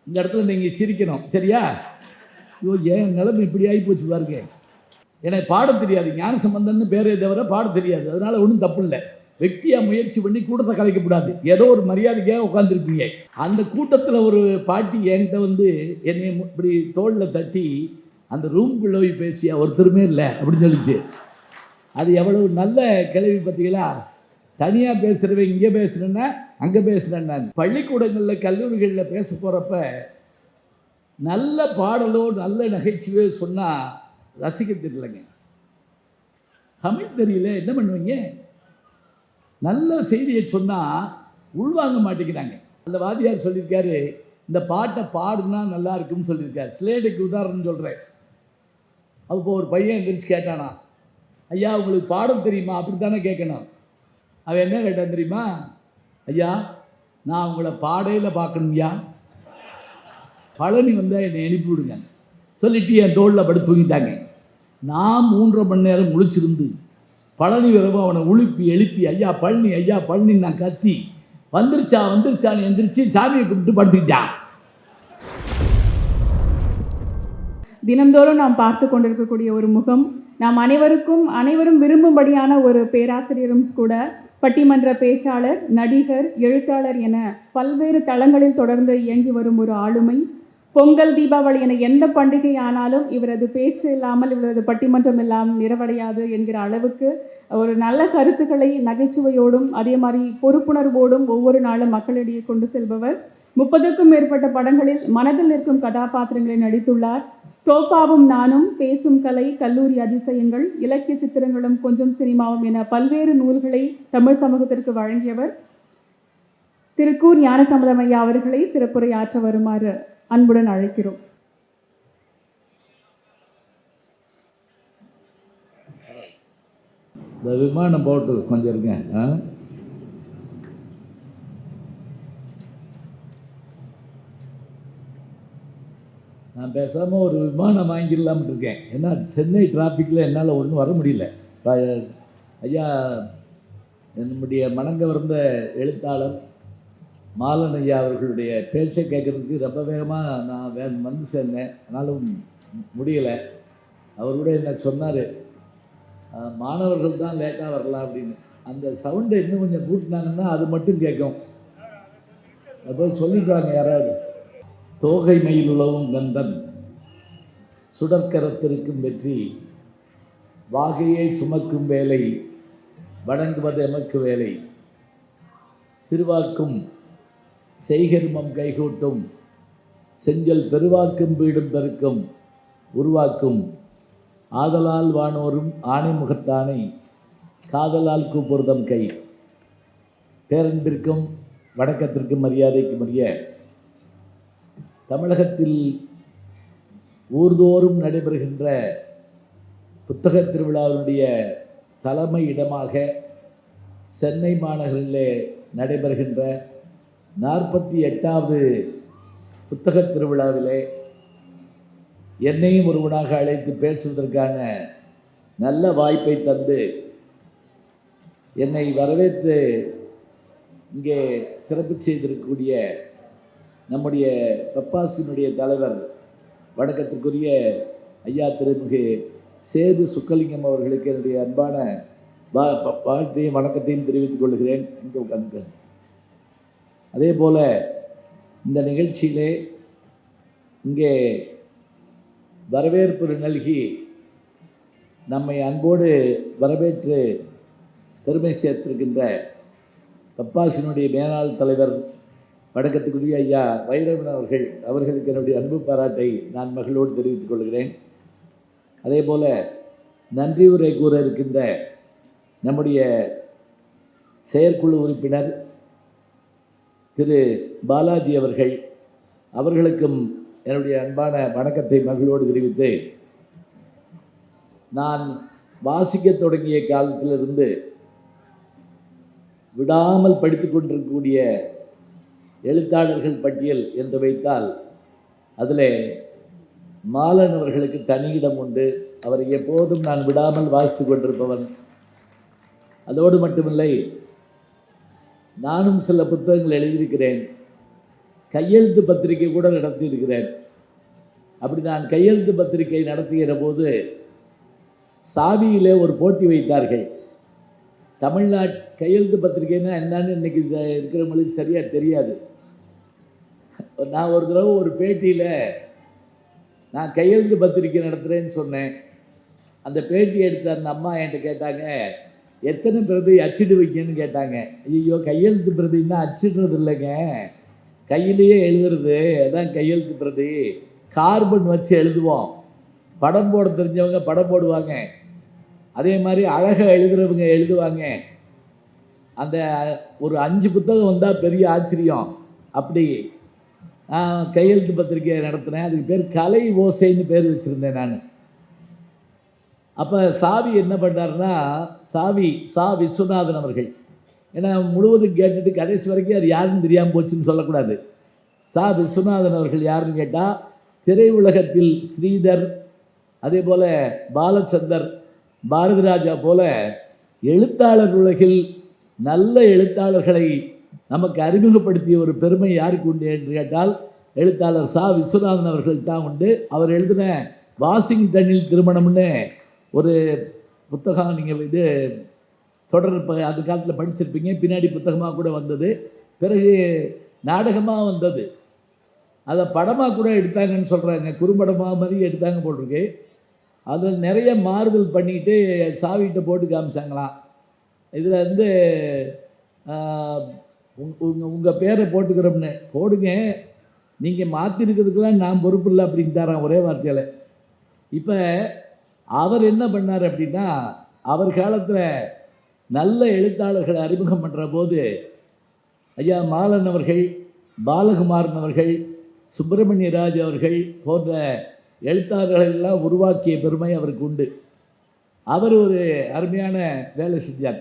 இந்த இடத்துல நீங்கள் சிரிக்கணும், சரியா? ஐயோ, ஏன் நிலைமை இப்படி ஆகி போச்சு பாருங்க. எனக்கு பாட தெரியாது, ஞான சம்பந்தன்னு பேரே தவிர பாட தெரியாது. அதனால் ஒன்றும் தப்பு இல்லை. வெட்டியாக முயற்சி பண்ணி கூட்டத்தை கலைக்கப்படாது. ஏதோ ஒரு மரியாதைக்காக உட்காந்துருப்பீங்க. அந்த கூட்டத்தில் ஒரு பாட்டி என்கிட்ட வந்து என்னை இப்படி தோளில் தட்டி அந்த ரூம்குள்ளே போய் பேசியா ஒருத்தருமே இல்லை அப்படின்னு சொல்லிச்சு. அது எவ்வளவு நல்ல கேள்வி பார்த்தீங்களா? தனியாக பேசுகிறவன் இங்கே பேசுகிறேன்னா அங்கே பேசுகிறேன். நான் பள்ளிக்கூடங்களில் கல்லூரிகளில் பேச போகிறப்ப நல்ல பாடலோ நல்ல நகைச்சுவையோ சொன்னால் ரசிக்க தெரியலைங்க. தமிழ் தெரியல, என்ன பண்ணுவீங்க? நல்ல செய்தியை சொன்னால் உள்வாங்க மாட்டேங்கிறாங்க. அந்த வாத்தியார் சொல்லியிருக்காரு, இந்த பாட்டை பாடுனா நல்லா இருக்குன்னு சொல்லியிருக்காரு. ஸ்லேடுக்கு உதாரணம் சொல்கிறேன். அப்போ ஒரு பையன் எந்திரிச்சு கேட்டானா, ஐயா உங்களுக்கு பாடம் தெரியுமா? அப்படி தானே கேட்கணும். அவன் என்ன கேட்டான் தெரியுமா? ஐயா நான் உங்களை பாடையில் பார்க்கணுங்கய்யா, பழனி வந்தால் என்னை எழுப்பி விடுங்க சொல்லிட்டு என் தோளில் படுத்து தூங்கிட்டாங்க. நான் 3.5 மணி நேரம் முழிச்சிருந்து பழனி வரவும் அவனை எழுப்பி ஐயா பழனி ஐயா பழனி நான் கத்தி வந்துருச்சான்னு எந்திரிச்சு சாமியை கும்பிட்டு படுத்துக்கிட்டான். தினந்தோறும் நாம் பார்த்து கொண்டிருக்கக்கூடிய ஒரு முகம், நாம் அனைவரும் விரும்பும்படியான ஒரு பேராசிரியரும் கூட, பட்டிமன்ற பேச்சாளர், நடிகர், எழுத்தாளர் என பல்வேறு தளங்களில் தொடர்ந்து இயங்கி வரும் ஒரு ஆளுமை. பொங்கல், தீபாவளி என எந்த பண்டிகை ஆனாலும் இவரது பேச்சு இல்லாமல், இவரது பட்டிமன்றம் இல்லாமல் நிறைவடையாது என்கிற அளவுக்கு ஒரு நல்ல கருத்துக்களை நகைச்சுவையோடும் அதே மாதிரி பொறுப்புணர்வோடும் ஒவ்வொரு நாளும் மக்களிடையே கொண்டு செல்பவர். 30க்கும் மேற்பட்ட படங்களில் மனதில் நிற்கும் கதாபாத்திரங்களை நடித்துள்ளார். தோப்பாவும் நானும், பேசும் கலை, கல்லூரி அதிசயங்கள், இலக்கிய சித்திரங்களும், கொஞ்சம் சினிமாவும் என பல்வேறு நூல்களை தமிழ் சமூகத்திற்கு வழங்கியவர். திருக்கூர் ஞானசம்பந்தம் ஐயா அவர்களை சிறப்புரை ஆற்ற வருமாறு அன்புடன் அழைக்கிறோம். இந்த விமானம் போட்டு கொஞ்சம் இருங்க. நான் பேசாமல் ஒரு விமானம் வாங்கிடலாம்னு இருக்கேன். ஏன்னா சென்னை டிராஃபிக்கில் என்னால் ஒன்றும் வர முடியல. ஐயா நம்முடைய மனங்கவர்ந்த எழுத்தாளர் மாலன் ஐயா அவர்களுடைய பேச்சை கேட்குறதுக்கு ரொம்ப வேகமாக நான் வந்து சேர்ந்தேன். ஆனாலும் முடியலை. அவர் கூட என்ன சொன்னார், மாணவர்கள் தான் லேட்டாக வரலாம் அப்படின்னு. அந்த சவுண்டை இன்னும் கொஞ்சம் கூட்டினாங்கன்னா அது மட்டும் கேட்கும். அதுபோல் சொல்லிடுவாங்க யாராவது. தோகை மயில் உழவும் கந்தன், சுடற்கரத்திருக்கும் வெற்றி, வாகையை சுமக்கும் வேலை, வணங்குவது எமக்கு வேலை, திருவாக்கும் செய்கருமம் கைகூட்டும், செஞ்சல் பெருவாக்கும் வீடும் பெருக்கும், உருவாக்கும் ஆதலால் வானோரும் ஆணைமுகத்தானை, காதலால் கூப்புறுதம் கை. பேரன்பிற்கும் வணக்கத்திற்கும் மரியாதைக்கும் உரிய தமிழகத்தில் ஊர்தோறும் நடைபெறுகின்ற புத்தக திருவிழாவினுடைய தலைமை இடமாக சென்னை மாநகரிலே நடைபெறுகின்ற 48வது புத்தக திருவிழாவிலே என்னையும் ஒருவனாக அழைத்து பேசுவதற்கான நல்ல வாய்ப்பை தந்து என்னை வரவேற்று இங்கே சிறப்பு செய்திருக்கக்கூடிய நம்முடைய பப்பாசினுடைய தலைவர், வணக்கத்திற்குரிய ஐயா திருமிகு சேது சுக்கலிங்கம் அவர்களுக்கு என்னுடைய அன்பான வாழ்த்தையும் வணக்கத்தையும் தெரிவித்துக் கொள்கிறேன். இங்கே உட்கார்ந்து அதே போல் இந்த நிகழ்ச்சியிலே இங்கே வரவேற்பு நல்கி நம்மை அன்போடு வரவேற்று பெருமை சேர்த்திருக்கின்ற பப்பாசினுடைய மேலாள் தலைவர், வணக்கத்துக்குரிய ஐயா வைரவன் அவர்களுக்கு என்னுடைய அன்பு பாராட்டை நான் மகிழ்வோடு தெரிவித்துக் கொள்கிறேன். அதே போல் நன்றி உரை கூற இருக்கின்ற நம்முடைய செயற்குழு உறுப்பினர் திரு பாலாஜி அவர்களுக்கும் என்னுடைய அன்பான வணக்கத்தை மகிழ்வோடு தெரிவித்து, நான் வாசிக்க தொடங்கிய காலத்திலிருந்து விடாமல் படித்து கொண்டிருக்கக்கூடிய எழுத்தாளர்கள் பட்டியல் என்று வைத்தால் அதில் மாலன் அவர்களுக்கு தனியிடம் உண்டு. அவரை எப்போதும் நான் விடாமல் வாசித்து கொண்டிருப்பவன். அதோடு மட்டுமில்லை, நானும் சில புத்தகங்கள் எழுதியிருக்கிறேன். கையெழுத்து பத்திரிகை கூட நடத்தியிருக்கிறேன். அப்படி நான் கையெழுத்து பத்திரிகை நடத்துகிற போது சாவியிலே ஒரு போட்டி வைத்தார்கள். தமிழ்நாட்டு கையெழுத்து பத்திரிகைன்னா என்னன்னு இன்றைக்கி இருக்கிறவங்களுக்கு சரியாக தெரியாது. நான் ஒரு தடவை ஒரு பேட்டியில் நான் கையெழுத்து பத்திரிக்கை நடத்துகிறேன்னு சொன்னேன். அந்த பேட்டி எடுத்த அந்த அம்மா என்கிட்ட கேட்டாங்க, எத்தனை பிரதி அச்சிடுவீங்கன்னு கேட்டாங்க. ஐயோ, கையெழுத்து பிரதின்னா அச்சிடுறது இல்லைங்க, கையிலேயே எழுதுறது, அதான் கையெழுத்து பிரதி. கார்பன் வச்சு எழுதுவோம், படம் போட தெரிஞ்சவங்க படம் போடுவாங்க, அதே மாதிரி அழகாக எழுதுகிறவங்க எழுதுவாங்க. அந்த ஒரு 5 புத்தகம் வந்தால் பெரிய ஆச்சரியம். அப்படி கையெழுத்து பத்திரிக்கையை நடத்தினேன். அதுக்கு பேர் கலை ஓசைன்னு பேர் வச்சுருந்தேன் நான். அப்போ சாவி என்ன பண்ணார்னா, சா விஸ்வநாதன் அவர்கள், ஏன்னா முழுவதும் கேட்டுட்டு கடைசி வரைக்கும் அது யாருன்னு தெரியாமல் போச்சுன்னு சொல்லக்கூடாது. சா விஸ்வநாதன் அவர்கள் யாருன்னு கேட்டால், திரையுலகத்தில் ஸ்ரீதர், அதே போல் பாலச்சந்தர், பாரதி ராஜா போல எழுத்தாளர் உலகில் நல்ல எழுத்தாளர்களை நமக்கு அறிமுகப்படுத்திய ஒரு பெருமை யாருக்கு உண்டு என்று கேட்டால் எழுத்தாளர் சா விஸ்வநாதன் அவர்கள் தான் உண்டு. அவர் எழுதின வாஷிங்டனில் திருமணம்னு ஒரு புத்தகம், நீங்கள் இது தொடர் அந்த காலத்தில் படிச்சிருப்பீங்க, பின்னாடி புத்தகமாக கூட வந்தது, பிறகு நாடகமாக வந்தது, அதை படமாக கூட எடுத்தாங்கன்னு சொல்கிறாங்க, குறும்படமாக மாதிரி எடுத்தாங்க போட்டிருக்கு. அதில் நிறைய மாறுதல் பண்ணிக்கிட்டு சாவிகிட்ட போட்டு காமிச்சாங்களாம். இதில் வந்து உங்கள் பேரை போட்டுக்கிறோம்னு போடுங்க, நீங்கள் மாற்றிருக்கிறதுக்கெல்லாம் நான் பொறுப்பு இல்லை அப்படின்ட்டாரான் ஒரே வார்த்தையில். இப்போ அவர் என்ன பண்ணார் அப்படின்னா, அவர் காலத்தில் நல்ல எழுத்தாளர்களை அறிமுகம் பண்ணுற போது ஐயா மாலன் அவர்கள், பாலகுமாரன் அவர்கள், சுப்பிரமணிய ராஜ் அவர்கள் போன்ற எழுத்தாளர்களெல்லாம் உருவாக்கிய பெருமை அவருக்கு உண்டு. அவர் ஒரு அருமையான வேலை செஞ்சார்.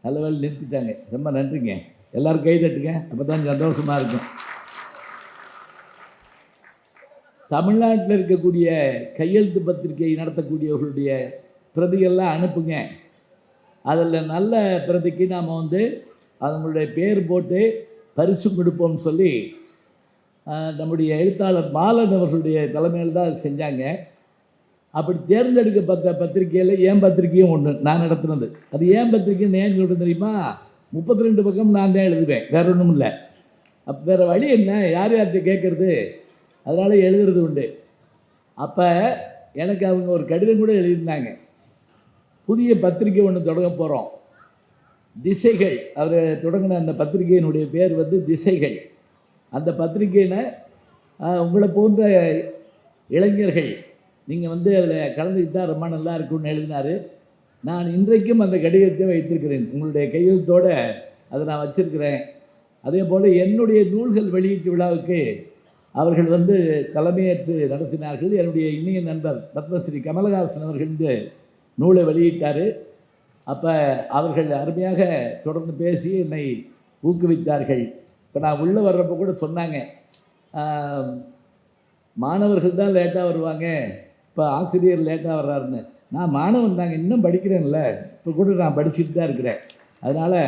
நல்ல வேலை நிறுத்திட்டாங்க, ரொம்ப நன்றிங்க, எல்லோரும் கை தட்டுங்க, அப்போ தான் சந்தோஷமாக இருக்கும். தமிழ்நாட்டில் இருக்கக்கூடிய கையெழுத்து பத்திரிகை நடத்தக்கூடியவர்களுடைய பிரதிகள்லாம் அனுப்புங்க, அதில் நல்ல பிரதிக்கு நாம் வந்து அதனுடைய பேர் போட்டு பரிசு கொடுப்போம்னு சொல்லி நம்முடைய எழுத்தாளர் பாலன் அவர்களுடைய தலைமையில் தான் செஞ்சாங்க. அப்படி தேர்ந்தெடுக்கப்பட்ட பத்திரிகையில் ஏன் பத்திரிக்கையும் ஒன்று நான் நடத்துனது. அது ஏன் பத்திரிக்கைன்னு ஏன் சொல்கிறது தெரியுமா? 32 பக்கம் நான் தான் எழுதுவேன், வேறு ஒன்றும் இல்லை. அப்போ வேறு வழி என்ன, யார் யார்கிட்ட கேட்குறது, அதனால் எழுதுறது உண்டு. அப்போ எனக்கு அவங்க ஒரு கடிதம் கூட எழுதியிருந்தாங்க, புதிய பத்திரிக்கை ஒன்று தொடங்க போகிறோம், திசைகள். அவர் தொடங்கின அந்த பத்திரிகையினுடைய பேர் வந்து திசைகள். அந்த பத்திரிகையில் உங்களை போன்ற இளைஞர்கள் நீங்கள் வந்து அதில் கலந்துக்கிட்டால் ரொம்ப நல்லா இருக்கும்னு எழுதினார். நான் இன்றைக்கும் அந்த கடிதத்தை வைத்திருக்கிறேன், உங்களுடைய கையெழுத்தோடு அதை நான் வச்சிருக்கிறேன். அதே போல் என்னுடைய நூல்கள் வெளியீட்டு விழாவுக்கு அவர்கள் வந்து தலைமையேற்று நடத்தினார்கள். என்னுடைய இனிய நண்பர் பத்மஸ்ரீ கமலஹாசன் அவர்கள் இந்த நூலை வெளியிட்டார். அப்போ அவர்கள் அருமையாக தொடர்ந்து பேசி என்னை ஊக்குவித்தார்கள். இப்போ நான் உள்ளே வர்றப்போ கூட சொன்னாங்க, மாணவர்கள் தான் லேட்டாக வருவாங்க, இப்போ ஆசிரியர் லேட்டாக வர்றாருன்னு. நான் மாணவன் தாங்க, இன்னும் படிக்கிறேன்ல, இப்போ கூட நான் படிச்சுட்டு தான் இருக்கிறேன், அதனால்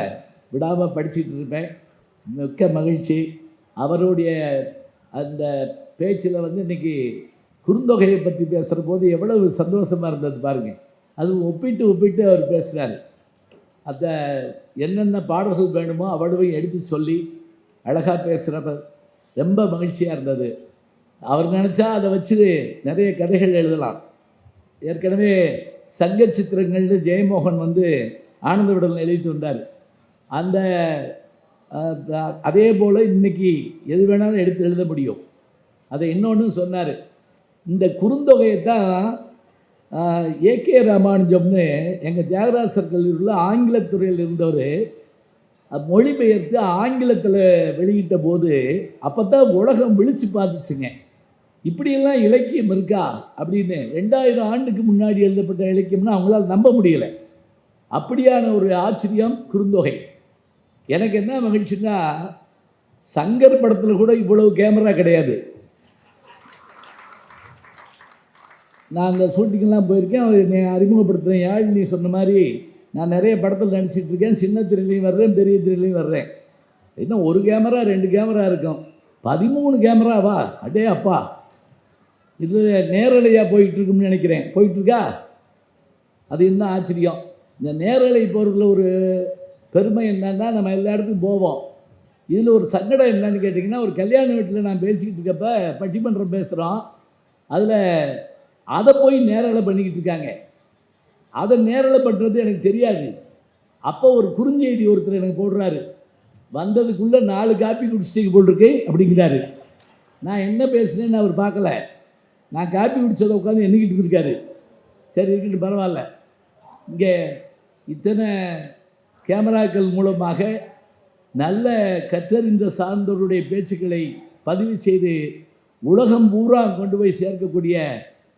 விடாமல் படிச்சுட்டு இருப்பேன். மிக்க மகிழ்ச்சி. அவருடைய அந்த பேச்சில் வந்து இன்றைக்கி குறுந்தொகையை பற்றி பேசுகிற போது எவ்வளவு சந்தோஷமாக இருந்தது பாருங்கள். அது ஒப்பிட்டு அவர் பேசுகிறார். அந்த என்னென்ன பாடல்கள் வேணுமோ அவ்வளவையும் எடுத்து சொல்லி அழகாக பேசுகிறப்ப ரொம்ப மகிழ்ச்சியாக இருந்தது. அவர் நினச்சா அதை வச்சு நிறைய கதைகள் எழுதலாம். ஏற்கனவே சங்க சித்திரங்கள்னு ஜெயமோகன் வந்து ஆனந்த விடல் எழுதிட்டு வந்தார். அந்த அதே போல் இன்றைக்கி எது வேணாலும் எடுத்து எழுத முடியும். அதை இன்னொன்று சொன்னார், இந்த குறுந்தொகையை தான் ஏகே ராமானுஜம்னு எங்கள் தியாகராசர் கல்லூரியில் ஆங்கிலத்துறையில் இருந்தவர் மொழிபெயர்த்து ஆங்கிலத்தில் வெளியிட்ட போது அப்போ தான் உலகம் விழித்து பார்த்துச்சுங்க, இப்படியெல்லாம் இலக்கியம் இருக்கா அப்படின்னு. 2000 ஆண்டுக்கு முன்னாடி எழுதப்பட்ட இலக்கியம்னா அவங்களால நம்ப முடியலை. அப்படியான ஒரு ஆச்சரியம் குறுந்தொகை. எனக்கு என்ன மகிழ்ச்சின்னா, சங்கர் படத்தில் கூட இவ்வளவு கேமரா கிடையாது. நான் அந்த ஷூட்டிங்கெலாம் போயிருக்கேன், என்னை அறிமுகப்படுத்துகிறேன். யாழ் நீ சொன்ன மாதிரி நான் நிறைய படத்தில் நடிச்சிட்ருக்கேன், சின்ன திரையிலையும் வர்றேன், பெரிய திரையிலையும் வர்றேன். இன்னும் ஒரு கேமரா 2 கேமரா இருக்கும். 13 கேமராவா? அடே அப்பா, இது நேரலையாக போயிட்டுருக்குன்னு நினைக்கிறேன். போயிட்டுருக்கா? அது இன்னும் ஆச்சரியம். இந்த நேரலை போகிறதுல ஒரு பெருமை என்னன்னா, நம்ம எல்லா இடத்துக்கும் போவோம். இதில் ஒரு சங்கடம் என்னன்னு கேட்டிங்கன்னா, ஒரு கல்யாண வீட்டில் நான் பேசிக்கிட்டு இருக்கப்ப பட்டிமன்றம் பேசுகிறோம். அதில் அதை போய் நேரலை பண்ணிக்கிட்டு இருக்காங்க. அதை நேரலை பண்ணுறது எனக்கு தெரியாது. அப்போ ஒரு குறுஞ்செய்தி ஒருத்தர் எனக்கு போடுறாரு. வந்ததுக்குள்ளே 4 காப்பி குடிச்சிட்டு போட்டிருக்கு அப்படிங்கிறாரு. நான் என்ன பேசுனேன்னு அவர் பார்க்கல. நான் காப்பி குடிச்சதை உட்காந்து எண்ணிக்கிட்டு இருக்காரு. சரி, இருக்கட்டும், பரவாயில்ல. இங்கே இத்தனை கேமராக்கள் மூலமாக நல்ல கற்றறிந்த சார்ந்தவருடைய பேச்சுக்களை பதிவு செய்து உலகம் பூரா கொண்டு போய் சேர்க்கக்கூடிய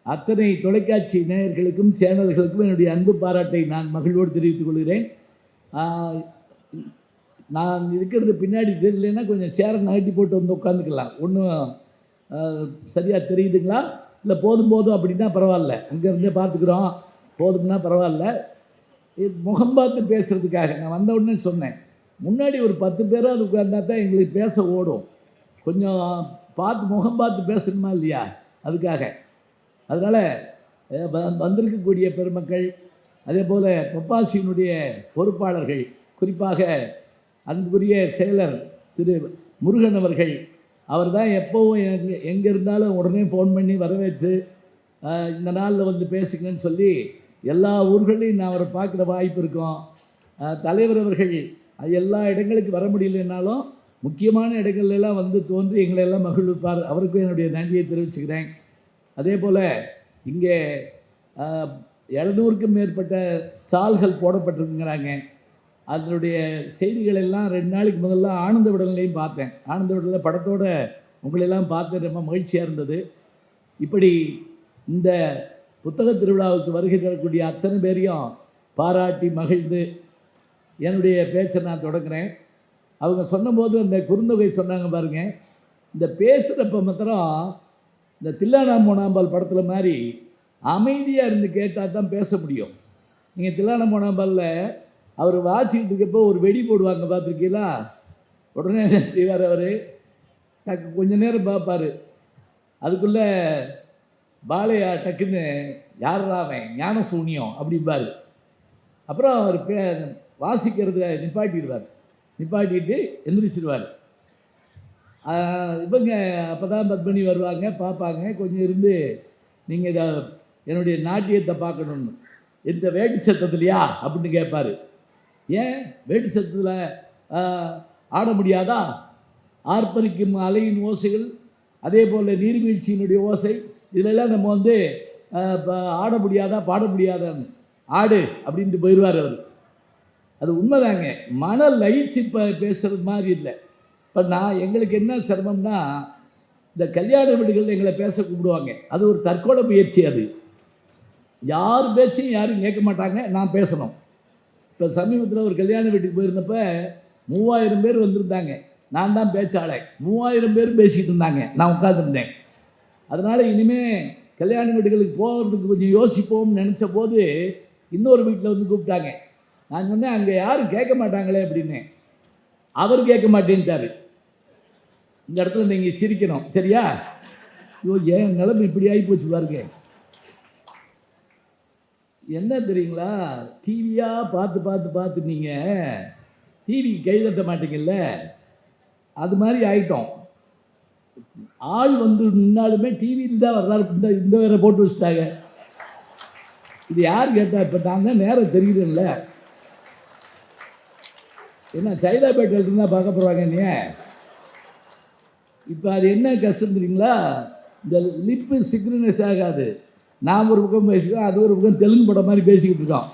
அத்தனை தொலைக்காட்சி நேயர்களுக்கும் சேனல்களுக்கும் என்னுடைய அன்பு பாராட்டை நான் மகிழ்வோடு தெரிவித்துக் கொள்கிறேன். நான் இருக்கிறது பின்னாடி தெரியலன்னா கொஞ்சம் சேரை நகட்டி போட்டு வந்து உட்காந்துக்கலாம். ஒன்றும் சரியாக தெரியுதுங்களா? இல்லை போதும் அப்படின்னா பரவாயில்ல, அங்கேருந்தே பார்த்துக்குறோம், போதும்னா பரவாயில்ல. முகம் பார்த்து பேசுகிறதுக்காக நான் வந்த உடனே சொன்னேன், முன்னாடி ஒரு 10 பேராவது உட்கார்ந்தா தான் எங்களுக்கு பேச ஓடும். கொஞ்சம் முகம் பார்த்து பேசணுமா இல்லையா? அதுக்காக. அதனால் வந்திருக்கக்கூடிய பெருமக்கள், அதே போல் பப்பாசியினுடைய பொறுப்பாளர்கள், குறிப்பாக அன்புக்குரிய செயலர் திரு முருகன் அவர்கள், அவர் தான் எப்போவும் எங்கே இருந்தாலும் உடனே ஃபோன் பண்ணி வரவேற்று இந்த நாளில் வந்து பேசுங்கன்னு சொல்லி எல்லா ஊர்களையும் நான் அவரை பார்க்குற வாய்ப்பு இருக்கும். தலைவர் அவர்கள் எல்லா இடங்களுக்கு வர முடியலனாலும் முக்கியமான இடங்கள்லாம் வந்து தோன்றி எங்களெல்லாம் மகிழ்விப்பார். அவருக்கும் என்னுடைய நன்றியை தெரிவிச்சுக்கிறேன். அதே போல் இங்கே 700க்கும் மேற்பட்ட ஸ்டால்கள் போடப்பட்டிருக்குங்கிறாங்க. அதனுடைய செய்திகள் எல்லாம் 2 நாளைக்கு முதல்ல ஆனந்த விடலையும் பார்த்தேன். ஆனந்த விடலில் படத்தோடு உங்களெல்லாம் பார்த்து ரொம்ப மகிழ்ச்சியாக இருந்தது. இப்படி இந்த புத்தக திருவிழாவுக்கு வருகை தரக்கூடிய அத்தனை பேரையும் பாராட்டி மகிழ்ந்து என்னுடைய பேச்சை நான் தொடங்குறேன். அவங்க சொன்னபோது அந்த குறுந்தொகை சொன்னாங்க பாருங்கள், இந்த பேசுகிறப்ப மாத்திரம் இந்த தில்லானா மோனாம்பால் படத்தில் மாதிரி அமைதியாக இருந்து கேட்டால் தான் பேச முடியும். நீங்கள் தில்லானா மோனாம்பாலில் அவர் வாசிக்கிட்டு இருக்கப்போ ஒரு வெடி போடுவாங்க, பார்த்துருக்கீங்களா? உடனே என்ன செய்வார் அவர்? கொஞ்ச நேரம் பார்ப்பார். அதுக்குள்ளே பாலையா டக்குன்னு யாராவன் ஞான சூன்யம் அப்படிம்பார். அப்புறம் அவர் வாசிக்கிறத நிப்பாட்டிட்டு எந்திரிச்சிடுவார். இவங்க அப்போ தான் 10 மணி வருவாங்க, பார்ப்பாங்க. கொஞ்சம் இருந்து நீங்கள் இதை என்னுடைய நாட்டியத்தை பார்க்கணுன்னு, இந்த வேட்டி சத்தத்துலையா அப்படின்னு கேட்பார். ஏன் வேட்டி சத்தத்தில் ஆட முடியாதா? ஆர்ப்பரிக்கும் அலையின் ஓசைகள், அதே போல் நீர்வீழ்ச்சியினுடைய ஓசை, இதிலெல்லாம் நம்ம வந்து ஆட முடியாதா, பாட முடியாதான்னு, ஆடு அப்படின்ட்டு போயிடுவார் அவர். அது உண்மைதாங்க. மன லயிச்சு பேசுகிறது மாதிரி இல்லை. இப்போ எங்களுக்கு என்ன சிரமம்னா, இந்த கல்யாண வீடுகளில் எங்களை பேச கூப்பிடுவாங்க. அது ஒரு தற்கொலை முயற்சி. அது யார் பேச்சையும் யாரும் கேட்க மாட்டாங்க, நான் பேசணும். இப்போ சமீபத்தில் ஒரு கல்யாண வீட்டுக்கு போயிருந்தப்போ 3000 பேர் வந்திருந்தாங்க. நான் தான் பேச்சாளை. 3000 பேர் பேசிக்கிட்டு இருந்தாங்க, நான் உட்காந்துருந்தேன். அதனால் இனிமேல் கல்யாண வீடுகளுக்கு போகிறதுக்கு கொஞ்சம் யோசிப்போம்னு நினச்ச போது இன்னொரு வீட்டில் வந்து கூப்பிட்டாங்க. நான் சொன்னேன், அங்கே யாரும் கேட்க மாட்டாங்களே அப்படின்னு. அவர் கேட்க மாட்டேன்ட்டார். இந்த இடத்துல நீங்கள் சிரிக்கணும், சரியா? ஐயோ, ஏன் நிலைமை இப்படி ஆகி போச்சு பாருங்க. என்ன தெரியுங்களா, டிவியாக பார்த்து நீங்கள் டிவிக்கு கை தட்ட மாட்டீங்கல்ல, அது மாதிரி ஆயிட்டோம். ஆள் வந்து நின்னாலுமே டிவியில் தான் வர்றாரு. இந்த வேற போட்டு வச்சுட்டாங்க. இது யார் கேட்டால்? இப்போ நான் தான் நேரம் தெரியுதுல்ல. என்ன சைதாப்பேட்டில் இருந்தால் பார்க்க போகிறாங்க நீ. இப்போ அது என்ன கஷ்டம் தெரியுங்களா, இந்த லிப்பு சிக்னஸ் ஆகாது. நான் ஒரு பக்கம் பேசிக்கிறோம், அது ஒரு பக்கம் தெலுங்கு படம் மாதிரி பேசிக்கிட்டு இருக்கோம்.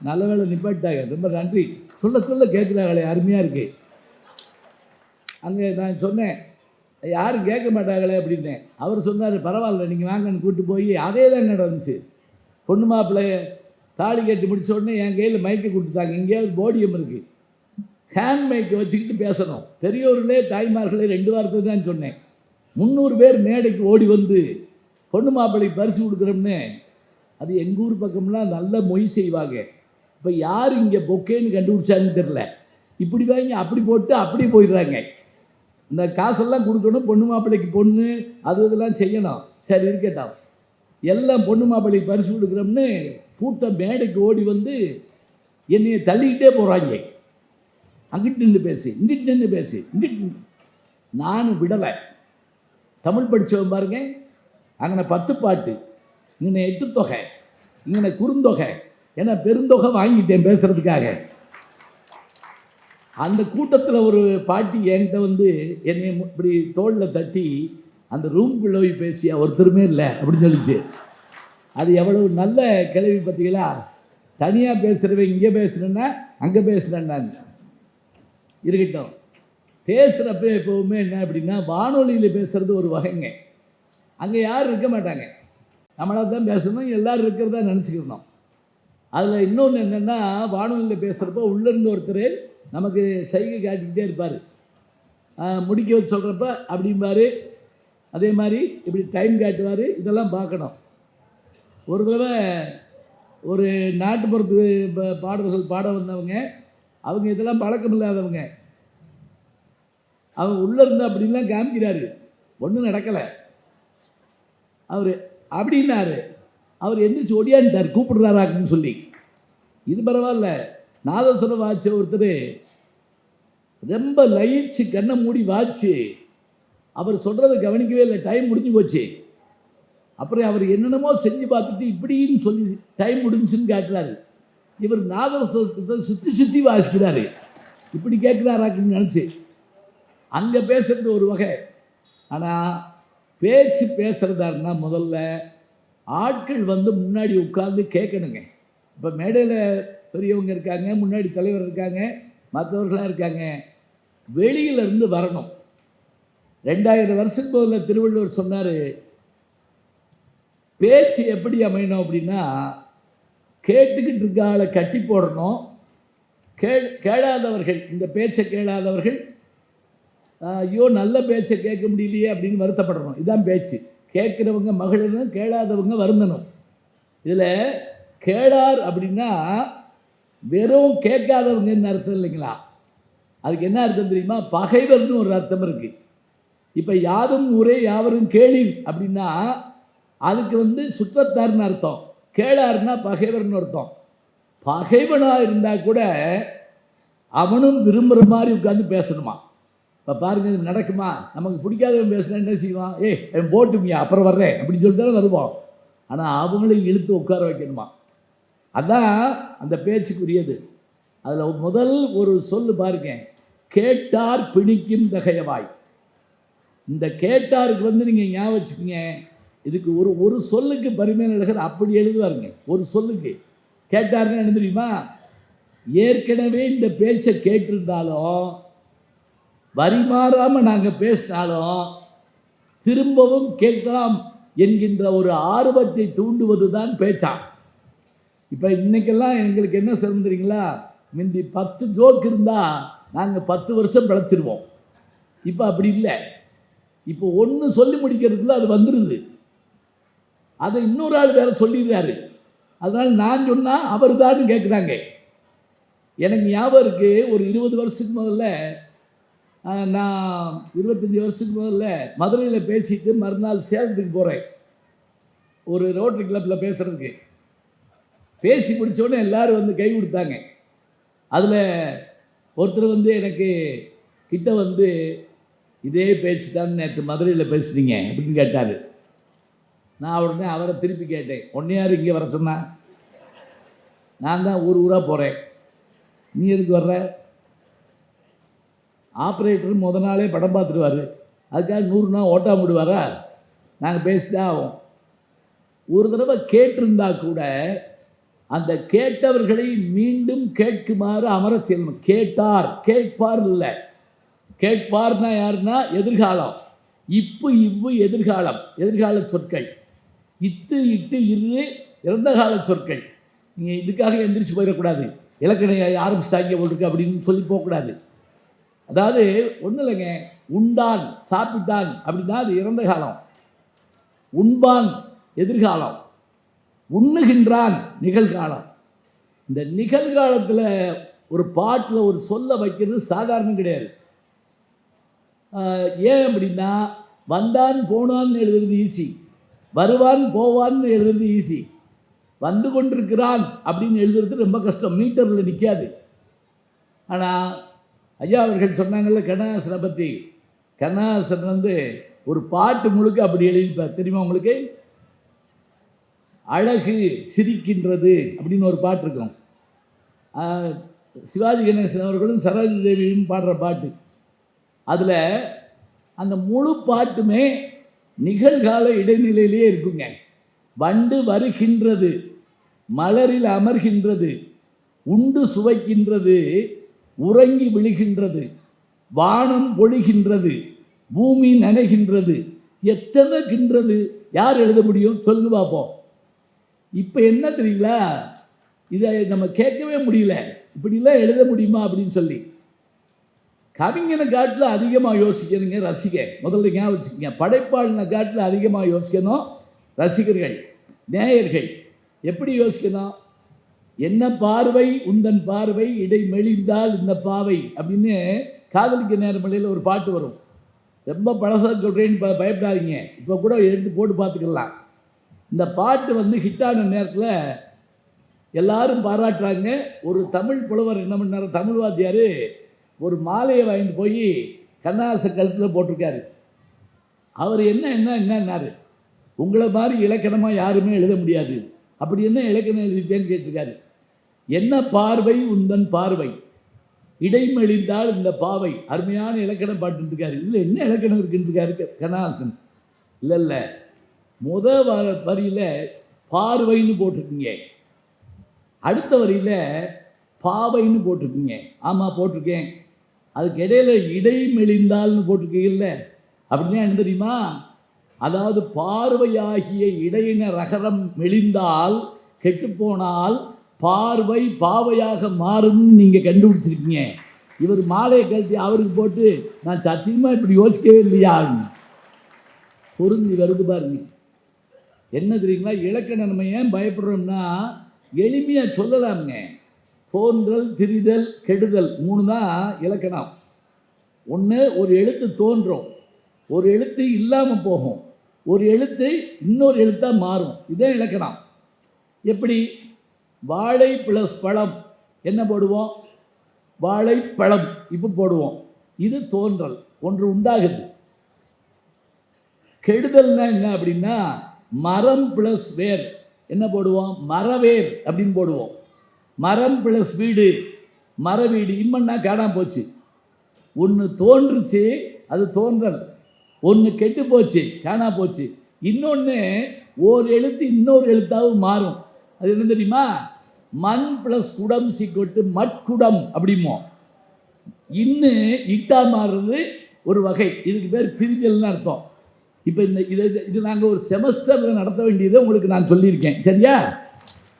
நல்ல வேலை நிப்பாட்டாங்க, ரொம்ப நன்றி. சொல்ல கேட்குறாங்களே, அருமையாக இருக்குது. அங்கே நான் சொன்னேன், யாரும் கேட்க மாட்டாங்களே அப்படின்னேன். அவர் சொன்னார், பரவாயில்ல நீங்கள் வாங்கன்னு கூப்பிட்டு போய் அதே தான் நடந்துச்சு. பொண்ணு மாப்பிள்ளை தாலி கட்டி முடித்த உடனே என் கையில் மைக்கை கொடுத்துட்டாங்க. எங்கேயாவது போடியம் இருக்குது, ஹேண்ட் மைக்கை வச்சுக்கிட்டு பேசணும். பெரியோர்களே தாய்மார்களே 2 வாரத்தை தான் சொன்னேன். 300 பேர் மேடைக்கு ஓடி வந்து பொண்ணு மாப்பிள்ளைக்கு பரிசு கொடுக்குறோம்னு. அது எங்கள் ஊர் பக்கம்லாம் நல்ல மொய் செய்வாங்க. இப்போ யார் இங்கே பொக்கேன்னு கண்டுபிடிச்சாங்கன்னு தெரில. இப்படி வாங்கி அப்படி போட்டு அப்படி போயிடுறாங்க. இந்த காசெல்லாம் கொடுக்கணும், பொண்ணு மாப்பிள்ளைக்கு பொண்ணு அது இதெல்லாம் செய்யணும். சரி இருக்கட்டும், எல்லாம் பொண்ணு மாப்பிள்ளைக்கு பரிசு கொடுக்குறோம்னு கூட்டம் மேடைக்கு ஓடி வந்து என்னையை தள்ளிக்கிட்டே போகிறாங்க. அங்கிட்டு நின்று பேசி, இங்கிட்டு நின்று பேசி, இங்கிட்டு. நானும் விடலை. தமிழ் படித்தவன் பாருங்க, அங்கே 10 பாட்டு, இங்கே 8 தொகை, இங்கே குறுந்தொகை, ஏன்னா பெருந்தொகை வாங்கிட்டேன் பேசுகிறதுக்காக. அந்த கூட்டத்தில் ஒரு பாட்டி என்கிட்ட வந்து என்னை இப்படி தோளில் தட்டி அந்த ரூம்குள்ளே போய் பேசியா ஒருத்தருமே இல்லை அப்படின்னு சொல்லிச்சு. அது எவ்வளவு நல்ல கிளவி பார்த்தீங்களா? தனியாக பேசுகிறவன் இங்கே பேசுகிறேன்னா அங்கே பேசுகிறேன்னா இருக்கட்டும். பேசுகிறப்ப எப்போவுமே என்ன அப்படின்னா, வானொலியில் பேசுகிறது ஒரு வகைங்க. அங்கே யாரும் இருக்க மாட்டாங்க, நம்மளாக தான் பேசணும், எல்லோரும் இருக்கிறதா நினச்சிக்கணும். அதில் இன்னொன்று என்னென்னா, வானொலியில் பேசுகிறப்போ உள்ளேருந்து ஒருத்தர் நமக்கு சைகை காட்டிக்கிட்டே இருப்பார். முடிக்க வச்சு சொல்கிறப்ப அப்படிம்பார், அதே மாதிரி இப்படி டைம் காட்டுவார். இதெல்லாம் பார்க்கணும். ஒரு தடவை ஒரு நாட்டுப்புறத்து பாடல்கள் பாட வந்தவங்க, அவங்க இதெல்லாம் பழக்கம் இல்லாதவங்க, அவங்க உள்ளே இருந்து அப்படின்லாம் காமிக்கிறாரு, ஒன்றும் நடக்கலை. அவர் அப்படின்னாரு, அவர் எந்திரிச்சு ஒடியான்ட்டார் கூப்பிடுறாராக்குன்னு சொல்லி. இது பரவாயில்ல, நாதஸ்வரம் வாட்ச ஒருத்தர் ரொம்ப லயிச்சு கண்ணை மூடி வாட்சி அவர் சொல்கிறத கவனிக்கவே இல்லை. டைம் முடிஞ்சு போச்சு. அப்புறம் அவர் என்னென்னமோ செஞ்சு பார்த்துட்டு இப்படின்னு சொல்லி டைம் முடிஞ்சுன்னு காட்டுறாரு. இவர் நாதஸ்வரத்தை சுற்றி சுற்றி வாசிக்கிறாரு. இப்படி கேட்குறாராக்குன்னு நினச்சி அங்கே பேசுகிறது ஒரு வகை. ஆனால் பேச்சு பேசுகிறதா இருந்தால் முதல்ல ஆட்கள் வந்து முன்னாடி உட்கார்ந்து கேட்கணுங்க. இப்போ மேடையில் பெரியவங்க இருக்காங்க, முன்னாடி தலைவர் இருக்காங்க, மற்றவர்களாக இருக்காங்க. வெளியிலேருந்து வரணும். 2000 வருஷத்துக்கு முதல்ல திருவள்ளுவர் சொன்னார், பேச்சு எப்படி அமையணும் அப்படின்னா, கேட்டுக்கிட்டு இருக்க ஆளை கட்டி போடணும். கேளாதவர்கள், இந்த பேச்சை கேளாதவர்கள் ஐயோ நல்ல பேச்சை கேட்க முடியலையே அப்படின்னு வருத்தப்படணும். இதுதான் பேச்சு. கேட்குறவங்க மகிழணும், கேளாதவங்க வருந்தணும். இதில் கேளார் அப்படின்னா வெறும் கேட்காதவங்கன்னு அர்த்தம் இல்லைங்களா? அதுக்கு என்ன அர்த்தம் தெரியுமா? பகைவர்னு ஒரு அர்த்தம் இருக்குது. இப்போ யாரும் ஊரே யாவரும் கேளீர் அப்படின்னா அதுக்கு வந்து சுற்றத்தார்னு அர்த்தம். கேளார்னா பகைவர்னு அர்த்தம். பகைவனாக இருந்தால் கூட அவனும் விரும்புகிற மாதிரி உட்காந்து பேசணுமா? இப்போ பாருங்கள், இது நடக்குமா? நமக்கு பிடிக்காதவன் பேசுனா என்ன செய்வான்? என் போட்டுமியா அப்புறம் வர்றேன் அப்படின்னு சொல்லிட்டு தான் வருவோம். ஆனால் அவங்களையும் இழுத்து உட்கார வைக்கணுமா? அதான் அந்த பேச்சுக்குரியது. அதில் முதல் ஒரு சொல்லு பாருங்க, கேட்டார் பிணிக்கும் தகையவாய். இந்த கேட்டாருக்கு வந்து நீங்கள் ஞாபகம் வச்சுக்கோங்க, இதுக்கு ஒரு சொல்லுக்கு பரிமையான எழுதுகிற அப்படி எழுதுவாருங்க. ஒரு சொல்லுக்கு கேட்டாருன்னு என்ன தெரியுமா? ஏற்கனவே இந்த பேச்சை கேட்டிருந்தாலும் வரி மாறாமல் நாங்கள் பேசினாலும் திரும்பவும் கேட்கலாம் என்கின்ற ஒரு ஆர்வத்தை தூண்டுவது தான் பேச்சான். இப்போ இன்றைக்கெல்லாம் எங்களுக்கு என்ன தெரியுங்களா? முந்தி 10 ஜோக் இருந்தால் நாங்கள் 10 வருஷம் பிழைச்சிருவோம். இப்போ அப்படி இல்லை. இப்போ ஒன்று சொல்லி முடிக்கிறதுக்குள்ள அது வந்துடுது. அதை இன்னொரு ஆள் வேறு சொல்லிடுறாரு. அதனால் நான் சொன்னால் அவர் தான் கேட்குறாங்க. எனக்கு ஞாபகம் இருக்குது, ஒரு 20 வருஷத்துக்கு முதல்ல, நான் 25 வருஷத்துக்கு முதல்ல மதுரையில் பேசிட்டு மறுநாள் சேலத்துக்கு போகிறேன் ஒரு ரோட்டரி கிளப்பில் பேசுகிறதுக்கு. பேசி முடித்தோடனே எல்லோரும் வந்து கை கொடுத்தாங்க. அதில் ஒருத்தர் வந்து எனக்கு கிட்ட வந்து இதே பேச்சு தான் நேற்று மதுரையில் பேசுனீங்க அப்படின்னு கேட்டார். நான் உடனே அவரை திருப்பி கேட்டேன், ஒன்றே யார் இங்கே வர சொன்னா? நான் தான் ஊராக போகிறேன், நீ எதுக்கு வர்ற? ஆப்ரேட்டர் முத நாளே படம் பார்த்துருவார், அதுக்காக 100 நாள் ஓட்டாம விடுவாரா? நாங்கள் பேசிதான் ஆகும். ஒரு தடவை கேட்டிருந்தா கூட அந்த கேட்டவர்களை மீண்டும் கேட்குமாறு அமர செய்யணும். கேட்டார், கேட்பார் இல்லை. கேட்பார்னா யாருன்னா எதிர்காலம். இப்பு இவ்வு எதிர்காலம், எதிர்கால சொற்கள். இத்து இட்டு இரு இறந்த கால சொற்கள். நீங்கள் இதுக்காக எந்திரிச்சு போயிடக்கூடாது, இலக்கணை ஆரம்பிச்சிட்டாங்க போட்டுருக்கு அப்படின்னு சொல்லி போகக்கூடாது. அதாவது ஒன்றும் இல்லைங்க, உண்டான் சாப்பிட்டான் அப்படின்னா அது இறந்த காலம். உண்பான் எதிர்காலம், உண்ணுகின்றான் நிகழ்காலம். இந்த நிகழ்காலத்தில் ஒரு பாட்டில் ஒரு சொல்ல வைக்கிறது சாதாரணம் கிடையாது. ஏன் அப்படின்னா வந்தான் போனான்னு எழுதுறது ஈஸி, வருவான் போவான்னு எழுதுறது ஈஸி, வந்து கொண்டிருக்கிறான் அப்படின்னு எழுதுறது ரொம்ப கஷ்டம், மீட்டரில் நிற்காது. ஆனால் ஐயா அவர்கள் சொன்னாங்கல்ல கண்ணதாசனை பற்றி, கண்ணதாசன் ஒரு பாட்டு முழுக்க அப்படி எழுதிப்பார். தெரியுமா உங்களுக்கு? அழகு சிரிக்கின்றது அப்படின்னு ஒரு பாட்டு இருக்கும். சிவாஜி கணேசன் அவர்களும் சரோஜி தேவியும் பாடுற பாட்டு. அதில் அந்த முழு பாட்டுமே நிகழ்கால இடைநிலையிலேயே இருக்குங்க. வண்டு வருகின்றது, மலரில் அமர்கின்றது, உண்டு சுவைக்கின்றது, உறங்கி விழுகின்றது, வானம் பொழிகின்றது, பூமி நனைகின்றது, எத்தனை கின்றது யார் எழுத முடியும் சொல்லுங்க பார்ப்போம். இப்போ என்ன தெரியுங்களா, இதை நம்ம கேட்கவே முடியல, இப்படிலாம் எழுத முடியுமா அப்படின்னு சொல்லி. கவிஞனை காட்டில் அதிகமாக யோசிக்கணுங்க ரசிக, முதல்ல ஞாபகம் வச்சுக்கோங்க. படைப்பாளினை காட்டில் அதிகமாக யோசிக்கணும் ரசிகர்கள், நேயர்கள். எப்படி யோசிக்கணும்? என்ன பார்வை உந்தன் பார்வை இடை மெலிந்தால் இந்த பாவை அப்படின்னு காதலிக்க நேரமலையில் ஒரு பாட்டு வரும். ரொம்ப பழசாக சொல்கிறேன்னு பயப்படாதீங்க, இப்போ கூட எடுத்து போட்டு பார்த்துக்கலாம். இந்த பாட்டு ஹிட்டான நேரத்தில் எல்லாரும் பாராட்டுறாங்க. ஒரு தமிழ் புலவர் என்ன பண்ணார், தமிழ் வாத்தியார் ஒரு மாலையை வாங்கிட்டு போய் கண்ணதாசன் கழுத்தில் போட்டிருக்காரு. அவர் என்னன்னாரு, உங்களை மாதிரி இலக்கணமாக யாருமே எழுத முடியாது, அப்படி என்ன இலக்கணம் எழுதிட்டேன்னு கேட்டிருக்காரு. என்ன பார்வை உந்தன் பார்வை இடைமெளிந்தால் இந்த பாவை, அருமையான இலக்கணம் பாட்டுருக்காரு. இல்லை என்ன இலக்கணம் இருக்குன்றிருக்காரு கண்ணதாசன். இல்லை வரியில் பார்வைன்னு போட்டிருக்கீங்க, அடுத்த வரியில் பாவைன்னு போட்டிருக்கீங்க. ஆமாம் போட்டிருக்கேன். அதுக்கு இடையில இடைமெளிந்தால்னு போட்டிருக்கீங்கல்ல, அப்படின்னா என்ன தெரியுமா? அதாவது பார்வையாகிய இடையின ரகரம் மெலிந்தால் கெட்டுப்போனால் பார்வை பாவையாக மாறும்னு நீங்கள் கண்டுபிடிச்சிருக்கீங்க. இவர் மாலையை கழட்டி அவருக்கு போட்டு நான் சத்தியமாக இப்படி யோசிக்கவே இல்லையா பொருந்தி வருது பாருங்க. என்ன தெரியுங்களா, இலக்கணம் நம்ம ஏன் பயப்படுறோம்னா எளிமையாக சொல்லலாமுங்க. தோன்றல் திரிதல் கெடுதல் 3 தான் இலக்கணம். ஒன்று, ஒரு எழுத்து தோன்றும், ஒரு எழுத்து இல்லாமல் போகும், ஒரு எழுத்து இன்னொரு எழுத்தாக மாறும். இதுதான் இலக்கணம். எப்படி? வாழை ப்ளஸ் பழம் என்ன போடுவோம்? வாழைப்பழம் இப்போ போடுவோம். இது தோன்றல், ஒன்று உண்டாகுது. கெடுதல்னா என்ன அப்படின்னா மரம் ப்ளஸ் வேர் என்ன போடுவோம்? மரவேர் அப்படின்னு போடுவோம். மரம் ப்ளஸ் வீடு மர வீடு, இம்மன்னா காணாமல் போச்சு. ஒன்று தோன்றுச்சு அது தோன்றல், ஒன்று கெட்டு போச்சு காணா போச்சு, இன்னொன்று ஒரு எழுத்து இன்னொரு எழுத்தாவது மாறும். அது என்ன தெரியுமா? மண் ப்ளஸ் குடம் சீக்கொட்டு மட்குடம் அப்படிமோ. இன்னும் இட்டா மாறுறது ஒரு வகை, இதுக்கு பேர் பிரிதல்னு அர்த்தம். இப்போ இது நாங்கள் ஒரு செமஸ்டரில் நடத்த வேண்டியதை உங்களுக்கு நான் சொல்லியிருக்கேன், சரியா?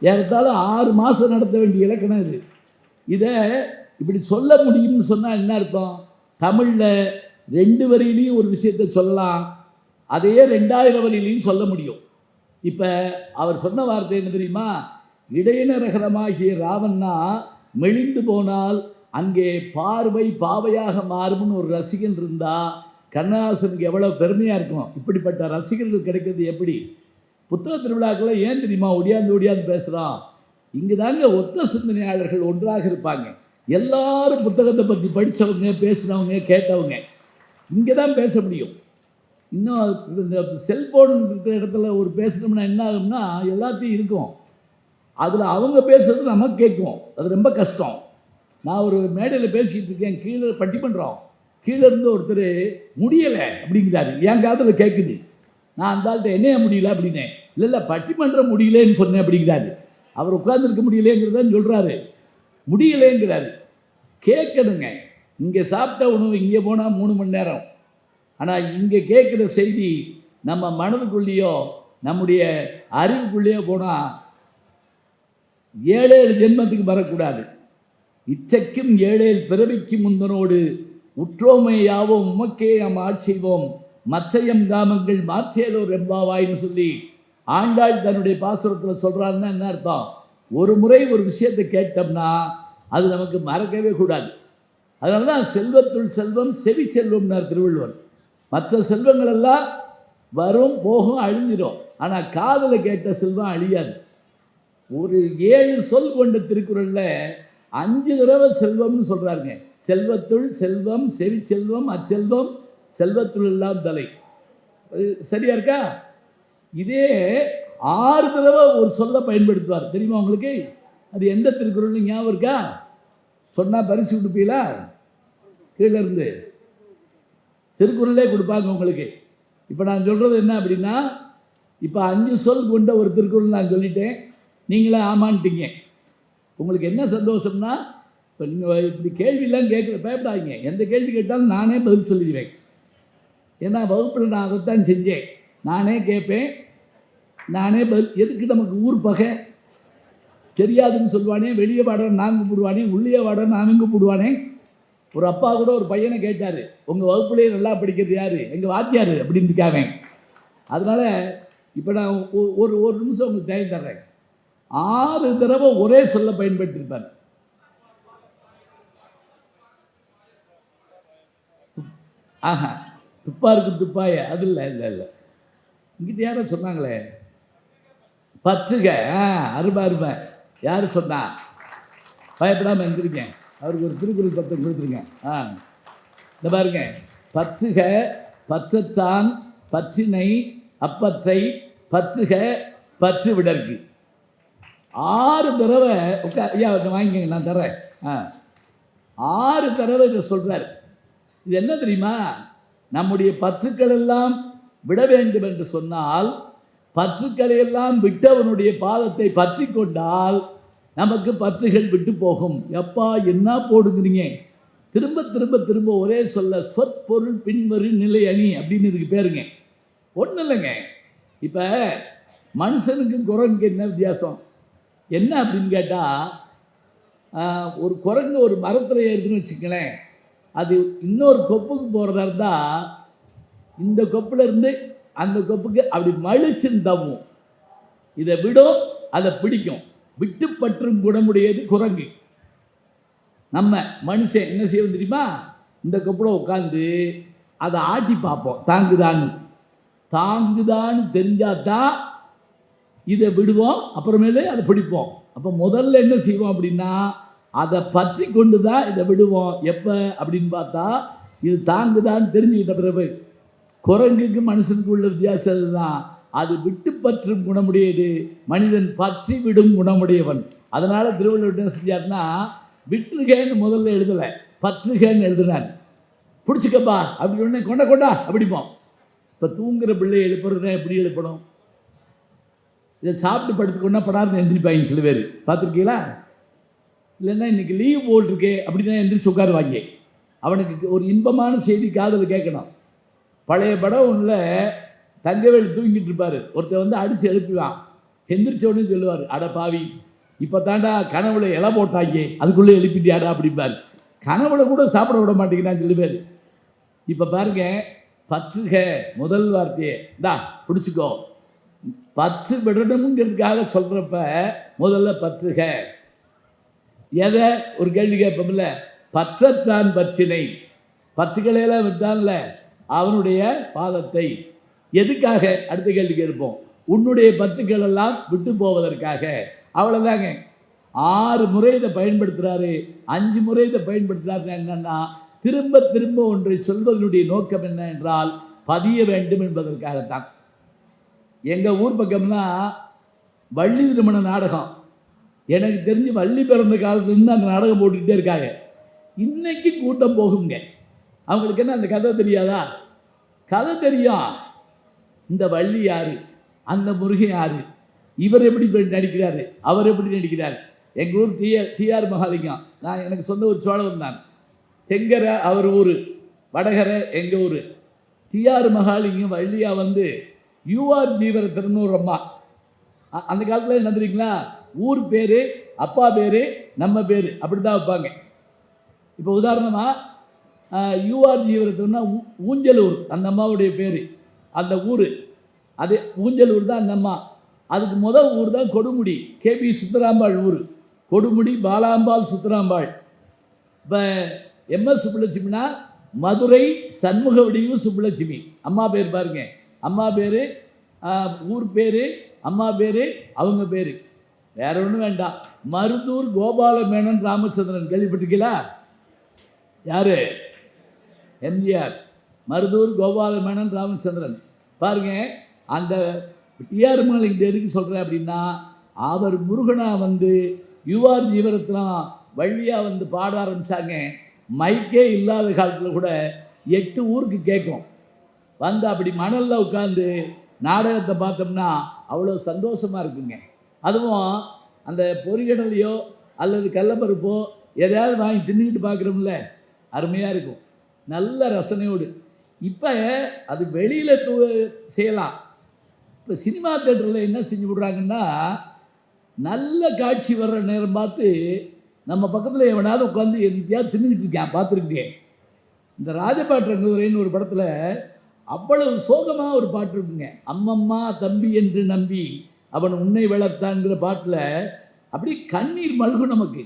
ஏறத்தாலும் 6 மாதம் நடத்த வேண்டிய இலக்கணம் இது. இதை இப்படி சொல்ல முடியும்னு சொன்னால் என்ன அர்த்தம்? தமிழில் 2 வரியிலையும் ஒரு விஷயத்தை சொல்லலாம், அதையே 2000 வரியிலையும் சொல்ல முடியும். இப்போ அவர் சொன்ன வார்த்தை என்ன தெரியுமா? இடையினரகரமாகிய ராவண்ணா மெலிந்து போனால் அங்கே பார்வை பாவையாக மாறும்னு ஒரு ரசிகன் இருந்தால் கண்ணதாசனுக்கு எவ்வளோ பெருமையாக இருக்கும். இப்படிப்பட்ட ரசிகர்கள் கிடைக்கிறது எப்படி? புத்தக திருவிழாக்களில் ஏன் தெரியுமா ஒடியாந்து பேசுகிறோம்? இங்கே தாங்க ஒத்த சிந்தனையாளர்கள் ஒன்றாக இருப்பாங்க. எல்லாரும் புத்தகத்தை பற்றி படித்தவங்க, பேசினவங்க, கேட்டவங்க இங்கே தான் பேச முடியும். இன்னும் இந்த செல்ஃபோன் இருக்கிற இடத்துல ஒரு பேசுனோம்னா என்ன ஆகும்னா எல்லாத்தையும் இருக்கும், அதில் அவங்க பேசுறது நமக்கு கேட்கும், அது ரொம்ப கஷ்டம். நான் ஒரு மேடையில் பேசிக்கிட்டு இருக்கேன், கீழே பட்டிமன்றம், கீழே இருந்து ஒருத்தர் முடியலை அப்படிங்கிறாரு, என் காதில் கேட்குது. நான் அந்த ஆள்கிட்ட என்னைய முடியல அப்படின்னேன். இல்லை பட்டிமன்றம் முடியலேன்னு சொன்னேன் அப்படிங்கிறாரு. அவர் உட்கார்ந்துருக்க முடியலேங்கிறதான் சொல்கிறாரு, முடியலேங்கிறாரு. கேட்கணுங்க. இங்கே சாப்பிட்ட உணவு இங்கே போனால் 3 மணி நேரம், ஆனால் இங்கே கேட்குற செய்தி நம்ம மனதுக்குள்ளேயோ நம்முடைய அறிவுக்குள்ளேயோ போனால் 7 ஜென்மத்துக்கு வரக்கூடாது. இச்சைக்கும் 7 பிறவிக்கும் முந்தனோடு உற்றோமையாவோம் உமக்கே நாம் ஆட்சிவோம் மற்றையம் காமங்கள் மாற்றேலோர் எம்பாவாயின்னு சொல்லி ஆண்டாள் தன்னுடைய பாசுரத்தில் சொல்கிறாருன்னா என்ன அர்த்தம்? ஒரு முறை ஒரு விஷயத்தை கேட்டோம்னா அது நமக்கு மறக்கவே கூடாது. அதனால தான் செல்வத்துள் செல்வம் செவி செல்வம்னார் திருவள்ளுவர். மற்ற செல்வங்கள் எல்லாம் வரும் போகும் அழிஞ்சிடும், ஆனால் காதில் கேட்ட செல்வம் அழியாது. ஒரு 7 சொல் கொண்ட திருக்குறளில் 5 தடவை செல்வம்னு சொல்கிறாருங்க. செல்வத்துள் செல்வம் செவி செல்வம் அச்செல்வம் செல்வத்துள் எல்லாம் தலை. சரியா இருக்கா? இதே 6 தடவை ஒரு சொல்ல பயன்படுத்துவார், தெரியுமா உங்களுக்கு? அது எந்த திருக்குறள் ஞாபகம் இருக்கா? சொன்னால் பரிசு கொடுப்பீங்களா? கீழே இருந்து திருக்குறளே கொடுப்பாங்க உங்களுக்கு. இப்போ நான் சொல்கிறது என்ன அப்படின்னா, இப்போ 5 சொல் கொண்ட ஒரு திருக்குறள் நான் சொல்லிட்டேன், நீங்களே ஆமான்ட்டீங்க. உங்களுக்கு என்ன சந்தோஷம்னா, இப்போ நீங்கள் இப்படி கேள்வியெல்லாம் கேட்குற பயப்படாதீங்க, எந்த கேள்வி கேட்டாலும் நானே பதில் சொல்லிடுவேன். ஏன்னா வகுப்பில் நான் அதைத்தான் செஞ்சேன், நானே கேட்பேன், நானே பதில். எதுக்கு நமக்கு ஊர் பகை? தெரியாதுன்னு சொல்லுவானே, வெளியே வாட நான் கூப்பிடுவானே, உள்ளே வாட நான் கூப்பிடுவானே. ஒரு அப்பா கூட ஒரு பையனை கேட்டார், உங்கள் வகுப்புலேயே நல்லா படிக்கிறது யார்? எங்கள் வாத்தியார் அப்படின்னு இருக்காவேன். அதனால் இப்போ நான் ஒரு நிமிஷம் உங்களுக்கு டைம் தர்றேன். 6 தடவை ஒரே சொல்ல பயன்படுத்தியிருப்பார். ஆஹா, துப்பாருக்கு துப்பாய அது இல்லை இல்லை இல்லை, இங்கிட்ட யாரோ சொன்னாங்களே பற்றுக. அருமை அருமை. யார் சொன்னா? பயப்படாமல் இருந்திருக்கேன். அவருக்கு ஒரு திருக்குறள் பத்தம் கொடுத்துருங்க. இந்த பாருங்க, பற்றுக பற்றத்தான் பற்றினை அப்பற்றை பற்றுக பற்று விடற்கு. 6 தடவை ஐயா வாங்கிக்கங்க, நான் தர்றேன். 6 தடவை இதை சொல்கிறார். இது என்ன தெரியுமா? நம்முடைய பற்றுக்கள் எல்லாம் விட வேண்டும் என்று சொன்னால், பற்றுக்களை எல்லாம் விட்டவனுடைய பாதத்தை பற்றி கொண்டால் நமக்கு பற்றுகள் விட்டு போகும். எப்பா என்ன போடுங்கிறீங்க? திரும்ப திரும்ப திரும்ப ஒரே சொல்ல சொற்பொருள் பின்வரு நிலை அணி அப்படின்னு இதுக்கு பேருங்க. ஒன்றும் இல்லைங்க. இப்போ மனுஷனுக்கும் குரங்குக்கு என்ன வித்தியாசம்? என்ன அப்படின்னு கேட்டால், ஒரு குரங்கு ஒரு மரத்தில் ஏறுதுன்னு வச்சுக்கங்களேன், அது இன்னொரு கொப்புக்கு போகிறதா இருந்தால் இந்த கொப்பில் இருந்து அந்த கொப்புக்கு அப்படி மழிச்சுன்னு தவும். இதை விடும், அதை பிடிக்கும். விட்டு பற்றும் குணமுடையது குரங்கு. நம்ம மனுஷன் என்ன செய்வோம் தெரியுமா? இந்த கொப்பில் உட்காந்து அதை ஆட்டி பார்ப்போம், தாங்குதான்னு. தாங்குதான்னு தெரிஞ்சாதான் இதை விடுவோம், அப்புறமேலே அதை பிடிப்போம். அப்போ முதல்ல என்ன செய்வோம் அப்படின்னா, அதை பற்றி கொண்டு தான் இதை விடுவோம். எப்போ அப்படின்னு பார்த்தா இது தாங்குதான்னு தெரிஞ்சுக்கிட்ட பிறகு. குரங்குக்கு மனுஷனுக்கு உள்ள வித்தியாசம் அதுதான். அது விட்டு பற்றும் குணமுடையது, மனிதன் பற்றி விடும் குணமுடையவன். அதனால் திருவள்ளுவர் என்ன செஞ்சார்னா, விட்டுருகேன்னு முதல்ல எழுதலை, பற்றுகேன்னு எழுதுனார். பிடிச்சிக்கப்பா அப்படி ஒன்று கொண்டா கொண்டா அப்படிப்போம். இப்போ தூங்குற பிள்ளை எழுப்புறதுனா எப்படி எழுப்பணும்? இதை சாப்பிட்டு படுத்துக்கொண்டா படாருன்னு எந்திரிப்பாங்க சில பேர், பார்த்துருக்கீங்களா? இல்லைன்னா இன்றைக்கி லீவ் போட்டிருக்கே அப்படின்னா எந்திரிச்சு உட்காருவாங்க. அவனுக்கு ஒரு இன்பமான செய்தி காதில் கேட்கணும். பழைய படம் ஒன்றில் தங்கவேல் தூங்கிட்டு இருப்பார், ஒருத்தர் வந்து அடித்து எழுப்புவான். எந்திரிச்ச உடனே சொல்லுவார், அட பாவி இப்போ தாண்டா கனவுல இலை போட்டாங்க, அதுக்குள்ளே எழுப்பிட்டியாடா அப்படிம்பார். கனவுல கூட சாப்பிட விட மாட்டேங்கிறான் சில பேர். இப்போ பாருங்க, பற்றுக முதல் வார்த்தையே இந்தா பிடிச்சிக்கோ. பற்று விடணுங்கிறதுக்காக சொல்கிறப்ப முதல்ல பற்றுக. எதை ஒரு கேள்வி கேட்போம்ல, பற்றத்தான் பற்றினை, பற்றுக்களையெல்லாம் விட்டான்ல அவனுடைய பாதத்தை. எதுக்காக? அடுத்த கேள்வி கேட்போம். உன்னுடைய பற்றுக்கள் எல்லாம் விட்டு போவதற்காக. அவ்வளோதாங்க. 6 முறை இதை பயன்படுத்துகிறாரு, 5 முறை இதை பயன்படுத்துகிறாரு. என்னன்னா, திரும்ப திரும்ப ஒன்றை சொல்வதனுடைய நோக்கம் என்ன என்றால் பதிய வேண்டும் என்பதற்காகத்தான். எங்கள் ஊர் பக்கம்னா வள்ளி திருமண நாடகம், எனக்கு தெரிஞ்சு வள்ளி பிறந்த காலத்துலேருந்து அந்த நாடகம் போட்டுக்கிட்டே இருக்காங்க. இன்னைக்கு கூட்டம் போகுங்க. அவங்களுக்கு என்ன அந்த கதை தெரியாதா? கதை தெரியும். இந்த வள்ளி யார், அந்த முருகன் யார், இவர் எப்படி நடிக்கிறாரு, அவர் எப்படி நடிக்கிறார். எங்கள் ஊர் டிஆர் மகாலிங்கம், நான் எனக்கு சொந்த ஒரு சோழவன் தான். தெங்கரை அவர் ஊர், வடகரை எங்கள் ஊர். டிஆர் மகாலிங்கம் வள்ளியாக வந்து யூஆர் ஜீவரத்தின்னு ஒரு அம்மா. அந்த காலத்தில் என்ன தெரியுங்களா, ஊர் பேர், அப்பா பேர், நம்ம பேர் அப்படி தான் வைப்பாங்க. இப்போ உதாரணமாக யூஆர் ஜீவரத்தின்னா ஊஞ்சலூர் அந்த அம்மாவுடைய பேர், அந்த ஊர் அது ஊஞ்சலூர் தான் அந்த அம்மா. அதுக்கு முதல் ஊர் தான் கொடுமுடி, கேபி சுத்தராம்பாள் ஊர். கொடுமுடி பாலாம்பாள் சுத்தராம்பாள். இப்போ எம்எஸ் சுப்புலட்சுமினா மதுரை சண்முக வடிவு சுப்புலட்சுமி. அம்மா பேர் பாருங்க, அம்மா பேர், ஊர் பேர், அம்மா பேர், அவங்க பேர், வேற ஒன்றும் வேண்டாம். மருதூர் கோபால மேனன் ராமச்சந்திரன் கேள்விப்பட்டிருக்கீங்களா? யாரு? எம்ஜிஆர். மருதூர் கோபால மேனன் ராமச்சந்திரன். பாருங்க, அந்த டிஆர் மலை இந்த எதுக்கு சொல்கிறேன் அப்படின்னா, அவர் முருகனா வந்து யுவார் ஜீவரத்னம் வள்ளியாக வந்து பாட ஆரம்பித்தாங்க. மைக்கே இல்லாத காலத்தில் கூட 8 ஊருக்கு கேட்கும். வந்து அப்படி மணலில் உட்காந்து நாடகத்தை பார்த்தோம்னா அவ்வளோ சந்தோஷமாக இருக்குங்க. அதுவும் அந்த பொறிகடலையோ அல்லது கடலப்பருப்போ எதையாவது வாங்கி தின்னுக்கிட்டு பார்க்குறோம்ல, அருமையாக இருக்கும், நல்ல ரசனையோடு. இப்போ அது வெளியில் செய்யலாம். இப்போ சினிமா தேட்டரில் என்ன செஞ்சு விட்றாங்கன்னா, நல்ல காட்சி வர்ற நேரம் பார்த்து நம்ம பக்கத்தில் எவனாவது உட்காந்து எங்கேயாவது தின்னுக்கிட்டு இருக்கேன், பார்த்துருக்கேன். இந்த ராஜபாட்டு ரங்கதுரைன்னு ஒரு படத்தில் அவ்வளவு சோகமாக ஒரு பாட்டு இருக்குங்க. அம்மம்மா தம்பி என்று நம்பி அவன் உன்னை வளர்த்தான்ங்கிற பாட்டில் அப்படியே கண்ணீர் மல்கும் நமக்கு.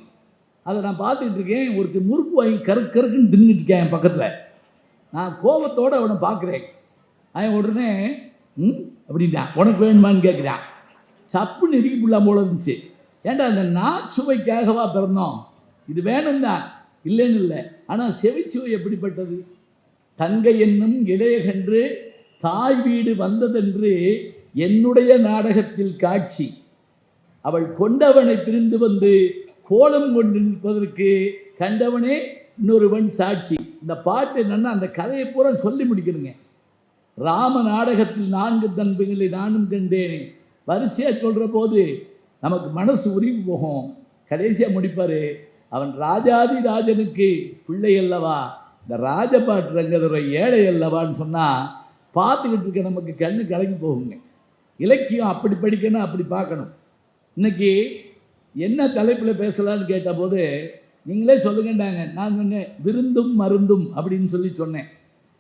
அதை நான் பார்த்துக்கிட்டு இருக்கேன். ஒருத்தர் முறுக்கு வாங்கி கருக்குன்னு தின்னுட்டு இருக்கேன் என் பக்கத்தில். நான் கோபத்தோடு அவனை பார்க்குறேன். அவன் உடனே அப்படின்னா உனக்கு வேணுமான்னு கேட்குறான். சப்புன்னு நெருக்கி புள்ளா போல இருந்துச்சு. ஏன்டா அந்த நாச்சுவைக்காகவா பிறந்தோம்? இது வேணும் தான், இல்லைன்னு இல்லை. ஆனால் செவிச்சுவை எப்படிப்பட்டது? தங்கை என்னும் இளையகன்று தாய் வீடு வந்ததென்று என்னுடைய நாடகத்தில் காட்சி. அவள் கொண்டவனை பிரிந்து வந்து கோலம் கொண்டு நிற்பதற்கு கண்டவனே இன்னொருவன் சாட்சி. இந்த பாட்டு என்னன்னா, அந்த கதையை பூரா சொல்லி முடிக்கணுங்க. ராம நாடகத்தில் 4 தன்மைகளை நானும் கண்டேனே வரிசையாக சொல்கிற போது நமக்கு மனசு உருகி போகும். கடைசியாக முடிப்பார், அவன் ராஜாதி ராஜனுக்கு பிள்ளை அல்லவா, இந்த ராஜபாட்டு ரங்கதுரை ஏழை அல்லவான்னு சொன்னால் பார்த்துக்கிட்டு இருக்க நமக்கு கண்ணு கலங்கி போகுங்க. இலக்கியம் அப்படி படிக்கணும், அப்படி பார்க்கணும். இன்றைக்கி என்ன தலைப்பில் பேசலான்னு கேட்டபோது நீங்களே சொல்லுங்கண்டாங்க. நான் சொன்னேன் விருந்தும் மருந்தும் அப்படின்னு சொல்லி சொன்னேன்.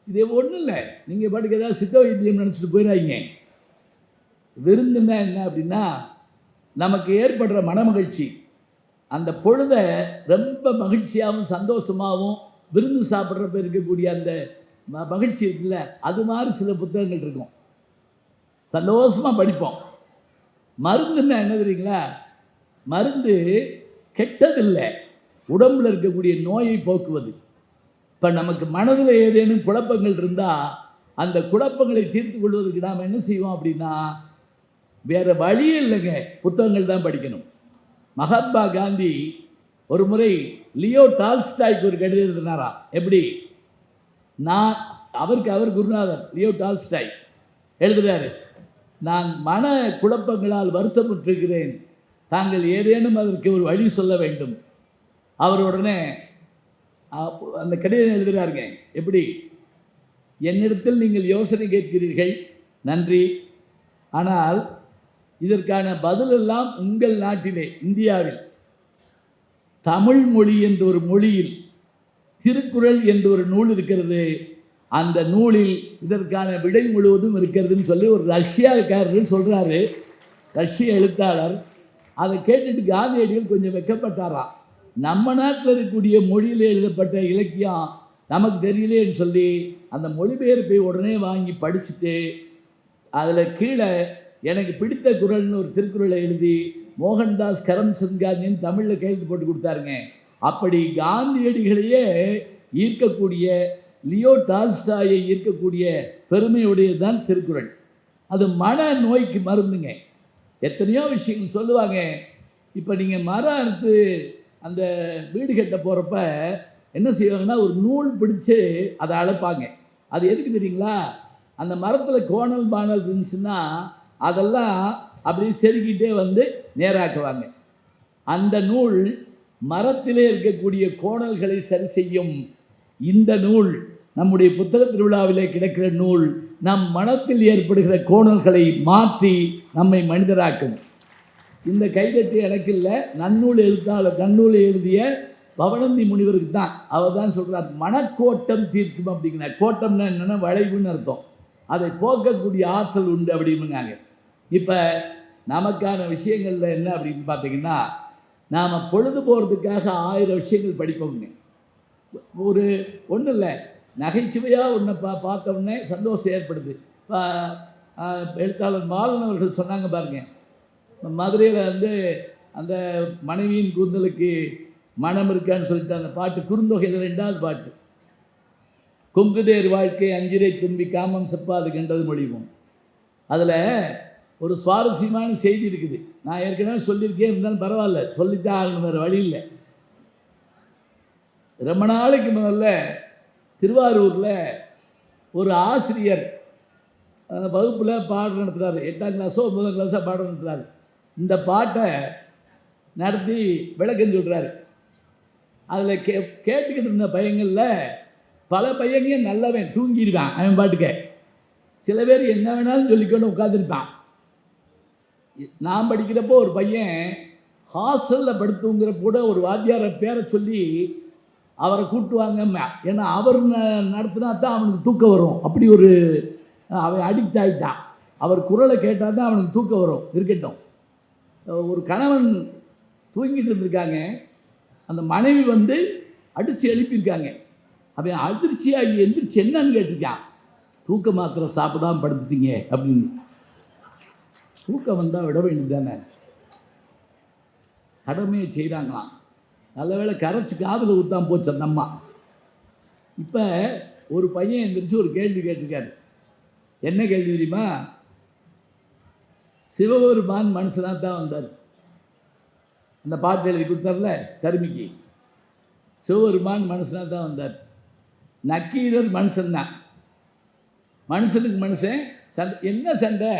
இதே ஒன்றும் இல்லை, நீங்கள் பாட்டுக்கு ஏதாவது சித்த வைத்தியம் நினச்சிட்டு போயிடாதீங்க. விருந்துன்னா என்ன அப்படின்னா, நமக்கு ஏற்படுற மனமகிழ்ச்சி, அந்த பொழுதை ரொம்ப மகிழ்ச்சியாகவும் சந்தோஷமாகவும் விருந்து சாப்பிட்றப்ப இருக்கக்கூடிய அந்த மகிழ்ச்சி இருக்குல்ல, அது மாதிரி சில புத்தகங்கள் இருக்கும், சந்தோஷமாக படிப்போம். மருந்துன்னா என்ன தெரியுங்களா? மருந்து கெட்டதில்லை, உடம்பில் இருக்கக்கூடிய நோயை போக்குவது. இப்போ நமக்கு மனதில் ஏதேனும் குழப்பங்கள் இருந்தால் அந்த குழப்பங்களை தீர்த்து கொள்வதற்கு நாம் என்ன செய்வோம் அப்படின்னா, வேறு வழியே இல்லைங்க, புத்தகங்கள் தான் படிக்கணும். மகாத்மா காந்தி ஒரு முறை லியோ டால்ஸ்டாய்க்கு ஒரு கடிதம் எழுதினாரா. எப்படி? அவர் குருநாதர் லியோ டால்ஸ்டாய் எழுதுகிறாரு, நான் மன குழப்பங்களால் வருத்தப்பட்டிருக்கிறேன், தாங்கள் ஏதேனும் அதற்கு ஒரு வழி சொல்ல வேண்டும். அவர் உடனே அந்த கடிதம் எழுதுகிறாருங்க. எப்படி? என்னிடத்தில் நீங்கள் யோசனை கேட்கிறீர்கள், நன்றி. ஆனால் இதற்கான பதிலெல்லாம் உங்கள் நாட்டிலே இந்தியாவில் தமிழ் மொழி என்ற ஒரு மொழியில் திருக்குறள் என்ற ஒரு நூல் இருக்கிறது. அந்த நூலில் இதற்கான விடை முழுவதும் இருக்கிறதுன்னு சொல்லி ஒரு ரஷ்யாக்காரர் சொல்கிறாரு, ரஷ்ய எழுத்தாளர். அதை கேட்டுட்டு காந்தியடிகள் கொஞ்சம் வெக்கப்பட்டாராம். நம்ம நாட்டில் இருக்கக்கூடிய மொழியில் எழுதப்பட்ட இலக்கியம் நமக்கு தெரியலேன்னு சொல்லி அந்த மொழிபெயர்ப்பை உடனே வாங்கி படிச்சுட்டு அதில் கீழே எனக்கு பிடித்த குறள்னு ஒரு திருக்குறளை எழுதி மோகன்தாஸ் கரம்சந்த் காந்தின்னு தமிழில் கையெழுத்து போட்டு கொடுத்தாருங்க. அப்படி காந்தியடிகளையே ஈர்க்கக்கூடிய, லியோ டால்ஸ்டாயை ஈர்க்கக்கூடிய பெருமையுடையது தான் திருக்குறள். அது மன நோய்க்கு மருந்துங்க. எத்தனையோ விஷயங்கள் சொல்லுவாங்க. இப்போ நீங்கள் மரம் அறுத்து அந்த வீடு கட்ட போகிறப்ப என்ன செய்வாங்கன்னா, ஒரு நூல் பிடிச்சி அதை அளப்பாங்க. அது எதுக்கு தெரியுங்களா? அந்த மரத்தில் கோணல் பானல் இருந்துச்சுன்னா அதெல்லாம் அப்படியே செருக்கிட்டே வந்து நேராக்குவாங்க. அந்த நூல் மரத்திலே இருக்கக்கூடிய கோணல்களை சரி செய்யும். இந்த நூல் நம்முடைய புத்தக திருவிழாவிலே கிடைக்கிற நூல் நம் மனத்தில் ஏற்படுகிற கோணல்களை மாற்றி நம்மை மனிதராக்கும். இந்த கைதட்டி எனக்கு இல்லை, நன்னூல் எழுத்தாளர் நன்னூலை எழுதிய பவனந்தி முனிவருக்கு தான். அவர் தான் சொல்கிறார், மனக்கோட்டம் தீர்க்கும் அப்படிங்கிறார். கோட்டம்னா என்னென்னா வளைவுன்னு அர்த்தம். அதை போக்கக்கூடிய ஆற்றல் உண்டு அப்படின்னுங்காங்க. இப்போ நமக்கான விஷயங்களில் என்ன அப்படின்னு பார்த்தீங்கன்னா, நாம் பொழுது போகிறதுக்காக 1000 விஷயங்கள் படிப்போங்க. ஒரு ஒன்றும் இல்லை, நகைச்சுவையாக ஒன்றை பார்த்த உடனே சந்தோஷம் ஏற்படுது. எழுத்தாளர் மாலன் அவர்கள் சொன்னாங்க பாருங்க, மதுரையில் வந்து அந்த மனைவியின் கூந்தலுக்கு மனம் இருக்கான்னு சொல்லிட்டு அந்த பாட்டு குறுந்தொகையில் 2வது பாட்டு, கொங்குதேர் வாழ்க்கை அஞ்சிரை தும்பி காமம் செப்பாது கண்டது மொழிவோம். அதில் ஒரு சுவாரஸ்யமான செய்தி இருக்குது. நான் ஏற்கனவே சொல்லியிருக்கேன், இருந்தாலும் பரவாயில்ல, சொல்லித்தான் ஆகணும், வேறு வழி இல்லை. ரொம்ப நாளைக்கு முதல்ல திருவாரூரில் ஒரு ஆசிரியர் வகுப்பில் பாடம் நடத்துகிறார். 8ஆம் கிளாஸோ 9ஆம் கிளாஸோ பாடம் நடத்துகிறார். இந்த பாட்டை நடத்தி விளக்கம் சொல்கிறாரு. அதில் கேட்டுக்கிட்டு இருந்த பையங்களில் பல பையங்க நல்லவன் தூங்கிடுவான் அவன் பாட்டுக்க. சில பேர் என்ன வேணாலும் சொல்லிக்கொண்டு உட்காந்துருப்பான். நான் படிக்கிறப்போ ஒரு பையன் ஹாஸ்டலில் படுத்துங்கிறப்ப கூட ஒரு வாத்தியாரை பேரை சொல்லி அவரை கூட்டுவாங்க. ஏன்னா அவர் நடத்தினா தான் அவனுக்கு தூக்கம் வரும். அப்படி ஒரு அவன் அடிக்ட் ஆகிட்டான். அவர் குரலை கேட்டால் தான் அவனுக்கு தூக்கம் வரும். இருக்கட்டும், ஒரு கணவன் தூங்கிட்டு இருந்திருக்காங்க, அந்த மனைவி வந்து அடித்து எழுப்பியிருக்காங்க. அவன் அதிர்ச்சியாகி எந்திரிச்சு என்னன்னு கேட்டிருக்கான். தூக்க மாத்திரை சாப்பிடாமல் படுத்துட்டீங்க அப்படின்னு. தூக்கம் வந்தால் விட வேண்டியது தானே, கடமையை செய்கிறாங்களாம். நல்ல வேளை கரைச்சி காதில் ஊற்றாம போச்சு அந்த அம்மா. இப்போ ஒரு பையன் எந்திரிச்சு ஒரு கேள்வி கேட்டிருக்காரு. என்ன கேள்வி தெரியுமா? சிவபெருமான் மனுஷனாக தான் வந்தார். அந்த பாட்டு எழுதி கொடுத்தார்ல கருமிக்கு, சிவபெருமான் மனுஷனாக தான் வந்தார். நக்கீரர் மனுஷன்தான். மனுஷனுக்கு மனுஷன் சண்டை. என்ன சண்டை?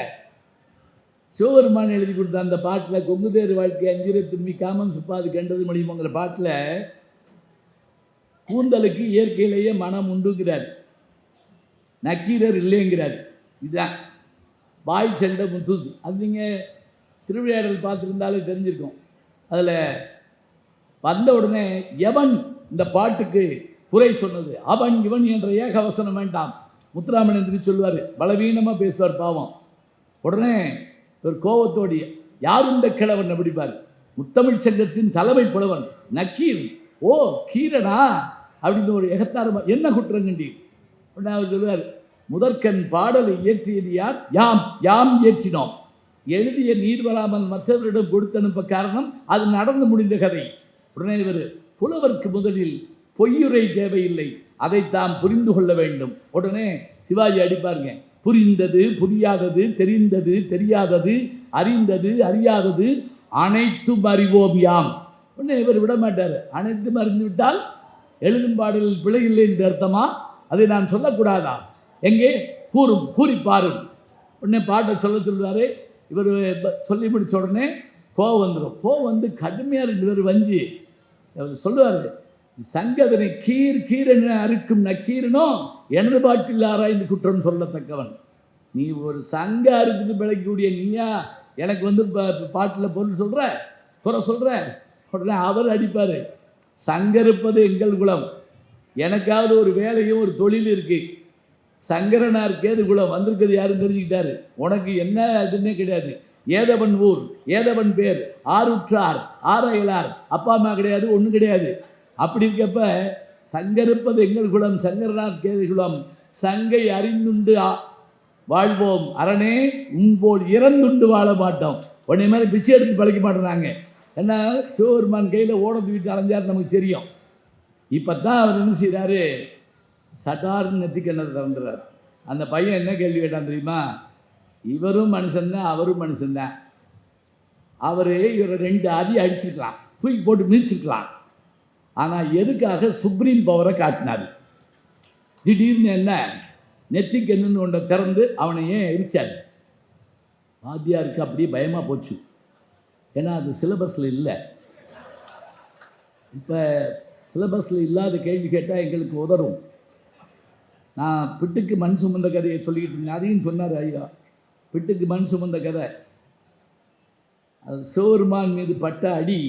சிவபெருமான் எழுதி கொடுத்த அந்த பாட்டில் கொங்குதேர் வாழ்க்கை அஞ்சிரை தும்பி காமம் சுப்பாது கண்டது மொழிமோங்கிற பாட்டில் கூந்தலுக்கு இயற்கையிலேயே மனம் உண்டுங்கிறார், நக்கீரர் இல்லைங்கிறார். இதுதான் வாய் சண்டை முத்துது. அது நீங்கள் திருவிளையாடல் பார்த்துருந்தாலே தெரிஞ்சிருக்கும். அதில் வந்த உடனே எவன் இந்த பாட்டுக்கு குறை சொன்னது? அவன் இவன் என்ற ஏகவசனம் வேண்டாம். முத்துராமன் சொல்லுவார், பலவீனமாக பேசுவார் பாவம். உடனே ஒரு கோபத்தோடைய யார் இந்த கிழவன் அப்படிப்பார். முத்தமிழ் சங்கத்தின் தலைமை புலவன் நக்கீர். ஓ கீரனா அப்படின்னு ஒரு எகத்தாரமா என்ன குற்றங்கண்டி. உடனே அவர் சொல்லுவார், முதற்கண் பாடலை இயற்றியது யார்? யாம் யாம் இயற்றினோம். எழுதிய நீர் வராமல் மற்றவரிடம் கொடுத்தனுப்ப காரணம் அது நடந்து முடிந்த கதை. உடனே இவர், புலவர்க்கு முதலில் பொய்யுரை தேவையில்லை, அதை தாம் புரிந்து கொள்ள வேண்டும். உடனே சிவாஜி அடிப்பாருங்க, புரிந்தது புரியாதது, தெரிந்தது தெரியாதது, அறிந்தது அறியாதது அனைத்தும் அறிவோம் யாம். உடனே இவர் விட மாட்டார். அனைத்தும் அறிந்து விட்டால் எழுதும் பாடலில் பிழை இல்லை என்று அர்த்தமா? அதை நான் சொல்லக்கூடாதா? எங்கே கூறும், கூறி பாரும். உடனே பாட்டை சொல்லுவார். இவர் சொல்லி முடித்த உடனே கோவம் வந்துடும். கோவம் வந்து கடுமையாக 2 பேர் வஞ்சி சொல்லுவார், சங்கதனை கீர் கீரென அறுக்கும் நக்கீரனோ எனது பாட்டில் ஆராய்ந்து குற்றம் சொல்லத்தக்கவன். நீ ஒரு சங்க அறுக்குது பிழைக்கக்கூடிய நீயா எனக்கு வந்து பாட்டில் பொருள் சொல்கிற, குறை சொல்கிற? உடனே அவர் அடிப்பார், சங்கருப்பது எங்கள் குலம், எனக்காவது ஒரு வேலையும் ஒரு தொழில் இருக்குது, சங்கரனார் கேது குலம் வந்திருக்கிறது யாரும் தெரிஞ்சுக்கிட்டாரு, உனக்கு என்ன அதுன்னே கிடையாது. ஏதவன் ஊர், ஏதவன் பேர், ஆறுற்றார் ஆராயலார், அப்பா அம்மா கிடையாது, ஒன்றும் கிடையாது. அப்படி இருக்கப்ப சங்கருப்பது எங்கள் குலம், சங்கரனார் கேது குலம், சங்கை அறிந்துண்டு வாழ்வோம் அரணே, உன்போல் இறந்துண்டு வாழ மாட்டோம். உடனே மாதிரி பிச்சை எடுத்து பழக்க மாட்டேறாங்க. ஏன்னா சிவபெருமான் கையில் ஓட தூக்கிட்டு அலைஞ்சார் நமக்கு தெரியும். இப்போ தான் அவர் என்ன செய்கிறாரு, சட்டார்னு நெத்திக்கண்ணதை திறந்துறார். அந்த பையன் என்ன கேள்வி கேட்டான் தெரியுமா? இவரும் மனுஷன்தான் அவரும் மனுஷன்தான், அவர் இவரை 2 அடி அடிச்சுக்கலாம், தூக்கி போட்டு மிதிச்சுக்கலாம். ஆனால் எதுக்காக சுப்ரீம் பவரை காட்டினார்? திடீர்னு என்ன நெத்திக்கண்ணுன்னு ஒன்றை திறந்து அவனை ஏன் எரிச்சார்? வாத்தியாருக்கு அப்படியே பயமாக போச்சு. ஏன்னா அது சிலபஸில் இல்லை. இப்போ சிலபஸில் இல்லாத கேள்வி கேட்டால் எங்களுக்கு உதறும். நான் பிட்டுக்கு மண் சுமந்த கதையை சொல்லிக்கிட்டு இருந்தேன், அதையும் சொன்னார் ஐயா. பிட்டுக்கு மண் சுமந்த கதை, அது சிவபெருமான் மீது பட்ட அடி,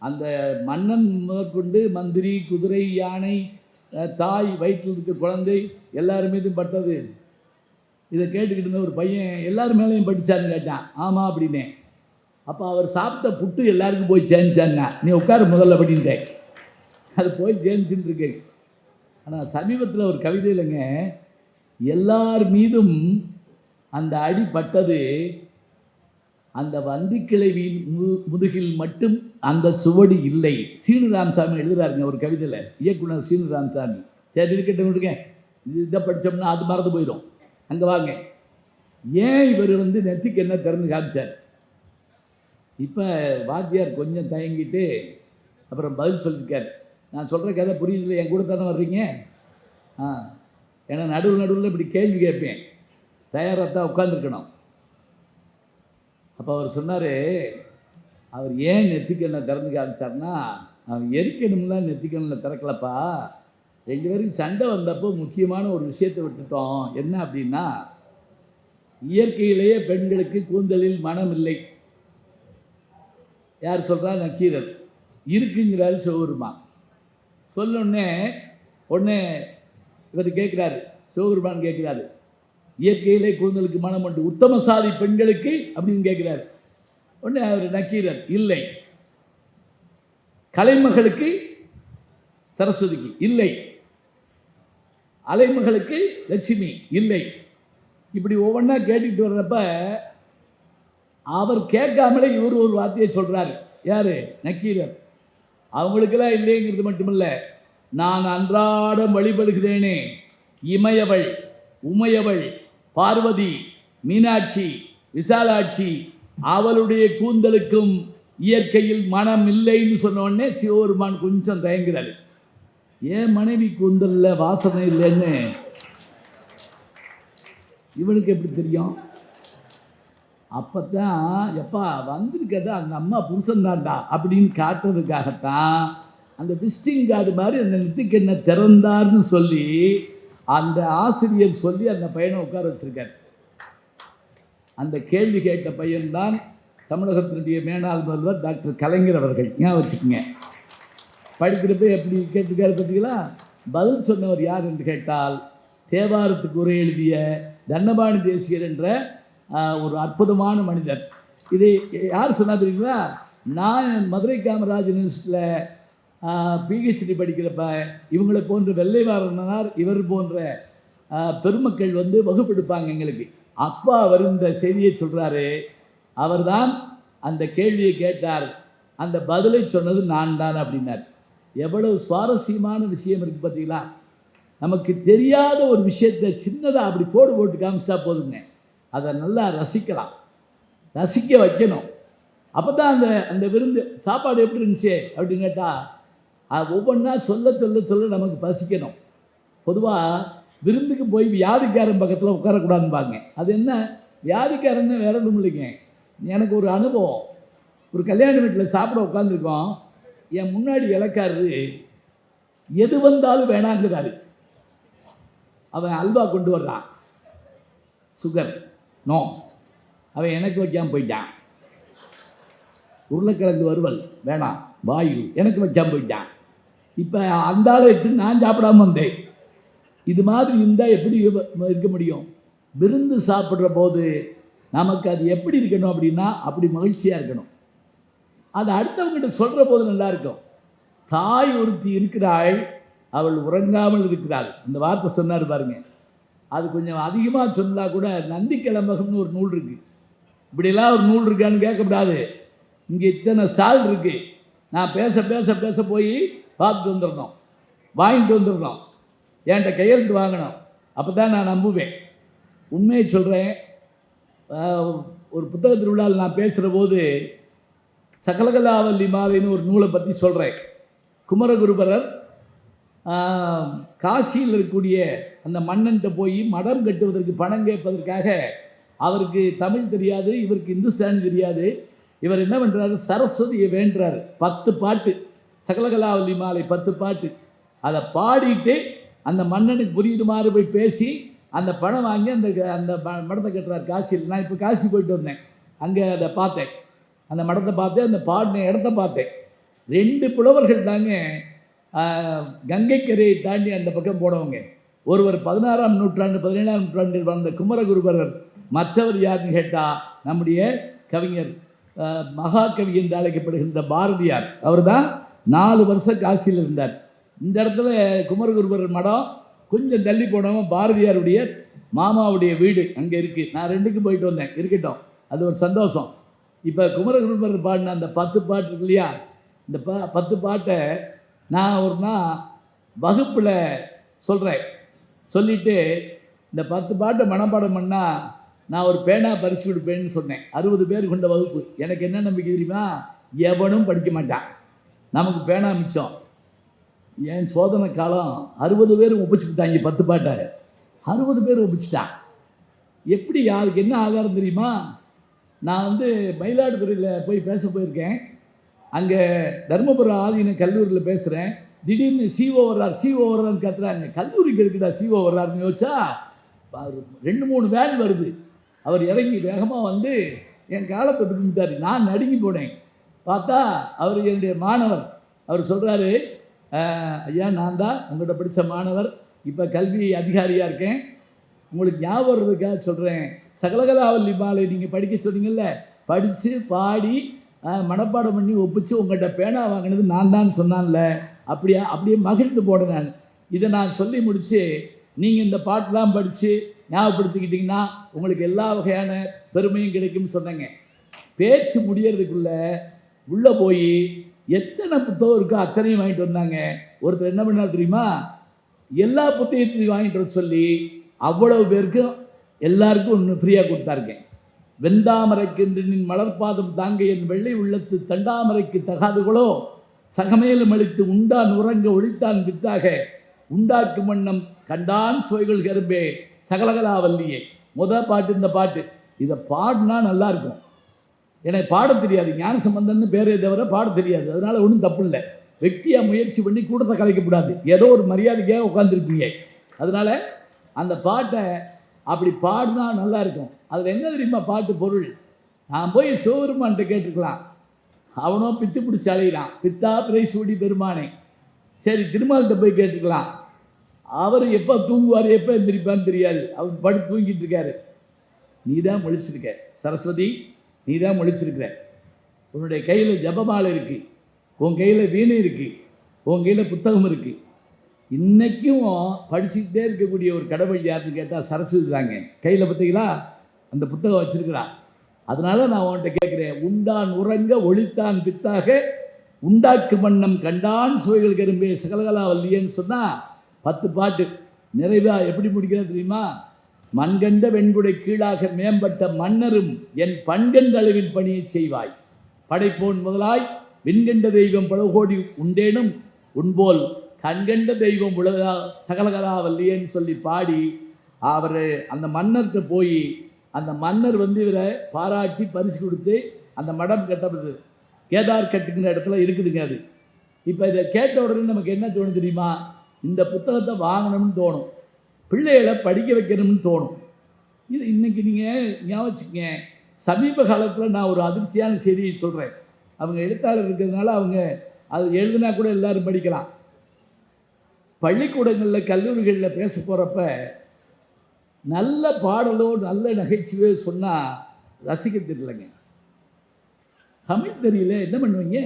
அந்த மன்னன் முதற்கொண்டு மந்திரி, குதிரை, யானை, தாய், வயிற்றில் இருக்க குழந்தை எல்லார் மீதும் பட்டது. இதை கேட்டுக்கிட்டு இருந்த ஒரு பையன் எல்லார் மேலேயும் படித்தாருன்னு கேட்டான். ஆமாம் அப்படின்னேன். அப்போ அவர் சாப்பிட்ட புட்டு எல்லாருக்கும் போய் சேர்ந்துச்சான்னா, நீ உட்கார முதல்ல அப்படின்ட்டேன். அது போய் சேர்ந்துச்சுன்னு இருக்கு. ஆனால் சமீபத்தில் ஒரு கவிதையிலங்க, எல்லார் மீதும் அந்த அடி பட்டது, அந்த வந்திக்கிழவியின் முதுகில் மட்டும் அந்த சுவடு இல்லை. சீனு ராமசாமி எழுதுறாருங்க ஒரு கவிதையில், இயக்குனர் சீனு ராமசாமி. சரி இருக்கட்டும் விடுங்க, இதை படித்தோம்னா அது மறந்து போயிடும். அங்கே வாங்க, ஏன் இவர் நெத்திக்கு என்ன திறந்து காமிச்சார்? இப்போ வாத்தியார் கொஞ்சம் தயங்கிட்டு அப்புறம் பதில் சொல்லியிருக்கார். நான் சொல்கிற கதை புரியுதில்லை, என் கூட தானே வர்றீங்க? ஏன்னா நடுவில் இப்படி கேள்வி கேட்பேன், தயாராக தான் உட்காந்துருக்கணும். அப்போ அவர் சொன்னார், அவர் ஏன் நெத்திக்கண்ணை திறந்து காமிச்சார்னா, அவன் எரிக்கணும்லாம் நெத்திக்கண்ணில் திறக்கலப்பா, 2 பேருக்கு சண்டை வந்தப்போ முக்கியமான ஒரு விஷயத்தை விட்டுட்டோம். என்ன அப்படின்னா, இயற்கையிலேயே பெண்களுக்கு கூந்தலில் மனம் இல்லை. யார் சொல்கிறா? நக்கீரர். இருக்குங்கிறாரு சிவபெருமான். சொல்லொன்னே இவர் கேட்குறாரு, சிவபெருமான் கேட்குறாரு, இயற்கையிலே கூந்தலுக்கு மனம் உண்டு, உத்தம சாதி பெண்களுக்கு அப்படின்னு கேட்குறாரு. உடனே அவர் நக்கீரர், இல்லை. கலைமகளுக்கு, சரஸ்வதிக்கு இல்லை. அலைமகளுக்கு லட்சுமி இல்லை. இப்படி ஒவ்வொன்றா கேட்டுக்கிட்டு வர்றப்ப அவர் கேட்காமலே இவர் ஒரு வார்த்தையை சொல்கிறாரு. யார்? நக்கீரர். அவங்களுக்கெல்லாம் இல்லைங்கிறது மட்டுமில்ல, நான் அன்றாடம் வழிபடுகிறேனே இமயவள், உமையவள், பார்வதி, மீனாட்சி, விசாலாட்சி, அவளுடைய கூந்தலுக்கும் இயற்கையில் மனம் இல்லைன்னு சொன்ன உடனே சிவபெருமான் கொஞ்சம் தயங்குறாரு. ஏன் மனைவி கூந்தலில் வாசனை இல்லைன்னு இவனுக்கு எப்படி தெரியும்? அப்போ தான், எப்பா வந்திருக்கதா அந்த அம்மா புருஷன்தான்டா அப்படின்னு காட்டுறதுக்காகத்தான் அந்த விசிட்டிங் கார்டு மாதிரி அந்த நெத்திக்கு என்ன திறந்தார்னு சொல்லி அந்த ஆசிரியர் சொல்லி அந்த பையனை உட்கார வச்சிருக்கார். அந்த கேள்வி கேட்ட பையன்தான் தமிழகத்தினுடைய மேனாள் முதல்வர் டாக்டர் கலைஞர் அவர்கள். ஏன் வச்சுக்கோங்க, படிக்கிறப்ப எப்படி கேட்டுக்காரு பார்த்தீங்களா? பதில் சொன்னவர் யார் என்று கேட்டால், தேவாரத்துக்கு உரை எழுதிய தண்டபாணி தேசிகர் என்ற ஒரு அற்புதமான மனிதர். இதை யார் சொன்னா தெரியுங்களா? நான் மதுரை காமராஜ் யூனிவர்சிட்டியில் பிஹெச்டி படிக்கிறப்ப இவங்களை போன்ற வெள்ளைவாரனார், இவர் போன்ற பெருமக்கள் வகுப்பெடுப்பாங்க எங்களுக்கு. அப்பா அவர் இந்த செய்தியை சொல்கிறாரு, அவர்தான் அந்த கேள்வியை கேட்டார், அந்த பதிலை சொன்னது நான் தான் அப்படின்னார். எவ்வளவு சுவாரஸ்யமான விஷயம் இருக்குது பார்த்தீங்களா? நமக்கு தெரியாத ஒரு விஷயத்தை சின்னதாக அப்படி போட்டு காமிச்சிட்டா போதுங்க, அதை நல்லா ரசிக்கலாம், ரசிக்க வைக்கணும். அப்போ தான் அந்த விருந்து சாப்பாடு எப்படி இருந்துச்சு அப்படின்னு கேட்டால் அது ஒவ்வொன்றா சொல்ல சொல்ல சொல்ல நமக்கு பசிக்கணும். பொதுவாக விருந்துக்கு போய் வியாதிக்காரன் பக்கத்தில் உட்காரக்கூடாதுன்பாங்க. அது என்ன, வியாதிக்காரன்னு வேற ஒன்றும் இல்லைங்க. எனக்கு ஒரு அனுபவம். ஒரு கல்யாண வீட்டில் சாப்பிட உட்காந்துருக்கோம், என் முன்னாடி இலக்காரரு எது வந்தாலும் வேணாங்கிறாரு. அவன் அல்வா கொண்டு வர்றான், சுகர் நோ, அவன் எனக்கு வைக்காமல் போயிட்டான். உருளைக்கிழங்கு வறுவல் வேணாம், வாயு, எனக்கு வைக்காமல் போயிட்டான். இப்போ அந்த ஆளை எடுத்து நான் சாப்பிடாம வந்தேன். இது மாதிரி இருந்தால் எப்படி இருக்க முடியும்? விருந்து சாப்பிட்ற போது நமக்கு அது எப்படி இருக்கணும் அப்படின்னா, அப்படி மகிழ்ச்சியாக இருக்கணும். அது அடுத்தவங்கிட்ட சொல்கிற போது நல்லா இருக்கும். தாய் ஒருத்தி இருக்கிறாள், அவள் உறங்காமல் இருக்கிறாள், இந்த வார்த்தை சொன்னார் பாருங்க. அது கொஞ்சம் அதிகமாக சொன்னால் கூட, நந்தி கிளம்பகம்னு ஒரு நூல் இருக்குது. இப்படிலாம் ஒரு நூல் இருக்கான்னு கேட்கக்கூடாது. இங்கே இத்தனை ஸ்டால் இருக்குது, நான் பேச பேச பேச போய் பார்த்துட்டு வந்துடணும், வாங்கிட்டு வந்துடணும், என்கிட்ட கையெழுத்து வாங்கணும், அப்போ தான் நான் நம்புவேன். உண்மையை சொல்கிறேன். ஒரு புத்தக திருவிழாவில் நான் பேசுகிற போது சகலகலாவல்லி மாலைன்னு ஒரு நூலை பற்றி சொல்கிறேன். குமரகுருபரர் காசியில் இருக்கக்கூடிய அந்த மன்னன்கிட்ட போய் மடம் கட்டுவதற்கு பணம் கேட்பதற்காக, அவருக்கு தமிழ் தெரியாது, இவருக்கு இந்துஸ்தானி தெரியாது. இவர் என்ன பண்ணுறாரு, சரஸ்வதியை வேண்டுறாரு. 10 பாட்டு, சகலகலாவல்லி மாலை 10 பாட்டு. அதை பாடிட்டு அந்த மன்னனுக்கு புரியுமாறு போய் பேசி அந்த பணம் வாங்கி அந்த மடத்தை கட்டுறார் காசியில். நான் இப்போ காசி போயிட்டு வந்தேன், அங்கே அதை பார்த்தேன், அந்த மடத்தை பார்த்தேன், அந்த பாடின இடத்த பார்த்தேன். 2 புலவர்கள் தாங்க கங்கைக்கரையை தாண்டி அந்த பக்கம் போனவங்க. ஒருவர் 16ஆம் நூற்றாண்டு 17ஆம் நூற்றாண்டில் வாழ்ந்த குமரகுருபரர், மற்றவர் யாருன்னு கேட்டால் நம்முடைய கவிஞர் மகாகவி என்று அழைக்கப்படுகின்ற பாரதியார். அவர் தான் 4 வருஷம் காசியில் இருந்தார். இந்த இடத்துல குமரகுருபரர் மடம், கொஞ்சம் தள்ளி போனவன் பாரதியாருடைய மாமாவுடைய வீடு அங்கே இருக்குது. நான் 2க்கும் போயிட்டு வந்தேன், இருக்கட்டும், அது ஒரு சந்தோஷம். இப்போ குமரகுருபரர் பாடின அந்த 10 பாட்டு இருக்கு இல்லையா, இந்த 10 பாட்டை நான் ஒரு நாள் வகுப்பில் சொல்கிறேன். சொல்லிவிட்டு இந்த 10 பாட்டை மனப்பாடம் பண்ணால் நான் ஒரு பேனா பரிசு கொடுப்பேன்னு சொன்னேன். 60 பேர் கொண்ட வகுப்பு. எனக்கு என்ன நம்பிக்கை தெரியுமா, எவனும் படிக்க மாட்டான், நமக்கு பேனா மிச்சம். என் சோதனை காலம் 60 பேர் ஒப்பிச்சுக்கிட்டாங்க 10 பாட்டை. 60 பேர் ஒப்பிச்சுட்டான். எப்படி, யாருக்கு என்ன ஆகாரம் தெரியுமா, நான் வந்து மயிலாடுதுறையில் போய் பேச போயிருக்கேன். அங்கே தர்மபுரம் ஆதீன கல்லூரியில் பேசுகிறேன். திடீர்னு சிஓ வர்றான்னு கத்துறாங்க. கல்லூரிக்கு இருக்குடா சிஓ வர்றாருன்னு யோசிச்சா 2-3 வேன் வருது. அவர் இறங்கி வேகமாக வந்து என் காலை தொட்டுக்கிட்டார். நான் நடுங்கி போனேன். பார்த்தா அவர் என்னுடைய மாணவர். அவர் சொல்கிறாரு, ஐயா நான் தான் உங்கள்கிட்ட படித்த மாணவர், இப்போ கல்வி அதிகாரியாக இருக்கேன். உங்களுக்கு ஞாபகம் வர்றதுக்காக சொல்கிறேன், சகலகலாவல்லி மாலை நீங்கள் படிக்க சொன்னீங்கல்ல, படித்து பாடி மனப்பாடம் பண்ணி ஒப்பிச்சு உங்கள்கிட்ட பேனா வாங்கினது நான் தான் சொன்னான்ல, அப்படியே மகிழ்ந்து போனேன் நான். இதை நான் சொல்லி முடித்து நீங்கள் இந்த பாட்டெலாம் படித்து ஞாபகப்படுத்திக்கிட்டிங்கன்னா உங்களுக்கு எல்லா வகையான பெருமையும் கிடைக்கும்னு சொன்னேங்க. பேச்சு முடியறதுக்குள்ளே உள்ளே போய் எத்தனை புத்தகம் இருக்கோ அத்தனையும் வாங்கிட்டு வந்தாங்க. ஒருத்தர் என்ன பண்ணார் தெரியுமா, எல்லா புத்தகத்தையும் வாங்கிட்டு வர சொல்லி அவ்வளவு பேருக்கும் எல்லாருக்கும் ஒன்று ஃப்ரீயாக கொடுத்தாருங்க. வெந்தாமரைக்கென்று நின் மலர்பாதம் தாங்க என் வெள்ளை உள்ளத்து தண்டாமரைக்கு தகாதுகளோ, சகமேலும் அளித்து உண்டான் உறங்க ஒழித்தான் வித்தாக உண்டாக்கும் வண்ணம் கண்டான் சுவைகள் கரும்பே சகலகலாவல்லியே. பாட்டு இந்த பாட்டு. இதை பாடினா நல்லா இருக்கும். எனக்கு பாட தெரியாது, ஞான சம்பந்தன்னு பேரே தவிர பாட தெரியாது. அதனால் ஒன்றும் தப்பு இல்லை. வெட்டியாக முயற்சி பண்ணி கூட்டத்தை கலைக்கப்படாது. ஏதோ ஒரு மரியாதைக்காக உட்காந்துருப்பீங்க. அதனால் அந்த பாட்டை அப்படி பாடினா நல்லா இருக்கும். அதில் என்ன தெரியுமா பாட்டு பொருள், நான் போய் சிவபெருமான்கிட்ட கேட்டுக்கலாம், அவனோ பித்து பிடிச்சி அலைகிறான், பித்தா பிறை சூடி பெருமானே. சரி, திருமால்கிட்ட போய் கேட்டுக்கலாம், அவர் எப்போ தூங்குவார் எப்போ எந்திரிப்பான்னு தெரியாது, அவர் படுத்து தூங்கிட்டு இருக்காரு. நீ தான் முழிச்சிருக்க சரஸ்வதி, நீ தான் முழிச்சிருக்கிற. உன்னுடைய கையில் ஜபமாலை இருக்குது, உன் கையில் வீணை இருக்குது, உன் கையில் புத்தகம் இருக்குது. இன்றைக்கும் படிச்சுக்கிட்டே இருக்கக்கூடிய ஒரு கடவுள் யாருன்னு கேட்டால் சரஸ்வதி தாங்க. கையில் பார்த்தீங்களா அந்த புத்தகம் வச்சுருக்கிறான். அதனால் நான் உன்கிட்ட கேட்குறேன், உண்டான் உறங்க ஒழித்தான் பித்தாக உண்டாக்கு மன்னம் கண்டான் சுவைகள் கரும்பே சகலகலாவல்லியேன்னு சொன்னால் 10 பாட்டு நிறைவாக எப்படி முடிக்கிறது தெரியுமா, மண்கண்ட வெண்குடை கீழாக மேம்பட்ட மன்னரும் என் பண்கண்ட அளவில் பணியை செய்வாய், படைப்போன் முதலாய் விண்கண்ட தெய்வம் பலகோடி உண்டேனும் உன்போல் கண்கண்ட தெய்வம் உலகா சகலகலாவல்லியேன்னு சொல்லி பாடி அவர் அந்த மன்னர்கிட்ட போய் அந்த மன்னர் வந்து இவரை பாராட்டி பரிசு கொடுத்து அந்த மடம் கட்டப்படுது. கேதார் கட்டுங்கிற இடத்துல இருக்குதுங்க அது. இப்போ இதை கேட்ட உடனே நமக்கு என்ன தோணும் தெரியுமா, இந்த புத்தகத்தை வாங்கணும்னு தோணும், பிள்ளைகளை படிக்க வைக்கணும்னு தோணும். இது இன்றைக்கி நீங்கள் ஞாபகிச்சுங்க. சமீப காலத்தில் நான் ஒரு அதிர்ச்சியான செய்தியை சொல்கிறேன். அவங்க எழுத்தாளர் இருக்கிறதுனால அவங்க அது எழுதுனா கூட எல்லோரும் படிக்கலாம். பள்ளிக்கூடங்களில் கல்லூரிகளில் பேச போகிறப்ப நல்ல பாடலோ நல்ல நகைச்சுவையோ சொன்னால் ரசிக்க தெரியலைங்க. தமிழ் தெரியல, என்ன பண்ணுவீங்க?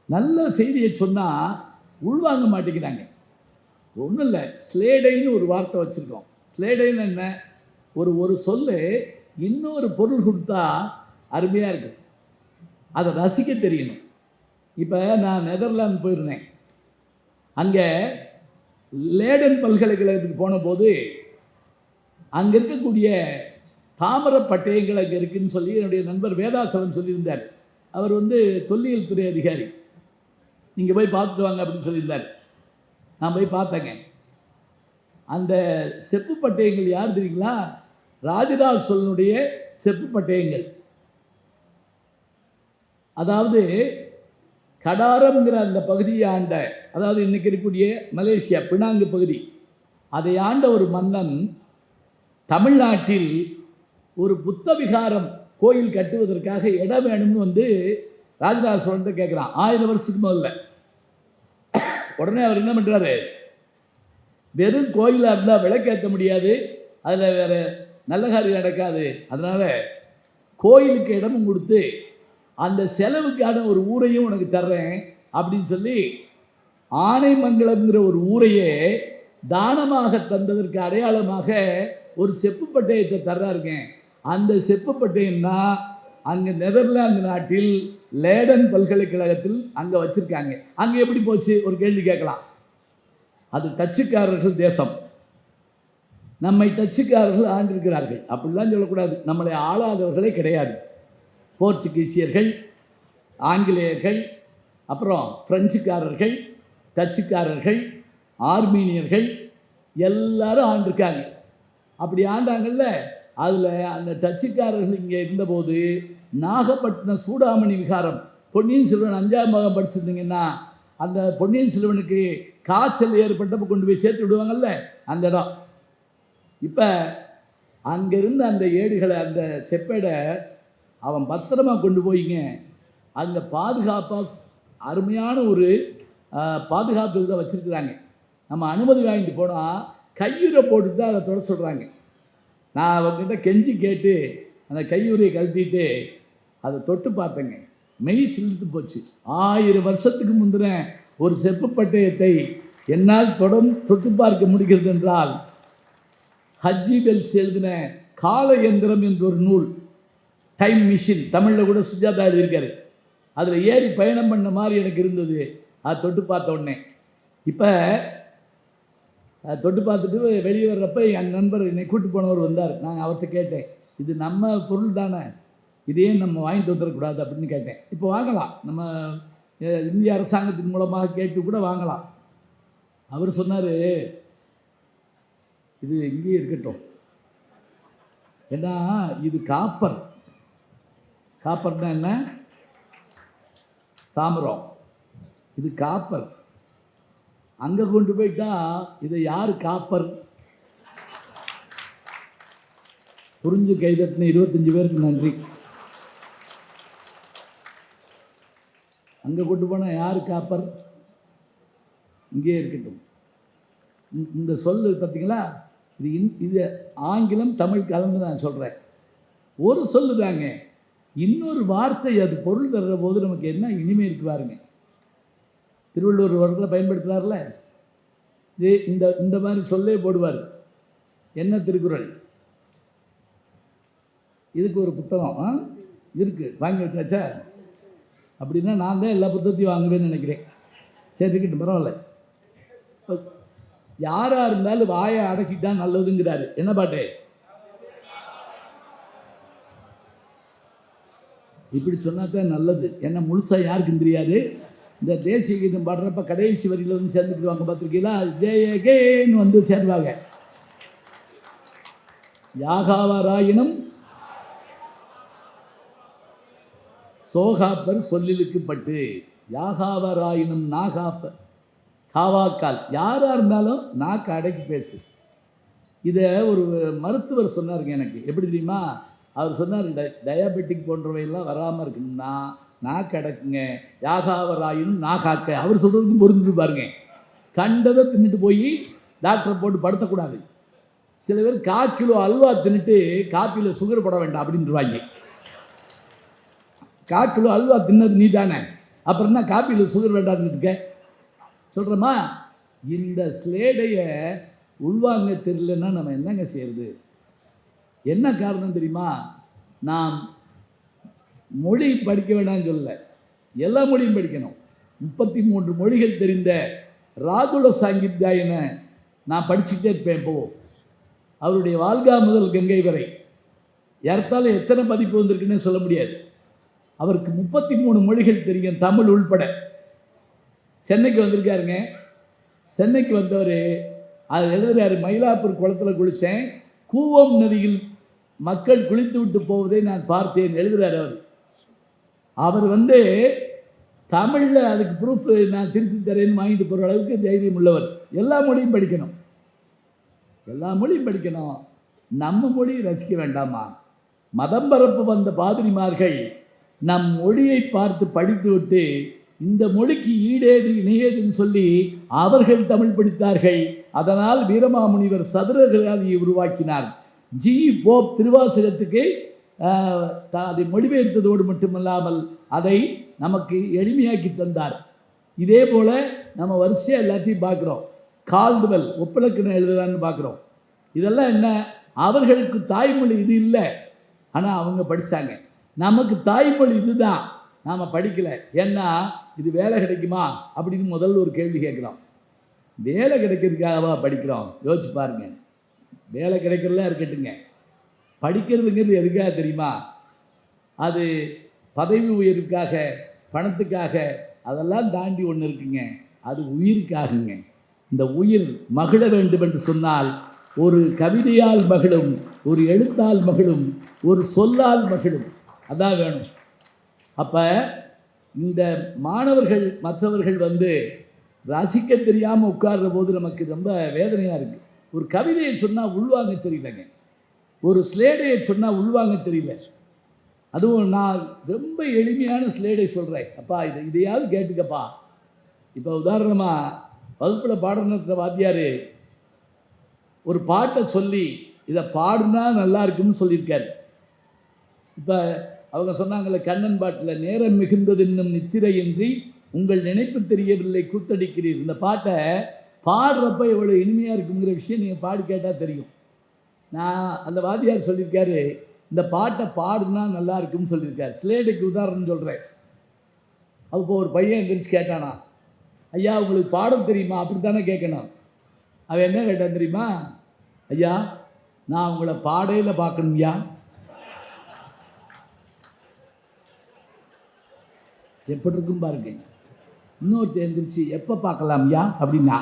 நல்ல செய்தியை சொன்னால் உள்வாங்க மாட்டேங்கிறாங்க. ஒன்றும் இல்லை, ஸ்லேடைன்னு ஒரு வார்த்தை வச்சுருக்கோம். ஸ்லேடைன்னு என்ன, ஒரு சொல்லு இன்னொரு பொருள் கொடுத்தா அருமையாக இருக்கும், அதை ரசிக்க தெரியணும். இப்போ நான் நெதர்லாந்து போயிருந்தேன். அங்கே லேடன் பல்கலைக்கழகத்துக்கு போன போது அங்கே இருக்கக்கூடிய தாமர பட்டயங்கள் அங்கே இருக்குதுன்னு சொல்லி என்னுடைய நண்பர் வேதாசலம் சொல்லியிருந்தார். அவர் வந்து தொல்லியல் துறை அதிகாரி. நீங்கள் போய் பார்த்துட்டு வாங்க அப்படின்னு சொல்லியிருந்தார். நான் போய் பார்த்தேங்க. அந்த செப்பு பட்டயங்கள் யார் தெரியுங்களா, ராஜராஜ சோழனுடைய செப்பு பட்டயங்கள். அதாவது கடாரம்ங்கிற அந்த பகுதியை ஆண்ட, அதாவது இன்றைக்கி இருக்கக்கூடிய மலேசியா பினாங்கு பகுதி, அதை ஆண்ட ஒரு மன்னன் தமிழ்நாட்டில் ஒரு புத்த விகாரம் கோயில் கட்டுவதற்காக இடம் வேணும்னு வந்து ராஜராஜ சோழன்ட்ட கேட்குறான். 1000 வருஷத்துக்கு முதல்ல. உடனே அவர் என்ன பண்ணுறாரு, வெறும் கோயிலாக இருந்தால் விளக்கேற்ற முடியாது, அதில் வேறு நல்ல காரியம் நடக்காது, அதனால் கோயிலுக்கு இடமும் கொடுத்து அந்த செலவுக்கான ஒரு ஊரையும் உனக்கு தர்றேன் அப்படின்னு சொல்லி ஆனைமங்கலம்ங்கிற ஒரு ஊரையே தானமாக தந்ததற்கு அடையாளமாக ஒரு செப்பு பட்டயத்தை தர்றாருங்க. அந்த செப்பு பட்டயம் தான் அங்கே நெதர்லாந்து நாட்டில் லேடன் பல்கலைக்கழகத்தில் அங்கே வச்சுருக்காங்க. அங்கே எப்படி போச்சு ஒரு கேள்வி கேட்கலாம். அது டச்சுக்காரர்கள் தேசம், நம்மை டச்சுக்காரர்கள் ஆண்டிருக்கிறார்கள். அப்படிலாம் சொல்லக்கூடாது. நம்மளை ஆளாதவர்களே கிடையாது. போர்ச்சுகீசியர்கள், ஆங்கிலேயர்கள், அப்புறம் பிரெஞ்சுக்காரர்கள், டச்சுக்காரர்கள், ஆர்மீனியர்கள் எல்லாரும் ஆண்டிருக்காங்க. அப்படி ஆண்டாங்கல்ல. அதில் அந்த டச்சுக்காரர்கள் இங்கே இருந்தபோது நாகப்பட்டினம் சூடாமணி விகாரம், பொன்னியின் செல்வன் 5ஆம் பாகம் படிச்சிருந்தீங்கன்னா அந்த பொன்னியின் செல்வனுக்கு காய்ச்சல் ஏற்பட்டப்போ கொண்டு போய் சேர்த்து விடுவாங்கல்ல, அந்த இடம். இப்போ அங்கேருந்து அந்த ஏடுகளை, அந்த செப்பேடை அவன் பத்திரமா கொண்டு போயிங்க அங்கே பாதுகாப்பாக அருமையான ஒரு பாதுகாப்பு இதை வச்சுருக்குறாங்க. நம்ம அனுமதி வாங்கிட்டு போனால் கையுறை போட்டு தான் அதை தொட சொல்கிறாங்க. நான் அவங்ககிட்ட கெஞ்சி கேட்டு அந்த கையுறையை கழட்டிட்டு அதை தொட்டு பார்த்தேங்க. மெய் சிலிர்த்து போச்சு. 1000 வருஷத்துக்கு முந்தின ஒரு செப்பு பட்டயத்தை என்னால் தொட்டு பார்க்க முடிகிறது என்றால் ஹஜ்ஜி வெல்ஸ் எழுதின கால இயந்திரம் என்ற ஒரு நூல், டைம் மிஷின், தமிழில் கூட சுஜாதா எழுதியிருக்காரு. அதில் ஏறி பயணம் பண்ண மாதிரி எனக்கு இருந்தது அதை தொட்டு பார்த்த உடனே. இப்போ தொட்டு பார்த்துட்டு வெளியே வர்றப்ப என் நண்பர் என்னை கூட்டு போனவர் வந்தார். நான் அவர்கிட்ட கேட்டேன், இது நம்ம பொருள் தானே, இதையே நம்ம வாங்கிட்டு வந்துடக்கூடாது அப்படின்னு கேட்டேன். இப்போ வாங்கலாம், நம்ம இந்திய அரசாங்கத்தின் மூலமாக கேட்டு கூட வாங்கலாம். அவர் சொன்னார், இது இங்கேயே இருக்கட்டும், ஏன்னா இது காப்பர். காப்பர்னா என்ன? தாமிரம். இது காப்பர். அங்கே கொண்டு போயிட்டா இதை யார் காப்பர்? புரிஞ்சு கைதட்டின 25 பேருக்கு நன்றி. அங்கே கொண்டு போனால் யார் காப்பர்? இங்கே இருக்கட்டும். இந்த சொல்லு பார்த்தீங்களா, இது ஆங்கிலம் தமிழ் கலந்து நான் சொல்கிறேன். ஒரு சொல்லு தாங்க, இன்னொரு வார்த்தை அது பொருள் தர்ற போது நமக்கு என்ன இனிமை இருக்கு பாருங்க. திருவள்ளுவர் வரத்தில் பயன்படுத்துகிறார்ல, இந்த மாதிரி சொல்லே போடுவார். என்ன திருக்குறள்? இதுக்கு ஒரு புத்தகம் இருக்குது, வாங்கி வச்சாச்சா? அப்படின்னா நான் தான் எல்லா புத்தகத்தையும் வாங்குவேன்னு நினைக்கிறேன். சரி, இருக்கட்டும், பரவாயில்ல. யாராக இருந்தாலும் வாயை அடக்கிட்டா நல்லதுங்கிறாரு. என்ன பாட்டு? இப்படி சொன்னா தான் நல்லது. ஏன்னா முழுசாக யாருக்கும் தெரியாது. இந்த தேசிய கீதம் பாடுறப்ப கடைசி வரியில் வந்து சேர்ந்துக்கிடுவாங்க, பார்த்துருக்கீங்களா? ஜெயகேன்னு வந்து சேர்வாங்க. யாகாவராயினும் சோகாப்பர் சொல்லிலுக்கு பட்டு, யாகாவராயினும் நாகாப்பர் காவாக்கால். யாராக இருந்தாலும் நாக்கு அடக்கி பேசு. இதை ஒரு மருத்துவர் சொன்னாருங்க எனக்கு. எப்படி தெரியுமா? அவர் சொன்னார், டயாபெட்டிக் போன்றவையெல்லாம் வராமல் இருக்கணும்னா நாக்கு அடக்குங்க, யாகாவராயினும் நாகாக்க. அவர் சொல்கிறதுக்கு பொருந்து பாருங்க. கண்டதை தின்னுட்டு போய் டாக்டரை போட்டு படுத்தக்கூடாது. சில பேர் 1/4 கிலோ அல்வா தின்னுட்டு காப்பியில் சுகர் போட வேண்டாம் அப்படின்ட்டுருவாங்க. 1/4 கிலோ அல்வா தின்னது நீ தானே, அப்புறம் தான் காப்பியில் சுகர் வேண்டாம்னு இருக்க சொல்கிறோமா? இந்த ஸ்லேடையை உள்வாங்க தெரியலன்னா நம்ம என்னங்க செய்யறது? என்ன காரணம் தெரியுமா? நாம் மொழி படிக்க வேண்டாம்னு சொல்லலை, எல்லா மொழியும் படிக்கணும். 33 மொழிகள் தெரிந்த ராகுல சாங்கித்யாயனை நான் படிச்சுக்கிட்டே இருப்பேன். இப்போ அவருடைய வாழ்கா முதல் கங்கை வரை ஏறத்தாலும் எத்தனை பதிப்பு வந்திருக்குன்னு சொல்ல முடியாது. அவருக்கு 33 மொழிகள் தெரியும், தமிழ் உள்பட. சென்னைக்கு வந்திருக்காருங்க. சென்னைக்கு வந்தவர் அது எழுதுறாரு, மயிலாப்பூர் குளத்தில் குளித்தேன், கூவம் நதியில் மக்கள் குளித்து விட்டு போவதை நான் பார்த்தேன் எழுதுறாரு அவர். அவர் வந்து தமிழில் அதுக்கு ப்ரூஃப் நான் திருப்பி தரேன்னு வாங்கிட்டு போகிற அளவுக்கு தைரியம் உள்ளவர். எல்லா மொழியும் படிக்கணும், எல்லா மொழியும் படிக்கணும். நம்ம மொழியை ரசிக்க வேண்டாமா? மதம் பரப்பு வந்த பாதிரிமார்கள் நம் மொழியை பார்த்து படித்து விட்டு இந்த மொழிக்கு ஈடேது இணையேதுன்னு சொல்லி அவர்கள் தமிழ் படித்தார்கள். அதனால் வீரமாமுனிவர் சதுரகிராதியை உருவாக்கினார். ஜி போப் திருவாசகத்துக்கு அதை மொழிபெயர்த்ததோடு மட்டுமல்லாமல் அதை நமக்கு எளிமையாக்கி தந்தார். இதே போல் நம்ம வரிசையாக எல்லாத்தையும் பார்க்குறோம். கால்டுவெல் ஒப்பிலக்கணம் எழுதுறான்னு பார்க்குறோம். இதெல்லாம் என்ன, அவர்களுக்கு தாய்மொழி இது இல்லை, ஆனால் அவங்க படித்தாங்க. நமக்கு தாய்மொழி இதுதான், நாம் படிக்கலை. ஏன்னா இது வேலை கிடைக்குமா அப்படின்னு முதல்ல ஒரு கேள்வி கேட்குறோம். வேலை கிடைக்கிறதுக்காகவா படிக்கிறோம்? யோசிச்சு பாருங்க. வேலை கிடைக்கிறதுலாம் இருக்கட்டுங்க, படிக்கிறதுங்கிறது எதுக்காக தெரியுமா? அது பதவி உயர்வுக்காக, பணத்துக்காக, அதெல்லாம் தாண்டி ஒன்று இருக்குங்க, அது உயிருக்காகுங்க. இந்த உயிர் மகிழ வேண்டும் என்று சொன்னால் ஒரு கவிதையால் மகிழும், ஒரு எழுத்தால் மகிழும், ஒரு சொல்லால் மகிழும், அதான் வேணும். அப்போ இந்த மாணவர்கள் மற்றவர்கள் ரசிக்க தெரியாமல் உட்கார்ற போது நமக்கு ரொம்ப வேதனையாக இருக்குது. ஒரு கவிதையை சொன்னால் உள்வாங்க தெரியலங்க, ஒரு ஸ்லேடையை சொன்னால் உள்வாங்க தெரியல. அதுவும் நான் ரொம்ப எளிமையான ஸ்லேடை சொல்கிறேன். அப்பா இதையாவது கேட்டுக்கப்பா. இப்போ உதாரணமாக வகுப்பில் பாடம் நடத்துகிற வாத்தியார் ஒரு பாட்டை சொல்லி இதை பாடுனா நல்லா இருக்குன்னு சொல்லியிருக்காரு. இப்போ அவங்க சொன்னாங்கள்ல, கண்ணன் பாட்டில் நேரம் மிகுந்தது இன்னும் நித்திரையின்றி உங்கள் நினைப்பு தெரியவில்லை கூத்தடிக்கிறீர். இந்த பாட்டை பாடுறப்ப எவ்வளோ இனிமையாக இருக்குங்கிற விஷயம் நீங்கள் பாடி கேட்டால் தெரியும். நான் அந்த வாத்தியார் சொல்லியிருக்காரு, இந்த பாட்டை பாடுனா நல்லா இருக்குன்னு சொல்லியிருக்காரு. ஸ்லேடுக்கு உதாரணம் சொல்கிறேன். அப்போ ஒரு பையன் எந்திரிச்சு கேட்டானா, ஐயா உங்களுக்கு பாடம் தெரியுமா? அப்படி தானே கேட்கணும். அவன் என்ன கேட்டான் தெரியுமா? ஐயா நான் உங்களை பாடையில் பார்க்கணும்யா. எப்படி இருக்கும் பாருங்க. இன்னொருத்தர் எழுந்திரிச்சு எப்போ பார்க்கலாம்யா அப்படின்னா,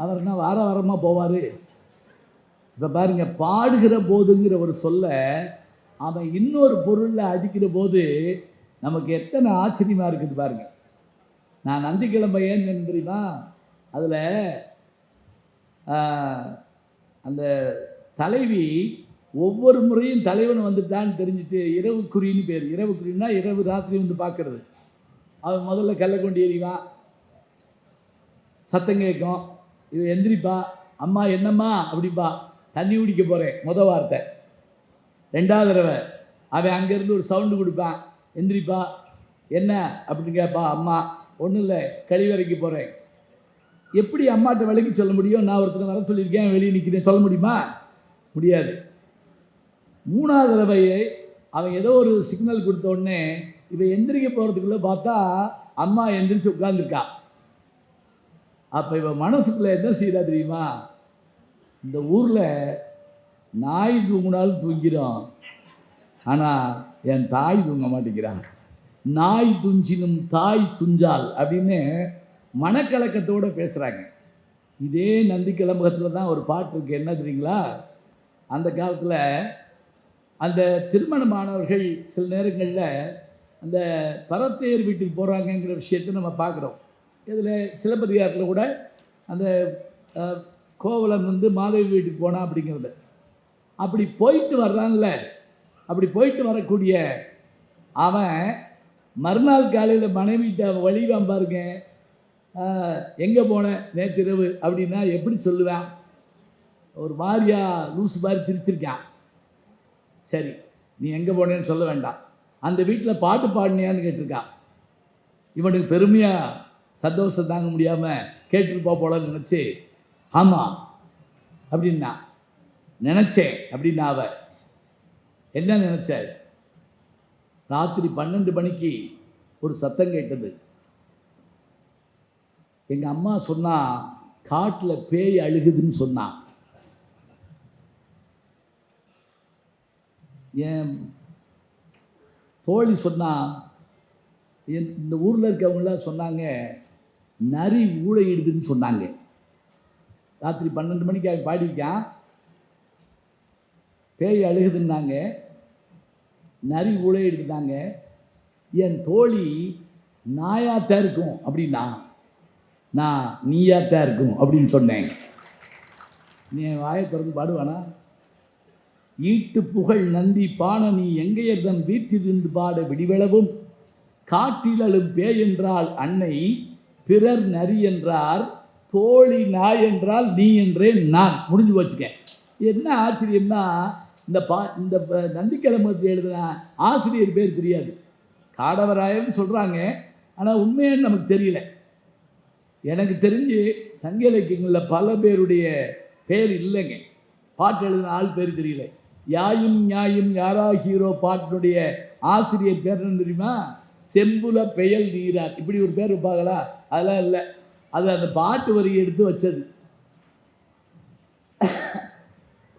அவர்னா வாரமாக போவார். இப்போ பாருங்க, பாடுகிற போதுங்கிற ஒரு சொல்ல அவன் இன்னொரு பொருளில் அடிக்கிற போது நமக்கு எத்தனை ஆச்சரியமாக இருக்குது பாருங்க. நான் நந்திக்கிழமை ஏன்னு தெரியுமா, அதில் அந்த தலைவி ஒவ்வொரு முறையும் தலைவன் வந்துட்டான்னு தெரிஞ்சுட்டு இரவுக்குறின்னு பேர். இரவுக்குறின்னா இரவு ராத்திரி பார்க்கறது. அவன் முதல்ல கல்லை கொண்டு எறிவான், சத்தம் கேட்கும், இவன் எந்திரிப்பா, அம்மா என்னம்மா அப்படிப்பா, தண்ணி குடிக்க போகிறேன் மொதல் வார்த்தை. ரெண்டாவது தடவை அவன் அங்கேருந்து ஒரு சவுண்டு கொடுப்பான், எந்திரிப்பா என்ன அப்படின்னு கேட்பா, அம்மா ஒன்றும் இல்லை கழிவறைக்கு போகிறேன். எப்படி அம்மாட்ட விலைக்கு சொல்ல முடியும்? நான் ஒருத்தனை வர சொல்லியிருக்கேன், வெளியே நிற்கிறேன், சொல்ல முடியுமா? முடியாது. மூணாவது தடவையே அவன் ஏதோ ஒரு சிக்னல் கொடுத்த உடனே இவன் எந்திரிக்க போகிறதுக்குள்ளே பார்த்தா அம்மா எந்திரிச்சு உட்காந்துருக்கா. அப்போ இவன் மனசுக்குள்ளே என்ன செய்யறா தெரியுமா? இந்த ஊரில் நாய் தூங்கினாலும் தூங்கிறோம், ஆனால் என் தாய் தூங்க மாட்டேங்கிறான். நாய் துஞ்சினும் தாய் துஞ்சால் அப்படின்னு மனக்கலக்கத்தோடு பேசுகிறாங்க. இதே நந்தி கிளம்பகத்தில் தான் ஒரு பாட்டு இருக்குது. என்ன தெரியுங்களா? அந்த காலத்தில் அந்த திருமணமானவர்கள் சில நேரங்களில் அந்த பரத்தையர் வீட்டுக்கு போகிறாங்கங்கிற விஷயத்தை நம்ம பார்க்குறோம். இதில் சிலப்பதிகாரத்தில் கூட அந்த கோவலன் மாதவி வீட்டுக்கு போனான் அப்படிங்கிறது. அப்படி போயிட்டு வர்றான்ல, அப்படி போயிட்டு வரக்கூடிய அவன் மறுநாள் காலையில் மனைவிட்ட வழிவான் பாருங்க, எங்கே போனேன் நேற்றிரவு அப்படின்னா எப்படி சொல்லுவேன்? ஒரு மாதிரியா லூசு மாதிரி திரிச்சிருக்கான். சரி நீ எங்கே போனேன்னு சொல்ல வேண்டாம், அந்த வீட்டில் பாட்டு பாடினியான்னு கேட்டிருக்கான். இவனுக்கு பெருமையாக சந்தோஷம் தாங்க முடியாமல் கேட்டுருப்பா போலன்னு நினச்சி, ஆமாம் அப்படின்னா நினச்சேன் அப்படின்னா அவ என்ன நினச்ச? ராத்திரி 12 மணிக்கு ஒரு சத்தம் கேட்டது. எங்கள் அம்மா சொன்னா காட்டில் பேய் அழுகுதுன்னு சொன்னான். என் தோழி சொன்னா, இந்த ஊரில் இருக்கவங்களாம் சொன்னாங்க நரி ஊழையிடுதுன்னு சொன்னாங்க. ராத்திரி 12 மணிக்கு அவன் பாடியிருக்கான், பேய் அழுகுதுன்னாங்க, நரி ஊழையிடுதுனாங்க. என் தோழி நாயாத்தான் இருக்கும் அப்படின்னா, நான் நீயாத்தான் இருக்கும் அப்படின்னு சொன்னேன். நீ வாயை திறந்து பாடுவானா? ஈட்டு புகழ் நந்தி பான நீ எங்கையர்தன் வீட்டிலிருந்து பாட விடிவளவும் காட்டில் அழும் பேய் என்றால் அன்னை, பிறர் நரி என்றார், தோழி நாய் என்றால் நீ என்றேன் நான். முடிஞ்சு போச்சுக்க. என்ன ஆச்சரியம்னா, இந்த நந்திக்கிழமத்தை எழுதின ஆசிரியர் பேர் தெரியாது, காடவராயன்னு சொல்கிறாங்க, ஆனால் உண்மையான நமக்கு தெரியல. எனக்கு தெரிஞ்சு சங்க இலக்கியங்களில் பல பேருடைய பேர் இல்லைங்க. பாட்டு எழுதின ஆள் பேர் தெரியல. யாயும் நியாயும் யாரா ஹீரோ பாட்டினுடைய ஆசிரியர் பேர் என்ன தெரியுமா? செம்புல பெயல் நீரார். இப்படி ஒரு பேர் வைப்பாங்களா? அதெல்லாம் இல்லை. அது அந்த பாட்டு வரி எடுத்து வச்சது.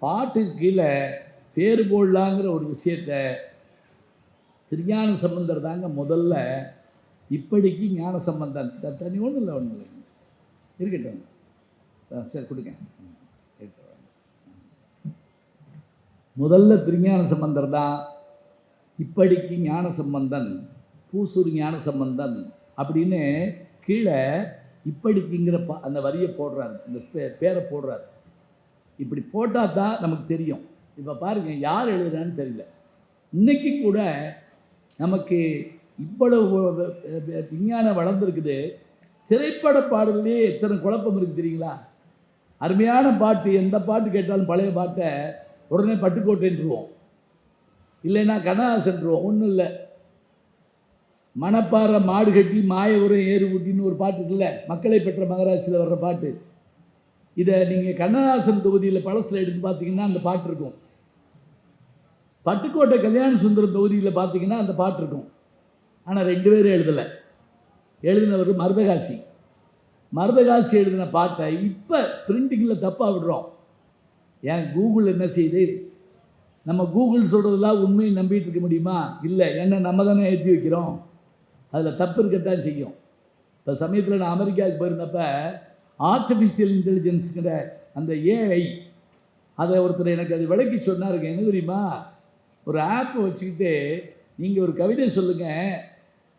பாட்டுக்கு கீழே பேர் போடலாங்கிற ஒரு விஷயத்த திருஞான சம்பந்தர் தாங்க முதல்ல. இப்படிக்கு ஞான சம்பந்தன் தனி ஒன்றும் இல்லை, ஒன்றும் இல்லை, இருக்கட்டும். சரி கொடுங்க. முதல்ல திருஞான சம்பந்தர் தான் இப்படிக்கு ஞான சம்பந்தன், பூசூர் ஞான சம்பந்தன் அப்படின்னு கீழே இப்படிக்குங்கிற அந்த வரியை போடுறாரு, இந்த பேரை போடுறாரு. இப்படி போட்டால் தான் நமக்கு தெரியும். இப்போ பாருங்கள், யார் எழுதுறான்னு தெரியல. இன்றைக்கி கூட நமக்கு இவ்வளவு விஞ்ஞானம் வளர்ந்துருக்குது. திரைப்பட பாடல்லையே எத்தனை குழப்பம் இருக்குது தெரியுங்களா? அருமையான பாட்டு, எந்த பாட்டு கேட்டாலும் பழைய பாட்டை உடனே பட்டுக்கோட்டைன்றுவோம், இல்லைன்னா கண்ணதாசன்றுவோம். ஒன்றும் இல்லை, மணப்பாறை மாடு கட்டி மாய உரம் ஏறு ஊட்டின்னு ஒரு பாட்டு இருக்குல்ல, மக்களை பெற்ற மகராட்சியில் வர்ற பாட்டு. இதை நீங்கள் கண்ணதாசன் தொகுதியில் பழசில் எடுத்து பார்த்தீங்கன்னா அந்த பாட்டு இருக்கும். பட்டுக்கோட்டை கல்யாண சுந்தரம் தொகுதியில் பார்த்தீங்கன்னா அந்த பாட்டு இருக்கும். ஆனால் 2 பேரும் எழுதலை. எழுதினவர் மருதகாசி. மருதகாசி எழுதின பாட்டை இப்போ பிரிண்டிங்கில் தப்பாக விடுறோம். ஏன் கூகுள் என்ன செய்யுது? நம்ம கூகுள் சொல்கிறதெல்லாம் உண்மையை நம்பிட்டு இருக்க முடியுமா? இல்லை. ஏன்னா நம்ம தானே ஏற்றி வைக்கிறோம். அதில் தப்பு இருக்கத்தான் செய்யும். இப்போ சமயத்தில் நான் அமெரிக்காவுக்கு போயிருந்தப்ப ஆர்டிஃபிஷியல் இன்டெலிஜென்ஸுங்கிற அந்த ஏஐ, அதை ஒருத்தர் எனக்கு அது விளக்கி சொன்னாருங்க. என்ன தெரியுமா? ஒரு ஆப்பை வச்சுக்கிட்டு நீங்கள் ஒரு கவிதை சொல்லுங்கள்,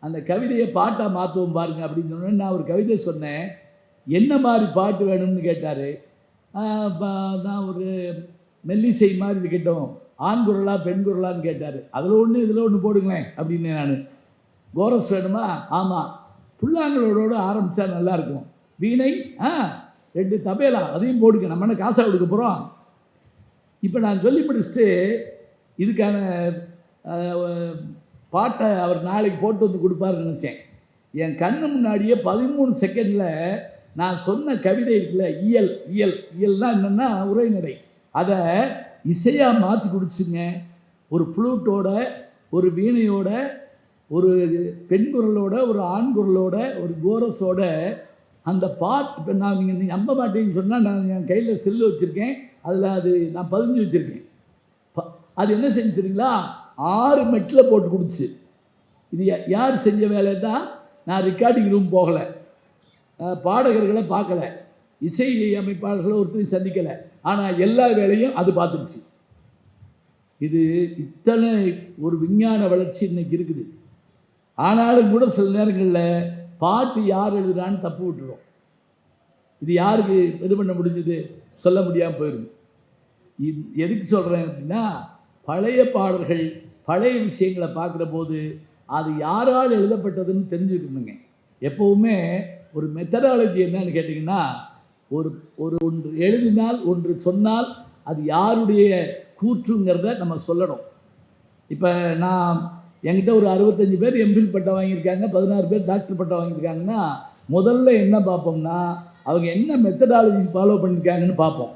அந்த கவிதையை பாட்டாக மாற்றுவோம் பாருங்கள் அப்படின்னு சொன்னேன். நான் ஒரு கவிதை சொன்னேன். என்ன மாதிரி பாட்டு வேணும்னு கேட்டார். நான் ஒரு மெல்லிசை மாதிரி இருக்கட்டும், ஆண் குரலா பெண் குரலான்னு கேட்டார். அதில் ஒன்று இதில் ஒன்று போடுங்களேன் அப்படின்னு. நான் கோரஸ் வேணுமா? ஆமாம். புல்லாங்குழலோடு ஆரம்பித்தா நல்லாயிருக்கும். வீணை 2 தபேலா அதையும் போடுங்க, நம்ம என்ன காசாக கொடுக்க போகிறோம்? இப்போ நான் சொல்லி படிச்சுட்டு இதுக்கான பாட்டை அவர் நாளைக்கு போட்டு வந்து கொடுப்பாருன்னு நினச்சேன். என் கண்ணு முன்னாடியே 13 செகண்டில் நான் சொன்ன கவிதை இருக்குல்ல, இயல் இயல் இயல்னால் என்னென்னா உரைநடை, அதை இசையாக மாற்றி கொடுத்துங்க. ஒரு ஃப்ளூட்டோட, ஒரு வீணையோட, ஒரு பெண் குரலோட, ஒரு ஆண் குரலோட, ஒரு கோரஸோட அந்த பாட்டு. இப்போ நான் நீங்கள் நம்ப மாட்டேன்னு சொன்னால், நான் என் கையில் செல்லு வச்சுருக்கேன், அதில் அது நான் பதிஞ்சு வச்சுருக்கேன். அது என்ன செஞ்சுருங்களா? 6 மெட்டில் போட்டு கொடுத்துச்சு. இது யார் செஞ்ச வேலை தான்? நான் ரெக்கார்டிங் ரூம் போகலை, பாடகர்களை பார்க்கலை, இசை அமைப்பாளர்களை ஒருத்தரையும் சந்திக்கலை. ஆனால் எல்லா வேலையும் அது பார்த்துருச்சு. இது இத்தனை ஒரு விஞ்ஞான வளர்ச்சி இன்றைக்கி இருக்குது. ஆனாலும் கூட சில நேரங்களில் பாட்டு யார் எழுதுறான்னு தப்பு விட்டுரும். இது யாருக்கு இது பண்ண முடிஞ்சது சொல்ல முடியாமல் போயிடுது. எதுக்கு சொல்கிறேன் அப்படின்னா, பழைய பாடல்கள், பழைய விஷயங்களை பார்க்குற போது அது யாரால் எழுதப்பட்டதுன்னு தெரிஞ்சுக்கணுங்க. எப்போவுமே ஒரு மெத்தடாலஜி என்னன்னு கேட்டிங்கன்னா, ஒன்று எழுதினால், ஒன்று சொன்னால் அது யாருடைய கூற்றுங்கிறத நம்ம சொல்லணும். இப்போ நான் என்கிட்ட ஒரு 65 பேர் எம்ஃபில் பட்டம் வாங்கியிருக்காங்க, 16 பேர் டாக்டர் பட்டம் வாங்கியிருக்காங்கன்னா, முதல்ல என்ன பார்ப்போம்னா அவங்க என்ன மெத்தடாலஜி ஃபாலோ பண்ணியிருக்காங்கன்னு பார்ப்போம்.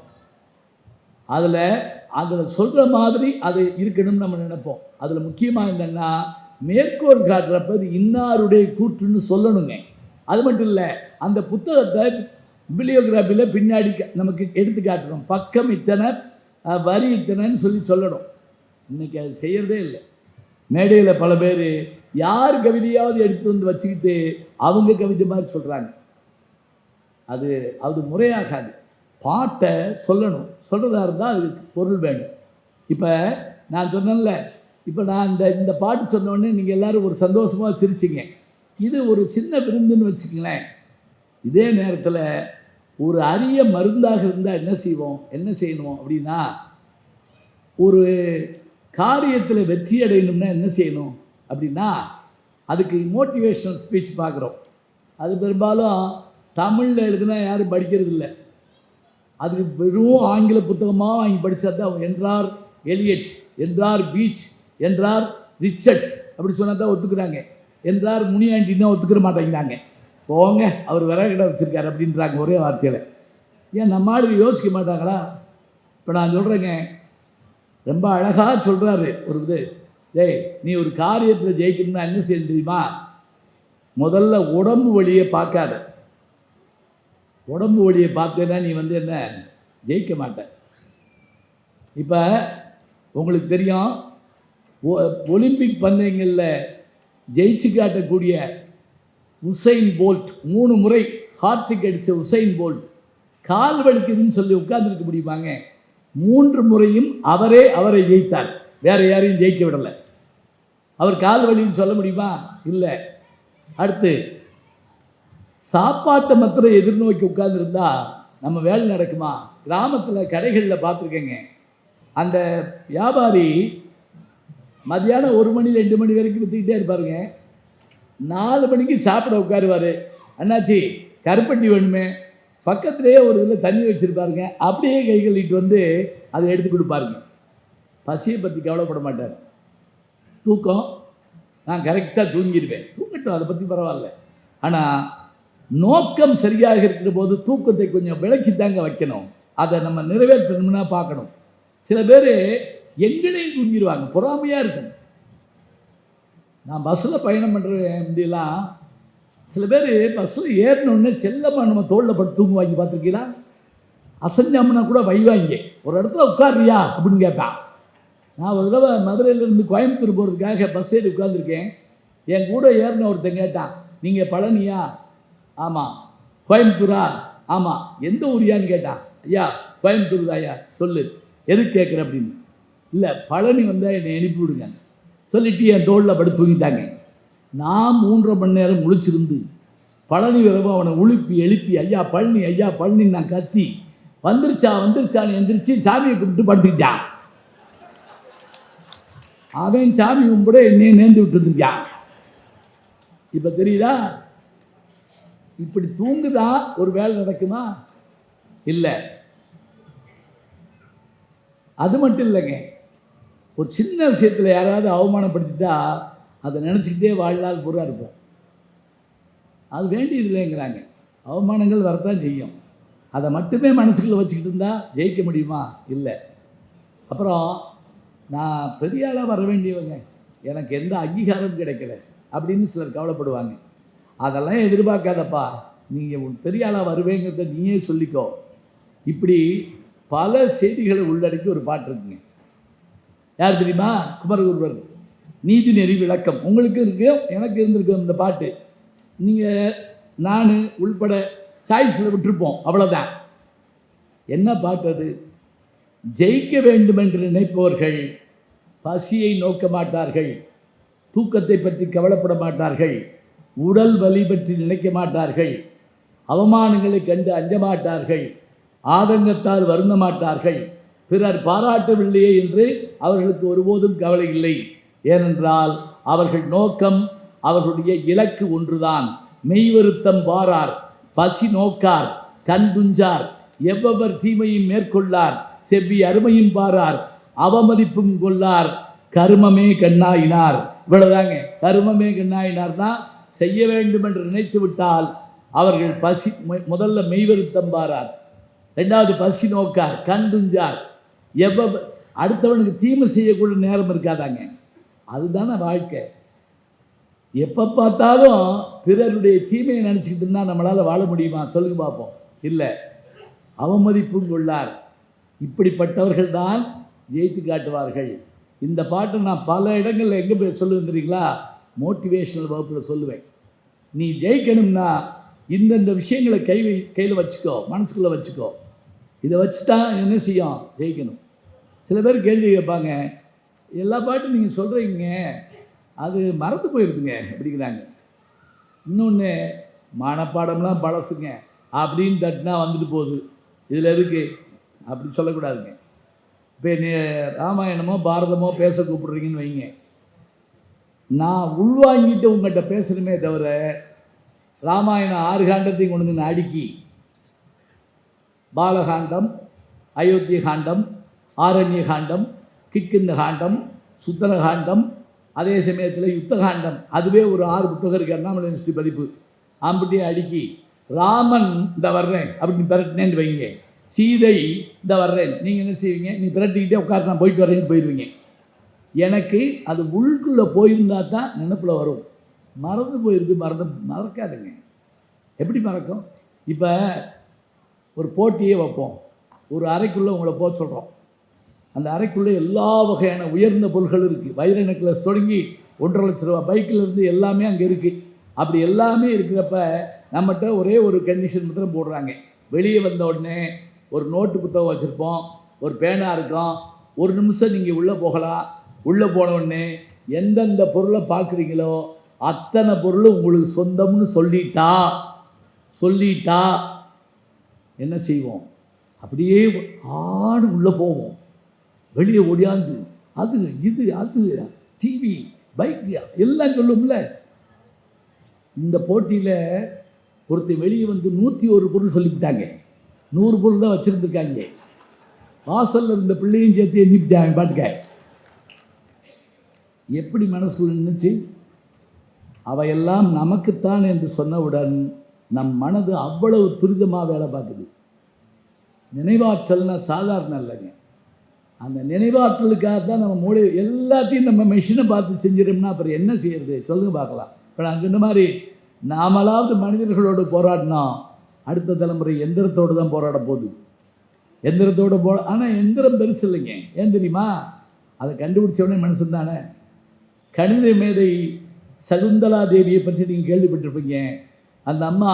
அதில் சொல்கிற மாதிரி அது இருக்கணும்னு நம்ம நினைப்போம். அதில் முக்கியமாக என்னென்னா, மேற்கோள் காட்டுறப்ப இது இன்னாருடைய கூற்றுன்னு சொல்லணுங்க. அது மட்டும் இல்லை, அந்த புத்தகத்தை பிபிலியோகிராஃபியில் பின்னாடி நமக்கு எடுத்து காட்டணும். பக்கம் இத்தனை, வரி இத்தனைன்னு சொல்லணும். இன்றைக்கி அது செய்கிறதே இல்லை. மேடையில் பல பேர் யார் கவிதையாவது எடுத்து வந்து வச்சுக்கிட்டு அவங்க கவிதை மாதிரி சொல்கிறாங்க. அது முறையாகாது. பாட்டை சொல்லணும். சொல்கிறதா இருந்தால் அதுக்கு பொருள் வேணும். இப்போ நான் சொன்னேன்ல, இப்போ நான் இந்த பாட்டு சொன்னோடனே நீங்கள் எல்லோரும் ஒரு சந்தோஷமாக சிரிச்சிங்க. இது ஒரு சின்ன விருந்துன்னு வச்சுக்கங்களேன். இதே நேரத்தில் ஒரு அரிய மருந்தாக இருந்தால் என்ன செய்யணும் அப்படின்னா, ஒரு காரியத்தில் வெற்றி அடையணும்னா என்ன செய்யணும் அப்படின்னா, அதுக்கு மோட்டிவேஷ்னல் ஸ்பீச் பார்க்குறோம். அது பெரும்பாலும் தமிழில் எழுதுனா யாரும் படிக்கிறது இல்லை. அது வெறும் ஆங்கில புத்தகமாக வாங்கி படித்தா தான், என்றார் எலியட்ஸ், என்றார் பீச், என்றார் ரிச்சர்ட்ஸ் அப்படி சொன்னால் தான் ஒத்துக்கிறாங்க. என்றார் முனியாண்டின்னா ஒத்துக்கிற மாட்டேங்கிறாங்க. போங்க அவர் விறகுடை வச்சுருக்காரு அப்படின்றாங்க ஒரே வார்த்தையில். ஏன் நம்ம ஆளுங்க யோசிக்க மாட்டாங்களா? இப்போ நான் சொல்கிறேங்க, ரொம்ப அழகாக சொல்கிறாரு ஒரு இது. டேய், நீ ஒரு காரியத்தில் ஜெயிக்கணும்னா என்ன செய்யணும் தெரியுமா? முதல்ல உடம்பு வழியை பார்க்காத. உடம்பு வழியை பார்த்தேன்னா நீ வந்து என்ன ஜெயிக்க மாட்ட. இப்போ உங்களுக்கு தெரியும், ஒலிம்பிக் பந்தயங்களில் ஜெயிச்சு காட்டக்கூடிய உசைன் போல்ட், 3 முறை ஹார்ட்ரிக் அடித்த உசைன் போல்ட் கால் வலிக்குதுன்னு சொல்லி உட்கார்ந்துருக்க முடியுமாங்க? 3 முறையும் அவரை ஜெயித்தார், வேற யாரையும் ஜெயிக்க விடலை. அவர் கால் வலின்னு சொல்ல முடியுமா? இல்லை. அடுத்து, சாப்பாட்டை மாத்திரம் எதிர்நோக்கி உட்கார்ந்துருந்தா நம்ம வேலை நடக்குமா? கிராமத்தில் கடைகளில் பார்த்துருக்கேங்க, அந்த வியாபாரி மதியானம் 1 மணி 2 மணி வரைக்கும் விற்றுக்கிட்டே இருப்பாருங்க. 4 மணிக்கு சாப்பிட உட்காருவார். அண்ணாச்சி கருப்பட்டி வேணுமே, பக்கத்துலேயே ஒரு இதில் தண்ணி வச்சுருப்பாருங்க, அப்படியே கை கழுவிட்டு வந்து அதை எடுத்து கொடுப்பாருங்க. பசியை பற்றி கவலைப்பட மாட்டார். தூக்கம், நான் கரெக்டாக தூங்கிடுவேன், தூங்கட்டும், அதை பற்றி பரவாயில்ல. ஆனால் நோக்கம் சரியாக இருக்கிற போது தூக்கத்தை கொஞ்சம் விளக்கித்தாங்க வைக்கணும். அதை நம்ம நிறைவேற்றணும்னா பார்க்கணும். சில பேர் எங்களையும் தூங்கிடுவாங்க, பொறாமையாக இருக்கும். நான் பஸ்ஸில் பயணம் பண்ணுறேன் இப்படிலாம், சில பேர் பஸ்ஸில் ஏறினோடனே செல்லமாக நம்ம தோளில் பட்டு தூங்குவாங்க, பார்த்துருக்கீங்களா? அசஞ்சாமனா கூட வைவாங்க. ஒரு இடத்துல உட்காரியா அப்படின்னு கேட்பான். நான் ஒரு தடவை மதுரையிலேருந்து கோயம்புத்தூர் போகிறதுக்காக பஸ் ஏறி உட்காந்துருக்கேன். என் கூட ஏறின ஒருத்தன் கேட்டான், நீங்கள் பழனியா? ஆமாம். கோயம்புத்தூரா? ஆமாம். எந்த ஊரியான்னு கேட்டான். ஐயா கோயம்புத்தூர் தாயா. சொல்லு, எதுக்கு கேட்குற அப்படின்னு. இல்லை, பழனி வந்தால் என்னை அனுப்பி விடுங்க சொல்லிட்டு என் தோளில் படுத்து தூங்கிட்டாங்க. நான் 3.5 மணி நேரம் முழிச்சிருந்து பழனி வரவும் அவனை எழுப்பி ஐயா பழனி, ஐயா பழனி நான் கத்தி வந்துருச்சான்னு எந்திரிச்சு சாமியை கும்பிட்டு படுத்துக்கிட்டான். அவன் சாமி கும்பிட என்னையே நேர்ந்து விட்டுருக்கான். இப்போ தெரியுதா? இப்படி தூங்குதான் ஒரு வேலை நடக்குமா? இல்லை. அது மட்டும் இல்லைங்க, ஒரு சின்ன விஷயத்தில் யாராவது அவமானப்படுத்திட்டா அதை நினச்சிக்கிட்டே வாழ்நாள் பூரா இருப்போம். அது வேண்டியது இல்லைங்கிறாங்க. அவமானங்கள் வரத்தான் செய்யும். அதை மட்டுமே மனசுக்குள்ளே வச்சுக்கிட்டு இருந்தால் ஜெயிக்க முடியுமா? இல்லை. அப்புறம் நான் பெரிய ஆளாக வர வேண்டியவங்க, எனக்கு எந்த அங்கீகாரம் கிடைக்கல அப்படின்னு சிலர் கவலைப்படுவாங்க. அதெல்லாம் எதிர்பார்க்காதப்பா, நீங்கள் பெரிய ஆளாக வருவேங்கிறத நீயே சொல்லிக்கோ. இப்படி பல செய்திகளை உள்ளடக்கி ஒரு பாட்டு இருக்குங்க. யார் தெரியுமா? குமரகுருவர் நீதி நெறி விளக்கம். உங்களுக்கு இருக்கு, எனக்கு இருந்திருக்கு இந்த பாட்டு. நீங்கள் நான் உள்பட சாய்ஸில் விட்டுருப்போம், அவ்வளோதான். என்ன பாட்டு அது? ஜெயிக்க வேண்டும் என்று நினைப்பவர்கள் பசியை நோக்க மாட்டார்கள், தூக்கத்தை பற்றி கவலைப்பட மாட்டார்கள், உடல் வலி பற்றி நினைக்க மாட்டார்கள், அவமானங்களை கண்டு அஞ்ச மாட்டார்கள், ஆதங்கத்தால் வருந்த மாட்டார்கள், பிறர் பாராட்டவில்லையே என்று அவர்களுக்கு ஒருபோதும் கவலை இல்லை. ஏனென்றால் அவர்கள் நோக்கம், அவர்களுடைய இலக்கு ஒன்றுதான். மெய்வருத்தம் வாரார், பசி நோக்கார், கண் துஞ்சார், எவ்வவர் தீமையும் மேற்கொள்ளார், செவ்வி அருமையும் பாரார், அவமதிப்பும் கொள்ளார், கருமமே கண்ணாயினார். இவ்வளவுதாங்க. கருமமே கண்ணாயினார் தான் செய்ய வேண்டும் என்று நினைத்து விட்டால் அவர்கள் பசி, முதல்ல மெய்வருத்தம் பாரார், 2வது பசி நோக்கார், கண் துஞ்சார், அடுத்தவனுக்கு தீமை செய்யக்கூடிய நேரம் இருக்காதாங்க. அதுதானே வாழ்க்கை. எப்போ பார்த்தாலும் பிறருடைய தீமையை நினச்சிக்கிட்டு இருந்தால் நம்மளால் வாழ முடியுமா? சொல்லுங்க பார்ப்போம். இல்லை. அவமதிப்பும் கொள்ளார். இப்படிப்பட்டவர்கள் தான் ஜெயித்து காட்டுவார்கள். இந்த பாட்டை நான் பல இடங்களில் எங்கே போய் சொல்லுவேன் தெரியுங்களா? மோட்டிவேஷனல் வகுப்பில் சொல்லுவேன். நீ ஜெயிக்கணும்னா இந்தந்த விஷயங்களை கையில் வச்சுக்கோ, மனசுக்குள்ளே வச்சுக்கோ. இதை வச்சு தான் என்ன செய்யும்? ஜெயிக்கணும். சில பேர் கேள்வி கேட்பாங்க, எல்லா பாட்டும் நீங்கள் சொல்கிறீங்க, அது மறந்து போயிருக்குங்க அப்படிங்கிறாங்க. இன்னொன்று, மனப்பாடம்லாம் பழசுங்க அப்படின்னு தட்டினா வந்துட்டு போகுது, இதில் எதுக்கு அப்படி சொல்லக்கூடாதுங்க. இப்போ நீ ராமாயணமோ பாரதமோ பேச கூப்பிட்றீங்கன்னு வைங்க, நான் உள்வாங்கிட்டு உங்கள்கிட்ட பேசணுமே தவிர ராமாயணம் 6 காண்டத்தையும் கொண்டு வந்து அடுக்கி பாலகாண்டம், அயோத்திய காண்டம், ஆரண்ய காண்டம், கிட்கிந்த காண்டம், சுத்தர காண்டம், அதே சமயத்தில் யுத்த காண்டம், அதுவே ஒரு 6 புத்தகம் இருக்குது, அண்ணாமலை யூனிவர்சிட்டி பதிப்பு. ஆம்பட்டியை அடுக்கி ராமன் இந்த வர்றேன் அப்படின்னு பிரட்டினேன்னு வைங்க, சீதை இந்த வர்றேன், நீங்கள் என்ன செய்வீங்க? நீ பிரட்டிக்கிட்டே உட்காந்து நான் போயிட்டு வரேன்னு போயிடுவீங்க. எனக்கு அது உள்ளுக்குள்ளே போயிருந்தா தான் நினைப்பில் வரும். மறந்து போயிடுது, மறக்காதுங்க. எப்படி மறக்கும்? இப்போ ஒரு போட்டியே வைப்போம், ஒரு அறைக்குள்ளே உங்களை போக சொல்கிறோம். அந்த அறைக்குள்ளே எல்லா வகையான உயர்ந்த பொருள்கள் இருக்குது. வைர நெக்லஸ் தொடங்கி 1.5 லட்ச ரூபா பைக்கிலேருந்து எல்லாமே அங்கே இருக்குது. அப்படி எல்லாமே இருக்கிறப்ப நம்மகிட்ட ஒரே ஒரு கண்டிஷன் மாத்திரம் போடுறாங்க. வெளியே வந்த உடனே ஒரு நோட்டு புத்தகம் வச்சுருப்போம், ஒரு பேனா இருக்கும், 1 நிமிஷம் நீங்கள் உள்ளே போகலாம். உள்ளே போன உடனே எந்தெந்த பொருளை பார்க்குறீங்களோ அத்தனை பொருளும் உங்களுக்கு சொந்தம்னு சொல்லிட்டா என்ன செய்வோம்? அப்படியே ஆடு உள்ளே போவோம். வெளியே ஓடியாந்து அது இது அது டிவி பைக் எல்லாம் சொல்லும்ல. இந்த போட்டியில் ஒருத்தர் வெளியே வந்து 101 பொருள் சொல்லிவிட்டாங்க. 100 பொருள் தான் வச்சுருந்துருக்காங்க. வாசலில் இருந்த பிள்ளையும் சேர்த்து எண்ணிவிட்டாங்க பாட்டுக்க. எப்படி மனசுக்குள்ள நின்றுச்சு? அவையெல்லாம் நமக்குத்தான் என்று சொன்னவுடன் நம் மனது அவ்வளவு துரிதமாக வேலை பார்க்குது. நினைவாற்றல்னா சாதாரண இல்லைங்க. அந்த நினைவாற்றலுக்காக தான் நம்ம மூளை எல்லாத்தையும் நம்ம மெஷினை பார்த்து செஞ்சிடோம்னா அப்புறம் என்ன செய்யறது சொல்லுங்க பார்க்கலாம். இப்போ நாங்கள் இந்த மாதிரி நாமளாவது மனிதர்களோடு போராடினா அடுத்த தலைமுறை எந்திரத்தோடு தான் போராட போகுது. எந்திரத்தோடு ஆனால் எந்திரம் பெருசு இல்லைங்க. ஏன் தெரியுமா? அதை கண்டுபிடிச்சவனே மனுஷன் தானே. கணித மேதை சகுந்தலா தேவியை பற்றி நீங்கள் கேள்விப்பட்டிருப்பீங்க. அந்த அம்மா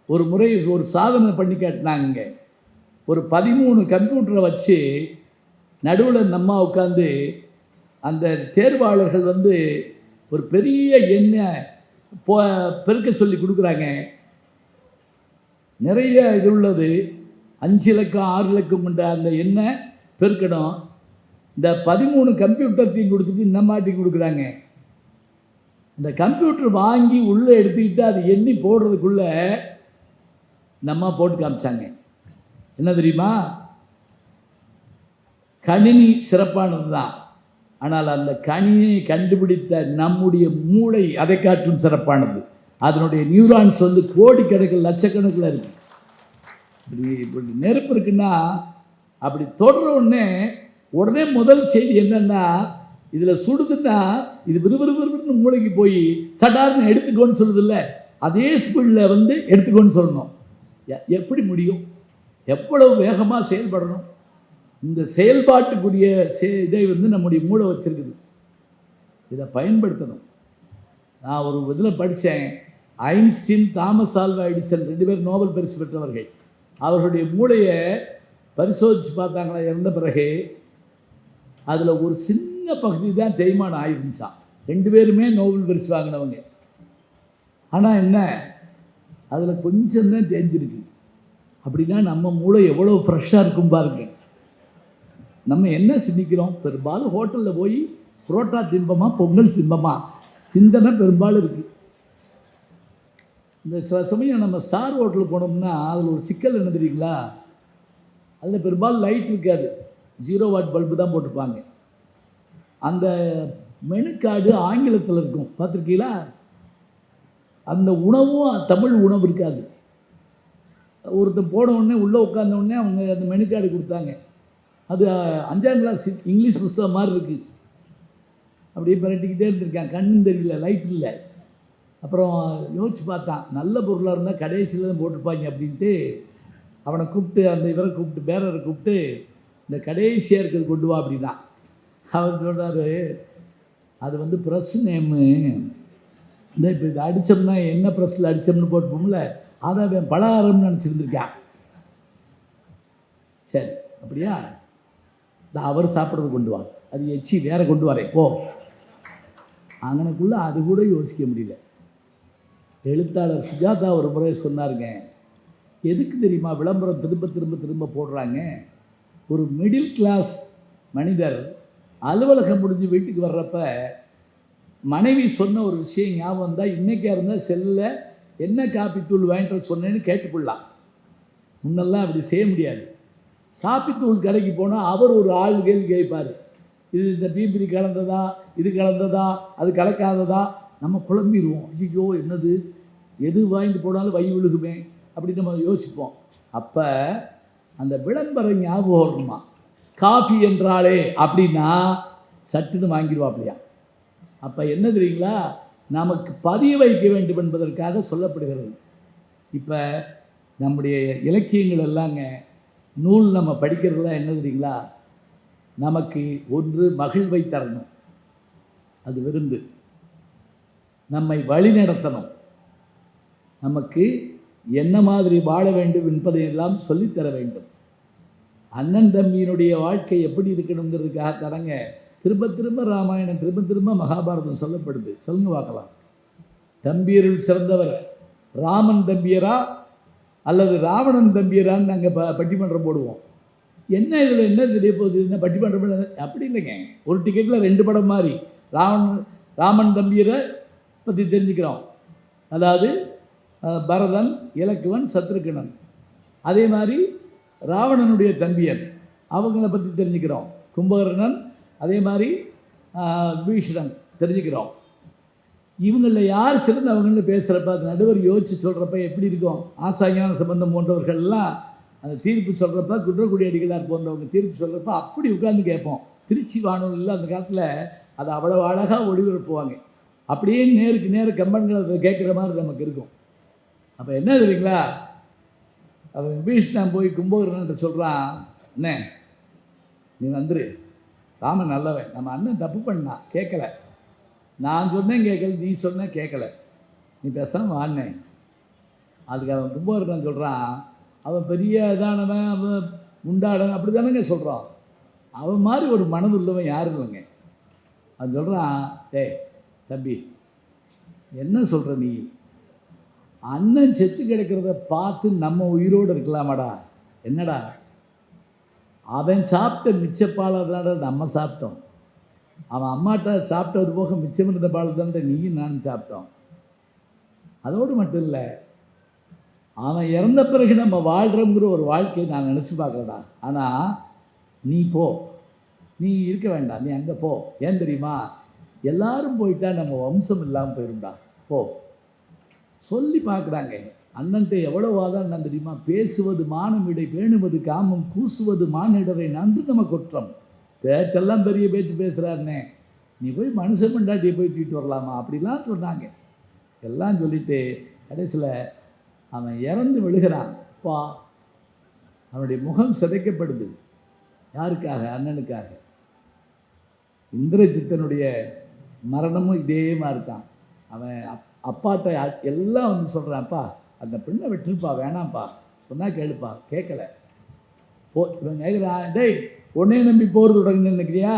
ஒரு முறை ஒரு சாதனை பண்ணி காட்டினாங்க. ஒரு 13 கம்ப்யூட்டரை வச்சு நடுவில் அந்த அம்மா உட்காந்து அந்த தேர்வாளர்கள் வந்து ஒரு பெரிய எண்ணை பெருக்க சொல்லி கொடுக்குறாங்க. நிறைய இது உள்ளது, 5 இலக்கம் 6 இலக்கம் கொண்ட அந்த எண்ணை பெருக்கணும். இந்த 13 கம்ப்யூட்டர்த்தையும் கொடுத்துட்டு இந்த மாட்டி கொடுக்குறாங்க. இந்த கம்ப்யூட்டர் வாங்கி உள்ளே எடுத்துக்கிட்டு அது எண்ணி போடுறதுக்குள்ளே நம்ம போட்டு காமிச்சாங்க. என்ன தெரியுமா? கணினி சிறப்பானது தான், ஆனால் அந்த கணினியை கண்டுபிடித்த நம்முடைய மூளை அதை காட்டும் சிறப்பானது. அதனுடைய நியூரான்ஸ் வந்து கோடிக்கணக்கில் லட்சக்கணக்கில் இருக்குது. இப்படி நெருப்பு இருக்குன்னா அப்படி தொடர உடனே முதல் செய்தி என்னென்னா, இதில் சுடுதுன்னா இது விறுவிறுவிறுன்னு மூளைக்கு போய் சடார்னு எடுத்துக்கோன்னு சொல்லுதில்ல, அதே ஸ்பீடில் வந்து எடுத்துக்கோன்னு சொல்லணும். எப்படி முடியும்? எவ்வளவு வேகமாக செயல்படணும்? இந்த செயல்பாட்டுக்குரிய இதை வந்து நம்முடைய மூளை வச்சுருக்குது. இதை பயன்படுத்தணும். நான் ஒரு இதில் படித்தேன், ஐன்ஸ்டீன், தாமஸ் ஆல்வா எடிசன் 2 பேர் நோபல் பரிசு பெற்றவர்கள். அவர்களுடைய மூளையை பரிசோதித்து பார்த்தாங்களா இறந்த பிறகு, அதில் ஒரு சின்ன பகுதி தான் தேய்மானம் ஆயிருந்துச்சான். 2 பேருமே நோபல் பரிசு வாங்கினவங்க. ஆனால் என்ன, அதில் கொஞ்சம் தான் தேஞ்சிருக்கு. அப்படின்னா நம்ம மூளை எவ்வளோ ஃப்ரெஷ்ஷாக இருக்கும் பாருங்க. நம்ம என்ன சிந்திக்கிறோம்? பெரும்பாலும் ஹோட்டலில் போய் புரோட்டா தின்பமா பொங்கல் தின்பமா சிந்தனை பெரும்பாலும் இருக்குது. இந்த சில சமயம் நம்ம ஸ்டார் ஹோட்டலுக்கு போனோம்னா அதில் ஒரு சிக்கல் என்ன தெரியுங்களா? அதில் பெரும்பாலும் லைட் இருக்காது, 0 வாட் பல்பு தான் போட்டிருப்பாங்க. அந்த மெனு கார்டு ஆங்கிலத்தில் இருக்கும், பார்த்துருக்கீங்களா? அந்த உணவும் தமிழ் உணவு இருக்காது. ஒருத்தர் போன உடனே உள்ளே உட்கார்ந்த உடனே அவங்க அந்த மெனு கார்டு கொடுத்தாங்க. அது 5ஆம் கிளாஸ் இங்கிலீஷ் புஸ்தகம் மாதிரி இருக்குது. அப்படியே பரட்டிக்கிட்டே இருந்திருக்கான், கண்ணும் தெரியல, லைட் இல்லை. அப்புறம் யோசிச்சு பார்த்தான், நல்ல பொருளாக இருந்தால் கடைசியில் தான் போட்டிருப்பாங்க அப்படின்ட்டு அவனை கூப்பிட்டு, அந்த இவரை கூப்பிட்டு, பேரரை கூப்பிட்டு, இந்த கடைசியாக இருக்கிறது கொண்டு வா அப்படின்னா. அவர் சொல்கிறார், அது வந்து ப்ரெஸ் நேமு, இந்த இப்போ இதை அடித்தோம்னா என்ன ப்ரெஸ்ஸில் அடித்தோம்னு போட்டுப்போம்ல, அதை அவன் பலகாரம்னு நினச்சிருந்துருக்கான். சரி அப்படியா, அவர் சாப்பிட்றது கொண்டு வா, அது எச்சி வேற கொண்டு வரேன் போ. அங்கனக்குள்ளே அது கூட யோசிக்க முடியல. எழுத்தாளர் சுஜாதா ஒரு முறை சொன்னாருங்க, எதுக்கு தெரியுமா விளம்பரம் திரும்ப திரும்ப திரும்ப போடுறாங்க? ஒரு மிடில் கிளாஸ் மனிதர் அலுவலகம் முடிஞ்சு வீட்டுக்கு வர்றப்ப மனைவி சொன்ன ஒரு விஷயம் ஞாபகம் வந்தால், இன்றைக்கா இருந்தால் செல்லில் என்ன காப்பித்தூள் வாங்கிட்டு சொன்னேன்னு கேட்டுக்கொள்ளலாம். முன்னெல்லாம் அப்படி செய்ய முடியாது. காப்பித்தூள் கடைக்கு போனால் அவர் ஒரு ஆள் கேள்வி கேட்பார், இது இந்த பீபிரி கலந்ததா, இது கலந்ததா, அது கலக்காததா. நம்ம குழம்பிடுவோம், ஐயோ என்னது எது வாங்கிட்டு போனாலும் வை விழுகுமே அப்படி நம்ம யோசிப்போம். அப்போ அந்த விளம்பரம் ஞாபகம் வரணுமா, காஃபி என்றாலே அப்படின்னா சட்டுன்னு வாங்கிடுவாப்படியா. அப்போ என்ன தெரியுங்களா, நமக்கு பதிய வைக்க வேண்டும் என்பதற்காக சொல்லப்படுகிறது. இப்போ நம்முடைய இலக்கியங்கள் எல்லாங்க, நூல் நம்ம படிக்கிறதுலாம் என்ன தெரியுங்களா, நமக்கு ஒன்று மகிழ்வை தரணும், அது விருந்து. நம்மை வழி நடத்தணும், நமக்கு என்ன மாதிரி வாழ வேண்டும் என்பதையெல்லாம் சொல்லித்தர வேண்டும். அண்ணன் தம்பியினுடைய வாழ்க்கை எப்படி இருக்கணுங்கிறதுக்காக தரங்க திரும்ப திரும்ப ராமாயணம், திரும்ப திரும்ப மகாபாரதம் சொல்லப்படுது. சொல்லுங்க பார்க்கலாம். தம்பியருள் சிறந்தவர் ராமன் தம்பியரா அல்லது ராவணன் தம்பியரான்னு நாங்கள் பட்டிமன்றம் போடுவோம். என்ன இதில் என்ன தெரிய போகுது, என்ன பட்டிமன்றம் அப்படி இல்லைங்க. ஒரு டிக்கெட்டில் 2 படம் மாதிரி ராமன் தம்பியரை பற்றி தெரிஞ்சுக்கிறோம். அதாவது பரதன், இலக்குவன், சத்ருகனன். அதே மாதிரி ராவணனுடைய தம்பியர் அவங்கள பற்றி தெரிஞ்சுக்கிறோம். கும்பகர்ணன், அதே மாதிரி விபீஷணன் தெரிஞ்சுக்கிறோம். இவங்களில் யார் சிறந்தவங்கன்னு பேசுகிறப்ப, அது நடுவர் யோசித்து சொல்கிறப்ப எப்படி இருக்கும். ஆசாஞான சம்பந்தம் போன்றவர்கள்லாம் அந்த தீர்ப்பு சொல்கிறப்ப, குன்றக்குடி அடிகளார் போன்றவங்க தீர்ப்பு சொல்கிறப்ப அப்படி உட்கார்ந்து கேட்போம். திருச்சி வானொலியில் அந்த காலத்தில் அதை அவ்வளோ அழகாக ஒளிபரப்புவாங்க. அப்படியே நேருக்கு நேர கம்பன்களை கேட்குற மாதிரி நமக்கு இருக்கும். அப்போ என்ன தெரியுங்களா, அவன் விபீஷணன் போய் கும்பகர்ணன் சொல்கிறான், என்ன நீ வந்துரு, ராமன் நல்லவன், நம்ம அண்ணன் தப்பு பண்ணான் கேட்கல, நான் சொன்னேன் கேட்கல, நீ சொன்ன கேட்கல, நீ பேசாமல் வாண்ணேன். அதுக்கு அவன் கும்பகர்ணன் சொல்கிறான், அவன் பெரிய இதானவன், அவன் உண்டானவன் அப்படி தானேங்க சொல்கிறான். அவன் மாதிரி ஒரு மனதுள்ளவன் யாரும் இல்லைங்க. அவன் சொல்கிறான், டேய் தம்பி என்ன சொல்கிற நீ, அண்ணன் செத்து கிடக்கிறத பார்த்து நம்ம உயிரோடு இருக்கலாமாடா, என்னடா அவன் சாப்பிட்ட மிச்சப்பாலை நம்ம சாப்பிட்டோம், அவன் அம்மாட்ட சாப்பிட்டது போக மிச்சம் இருந்த பாலை தான்டா நீயும் நானும் சாப்பிட்டோம். அதோடு மட்டும் இல்லை, அவன் இறந்த பிறகு நம்ம வாழ்கிறோங்கிற ஒரு வாழ்க்கையை நான் நினச்சி பார்க்கலடா. ஆனால் நீ போ, நீ இருக்க வேண்டாம், நீ அங்கே போ. ஏன் தெரியுமா, எல்லாரும் போயிட்டா நம்ம வம்சம் இல்லாமல் போயிருந்தா போ சொல்லி பார்க்குறாங்க. அண்ணன்ட்ட எவ்வளோ வாதான் நான் தெரியுமா, பேசுவது மானமிடை, பேணுவது காமம், கூசுவது மானிடரை நன்று நம்ம குற்றம். பேச்செல்லாம் பெரிய பேச்சு பேசுகிறாருன்னே, நீ போய் மனுஷன் பண்டாட்டியை போய் தூக்கிட்டு வரலாமா அப்படிலாம் சொன்னாங்க. எல்லாம் சொல்லிவிட்டு கடைசியில் அவன் இறந்து விழுகிறான். அப்பா அவனுடைய முகம் சிதைக்கப்படுது. யாருக்காக, அண்ணனுக்காக. இந்திரஜித்தனுடைய மரணமும் இதே மாதிரி தான். அவன் அப்பாட்ட எல்லாம் வந்து சொல்கிறான், அப்பா அந்த பெண்ணை விட்டுருப்பா, வேணாம்ப்பா, சொன்னால் கேளுப்பா, கேட்கல. இவன் கேட்குறான், டேய் உன்னையே நம்பி போகிறது தொடங்குன்னு நினைக்கிறியா,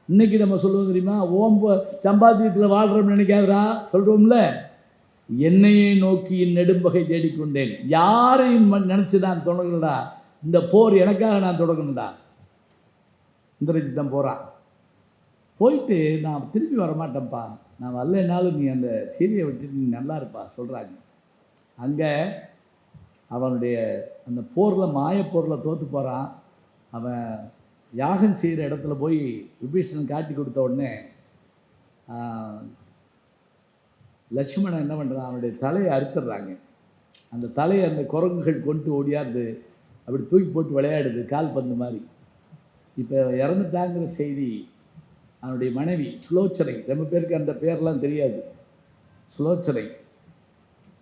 இன்றைக்கி நம்ம சொல்லுவோம் தெரியுமா, ஓம் சம்பாத்தியத்தில் வாழ்கிறோம்னு நினைக்காதரா சொல்கிறோம்ல, என்னையே நோக்கி நெடும்பகை தேடிக்கொண்டேன், யாரையும் நினச்சி நான் தொடங்கலடா, இந்த போர் எனக்காக நான் தொடங்கணும்டா. இந்திரஜித்தன் போகிறான். போயிட்டு நான் திரும்பி வரமாட்டேன்ப்பா, நான் வரலைனாலும் நீ அந்த சீரியை விட்டுட்டு நீ நல்லா இருப்பா சொல்கிறாங்க. அங்கே அவனுடைய அந்த போரில், மாயப்போரில் தோற்று போகிறான். அவன் யாகம் செய்கிற இடத்துல போய் விபீஷணன் காட்டி கொடுத்த உடனே லட்சுமணன் என்ன பண்ணுறான், அவனுடைய தலையை அறுத்துடுறாங்க. அந்த தலையை அந்த குரங்குகள் கொண்டு ஓடியாந்து அப்படி தூக்கி போட்டு விளையாடுது, கால் பந்து மாதிரி. இப்போ இறந்துட்டாங்கிற செய்தி அவனுடைய மனைவி சுலோச்சனை, ரொம்ப பேருக்கு அந்த பேர்லாம் தெரியாது, சுலோச்சனை,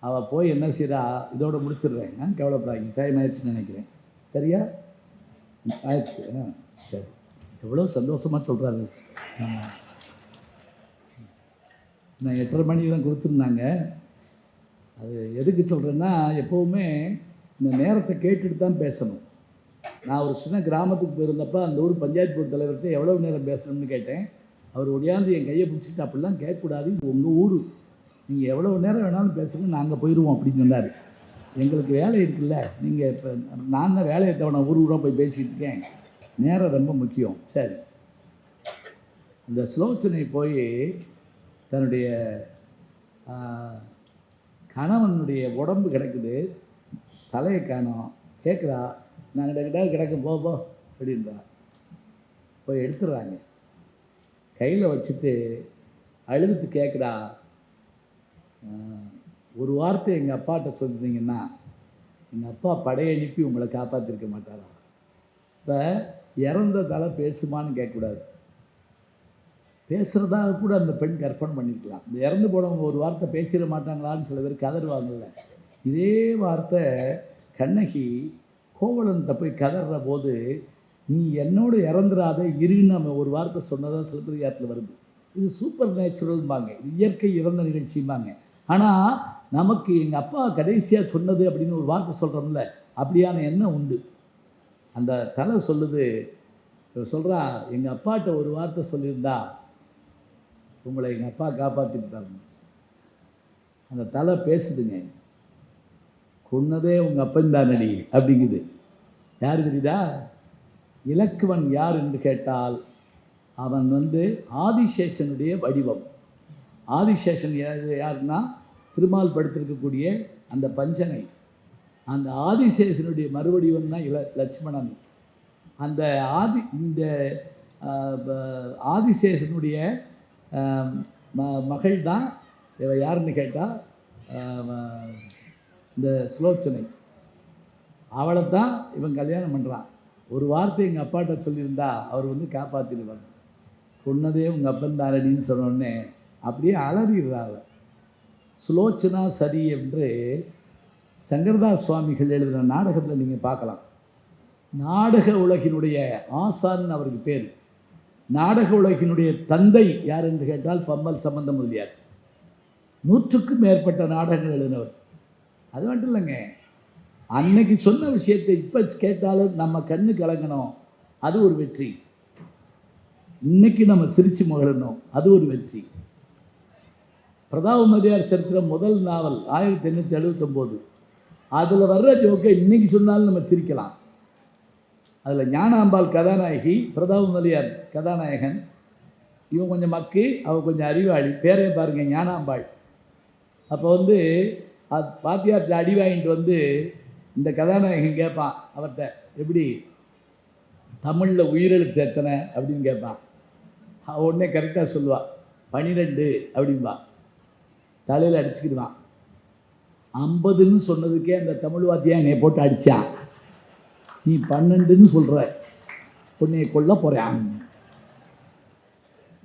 அவள் போய் என்ன செய்கிறா, இதோடு முடிச்சிடுறேன், கவலைப்படாதீங்க, டைம் ஆயிடுச்சுன்னு நினைக்கிறேன், சரியா ஆயிடுச்சு, சரி, எவ்வளோ சந்தோஷமாக சொல்கிறாரு. நான் 8:30 மணிக்கு தான் கொடுத்துருந்தாங்க. அது எதுக்கு சொல்கிறேன்னா, எப்போவுமே இந்த நேரத்தை கேட்டுட்டு தான் பேசணும். நான் ஒரு சின்ன கிராமத்துக்கு போயிருந்தப்போ அந்த ஊர் பஞ்சாயத்து போர்டு தலைவர்கிட்ட எவ்வளோ நேரம் பேசணும்னு கேட்டேன். அவர் ஒடியாந்து என் கையை பிடிச்சிட்டு, அப்படிலாம் கேட்கக்கூடாது, இது உங்கள் ஊர், நீங்கள் எவ்வளோ நேரம் வேணாலும் பேசுங்க, நாங்கள் போயிடுவோம் அப்படின்னு சொன்னார். எங்களுக்கு வேலை இருக்குல்ல, நீங்கள் இப்போ நான் தான் வேலையை தவணை ஊர் ஊராக போய் பேசிக்கிட்டு இருக்கேன், நேரம் ரொம்ப முக்கியம். சரி, இந்த சுலோச்சனை போய் தன்னுடைய கணவனுடைய உடம்பு கிடக்குது, தலையை காணோம், கேட்குறா, நான் கிட்ட கிடக்க போ அப்படின்றா. போய் எடுத்துடுறாங்க, கையில் வச்சுட்டு அழுதுட்டு கேட்குறா, ஒரு வார்த்தை எங்கள் அப்பாட்ட சொல்லிட்டீங்கன்னா எங்கள் அப்பா படையனுப்பி உங்களை காப்பாற்றிருக்க மாட்டாரா? இப்போ இறந்த தலை பேசுமான்னு கேட்கக்கூடாது. பேசுகிறதாக கூட அந்த பெண் கற்பனை பண்ணிக்கலாம். இந்த இறந்து போனவங்க ஒரு வார்த்தை பேசிட மாட்டாங்களான்னு சில பேர் கதறுவாங்கல்ல. இதே வார்த்தை கண்ணகி கோவலன்கிட்ட போய் கதற போது, நீ என்னோடு இறந்துடாத இருன்னு நம்ம ஒரு வார்த்தை சொன்னதாக சிலப்பதிகாரத்தில் வருது. இது சூப்பர் நேச்சுரல்பாங்க, இது இயற்கை இறந்த நிகழ்ச்சிம்பாங்க. ஆனால் நமக்கு எங்கள் அப்பா கடைசியாக சொன்னது அப்படின்னு ஒரு வார்த்தை சொல்கிறோம்ல, அப்படியான எண்ணம் உண்டு. அந்த தலை சொல்லுது, சொல்கிறா, எங்கள் அப்பாட்ட ஒரு வார்த்தை சொல்லியிருந்தா உங்களை எங்கள் அப்பா காப்பாற்றிட்டாங்க. அந்த தலை பேசுதுங்க, கொன்னதே உங்கள் அப்பன் தானடி அப்படிங்குது. யார் தெரியுதா? இலக்குவன் யார் என்று கேட்டால் அவன் ஆதிசேஷனுடைய வடிவம். ஆதிசேஷன் யாருன்னா திருமால் படுத்திருக்கக்கூடிய அந்த பஞ்சனை. அந்த ஆதிசேஷனுடைய மறுவடிவம் தான் லட்சுமணன். அந்த இந்த ஆதிசேஷனுடைய மகள் தான் யாருன்னு கேட்டால் இந்த சுலோச்சனை. அவளை தான் இவன் கல்யாணம் பண்ணுறான். ஒரு வார்த்தை எங்கள் அப்பாட்ட சொல்லியிருந்தா அவர் காப்பாற்றிடுவார். கொன்னதே உங்கள் அப்பன் தாரடின்னு சொன்னோடனே அப்படியே அலறிடுறாள். சுலோச்சனா சரி என்று சங்கரதாஸ் சுவாமிகள் எழுதின நாடகத்தில் நீங்கள் பார்க்கலாம். நாடக உலகினுடைய ஆசான் அவருக்கு பேர். நாடக உலகினுடைய தந்தை யார் என்று கேட்டால் பம்மல் சம்பந்த முதலியார். 100க்கும் மேற்பட்ட நாடகங்கள் எழுதினவர். அது மட்டும் இல்லைங்க, அன்னைக்கு சொன்ன விஷயத்தை இப்போ கேட்டாலும் நம்ம கண்ணு கலங்கணும், அது ஒரு வெற்றி. இன்னைக்கு நம்ம சிரிச்சு மகிழணும், அது ஒரு வெற்றி. பிரதாப முதலியார் சரித்திரம் முதல் நாவல் 1879. அதில் வர்ற ஜோக்கை இன்னைக்கு சொன்னாலும் நம்ம சிரிக்கலாம். அதில் ஞானாம்பாள் கதாநாயகி, பிரதாப முதலியார் கதாநாயகன். இவன் கொஞ்சம் மக்கு, அவன் கொஞ்சம் அறிவாளி. பேரே பாருங்கள், ஞானாம்பாள். அப்போ அது பாத்தியார்ட்ட அடி வாங்கிட்டு இந்த கதாநாயகன் கேட்பான் அவர்கிட்ட, எப்படி தமிழில் உயிரெழுத்து எத்தனை அப்படின்னு கேட்பான். உடனே கரெக்டாக சொல்லுவாள், 12 அப்படின்பா. தலையில் அடிச்சுக்கிடுவான். 50ன்னு சொன்னதுக்கே அந்த தமிழ் வாத்தியா என்னை போட்டு அடித்தான். நீ 12ன்னு சொல்கிற, உன்னையை கொல்ல போகிறேன்.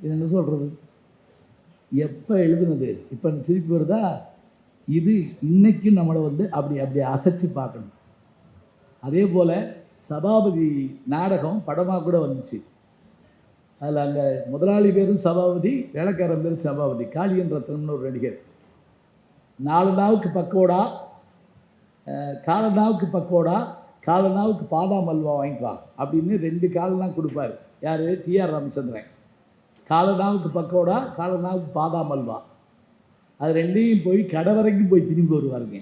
இது என்ன சொல்கிறது? எப்போ எழுதுனது? இப்போ திருப்பி வருதா? இது இன்னைக்கு நம்மளை அப்படி அப்படி அசைச்சு பார்க்கணும். அதே போல் சபாபதி நாடகம் படமாக கூட வந்துச்சு. அதில் அந்த முதலாளி பேரும் சபாபதி, வேலைக்காரன் பேரும் சபாபதி. காளியன் ரத்னம்னு ஒரு நடிகர். 4 நாவுக்கு பக்கோடா, கால நாவுக்கு பக்கோடா, கால நாவுக்கு பாதாம் அல்வா வாங்கிக்குவா அப்படின்னு 2 காலெலாம் கொடுப்பார். யார்? டிஆர் ராமச்சந்திரன். கால நாவுக்கு பக்கோடா, கால நாவுக்கு பாதாம் அல்வா. அது 2ஐயும் போய் கடை வரைக்கும் போய் திரும்பி வருவாருங்க.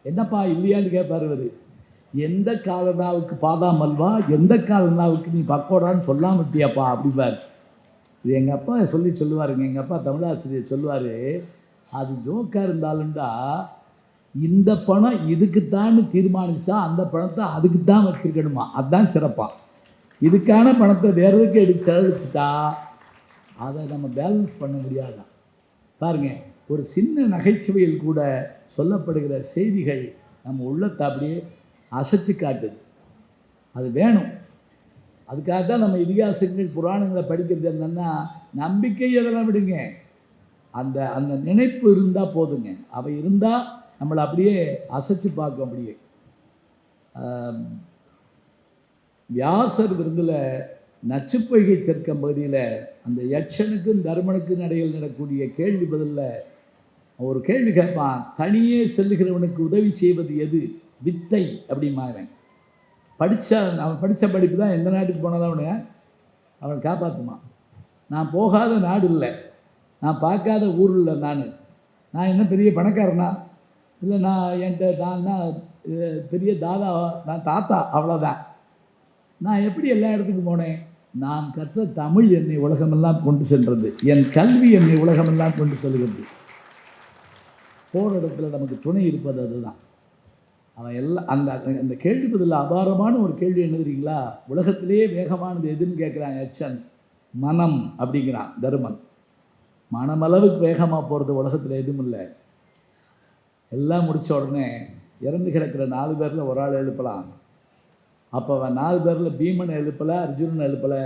என்னப்பா இல்லையான்னு கேட்பார் இவர். எந்த காலனாவுக்கு பாதாம் அல்வா, எந்த காலனாவுக்கு நீ பக்கோடான்னு சொல்லாம விட்டியாப்பா அப்படிப்பார். இது எங்கள் அப்பா சொல்லுவாருங்க. எங்கள் அப்பா தமிழாசிரியர் சொல்லுவார், அது ஜோக்காக இருந்தாலும்டா இந்த பணம் இதுக்குத்தான்னு தீர்மானித்தா அந்த பணத்தை அதுக்கு தான் வச்சுருக்கணுமா, அதுதான் சிறப்பாக. இதுக்கான பணத்தை வேறதுக்கு எடுத்து செலவழிச்சிட்டா அதை நம்ம பேலன்ஸ் பண்ண முடியாதான். பாருங்கள், ஒரு சின்ன நகைச்சுவையில் கூட சொல்லப்படுகிற செய்திகள் நம்ம உள்ளத்தை அப்படியே அசைச்சு காட்டுது. அது வேணும். அதுக்காக தான் நம்ம இதிகாசங்கள் புராணங்களை படிக்கிறது. என்னென்னா, நம்பிக்கை இதெல்லாம் விடுங்க, அந்த அந்த நினைப்பு இருந்தால் போதுங்க. அவை இருந்தால் நம்மளை அப்படியே அசைச்சு பார்க்கும். அப்படியே வியாசர் விருந்தில் நச்சுப்பொய்கை சர்க்கம் பகுதியில் அந்த யட்சனுக்கும் தர்மனுக்கும் இடையில் நடக்கூடிய கேள்வி பதிலில் ஒரு கேள்வி கேட்பான். தனியே செல்லுகிறவனுக்கு உதவி செய்வது எது? வித்தை அப்படிமாறேன். அவன் படித்த படிப்பு தான் எந்த நாட்டுக்கு போனாலும் அவன் காப்பாற்றுமா. நான் போகாத நாடு இல்லை, நான் பார்க்காத ஊர் இல்லை. நான் என்ன பெரிய பணக்காரனா இல்லை, நான் பெரிய தாதா, நான் தாத்தா, அவ்வளோதான். நான் எப்படி எல்லா இடத்துக்கும் போனேன்? நான் கற்ற தமிழ் என்னை உலகமெல்லாம் கொண்டு சென்றது, என் கல்வி என்னை உலகமெல்லாம் கொண்டு செல்கிறது. போகிற இடத்துல நமக்கு துணை இருப்பது அதுதான். அவன் எல்லாம் அந்த அந்த கேள்வி பதில் அபாரமான ஒரு கேள்வி என்ன தெரியுங்களா? உலகத்திலேயே வேகமானது எதுன்னு கேட்குறான் யட்சன். மனம் அப்படிங்கிறான் தருமன். மனமளவுக்கு வேகமாக போகிறது உலகத்தில் எதுவும் இல்லை. எல்லாம் முடித்த உடனே இறந்து கிடக்கிற 4 பேரில் ஒரு ஆள் எழுப்பலாம். அப்போ அவன் 4 பேரில் பீமனை எழுப்பலை, அர்ஜுனன் எழுப்பலை,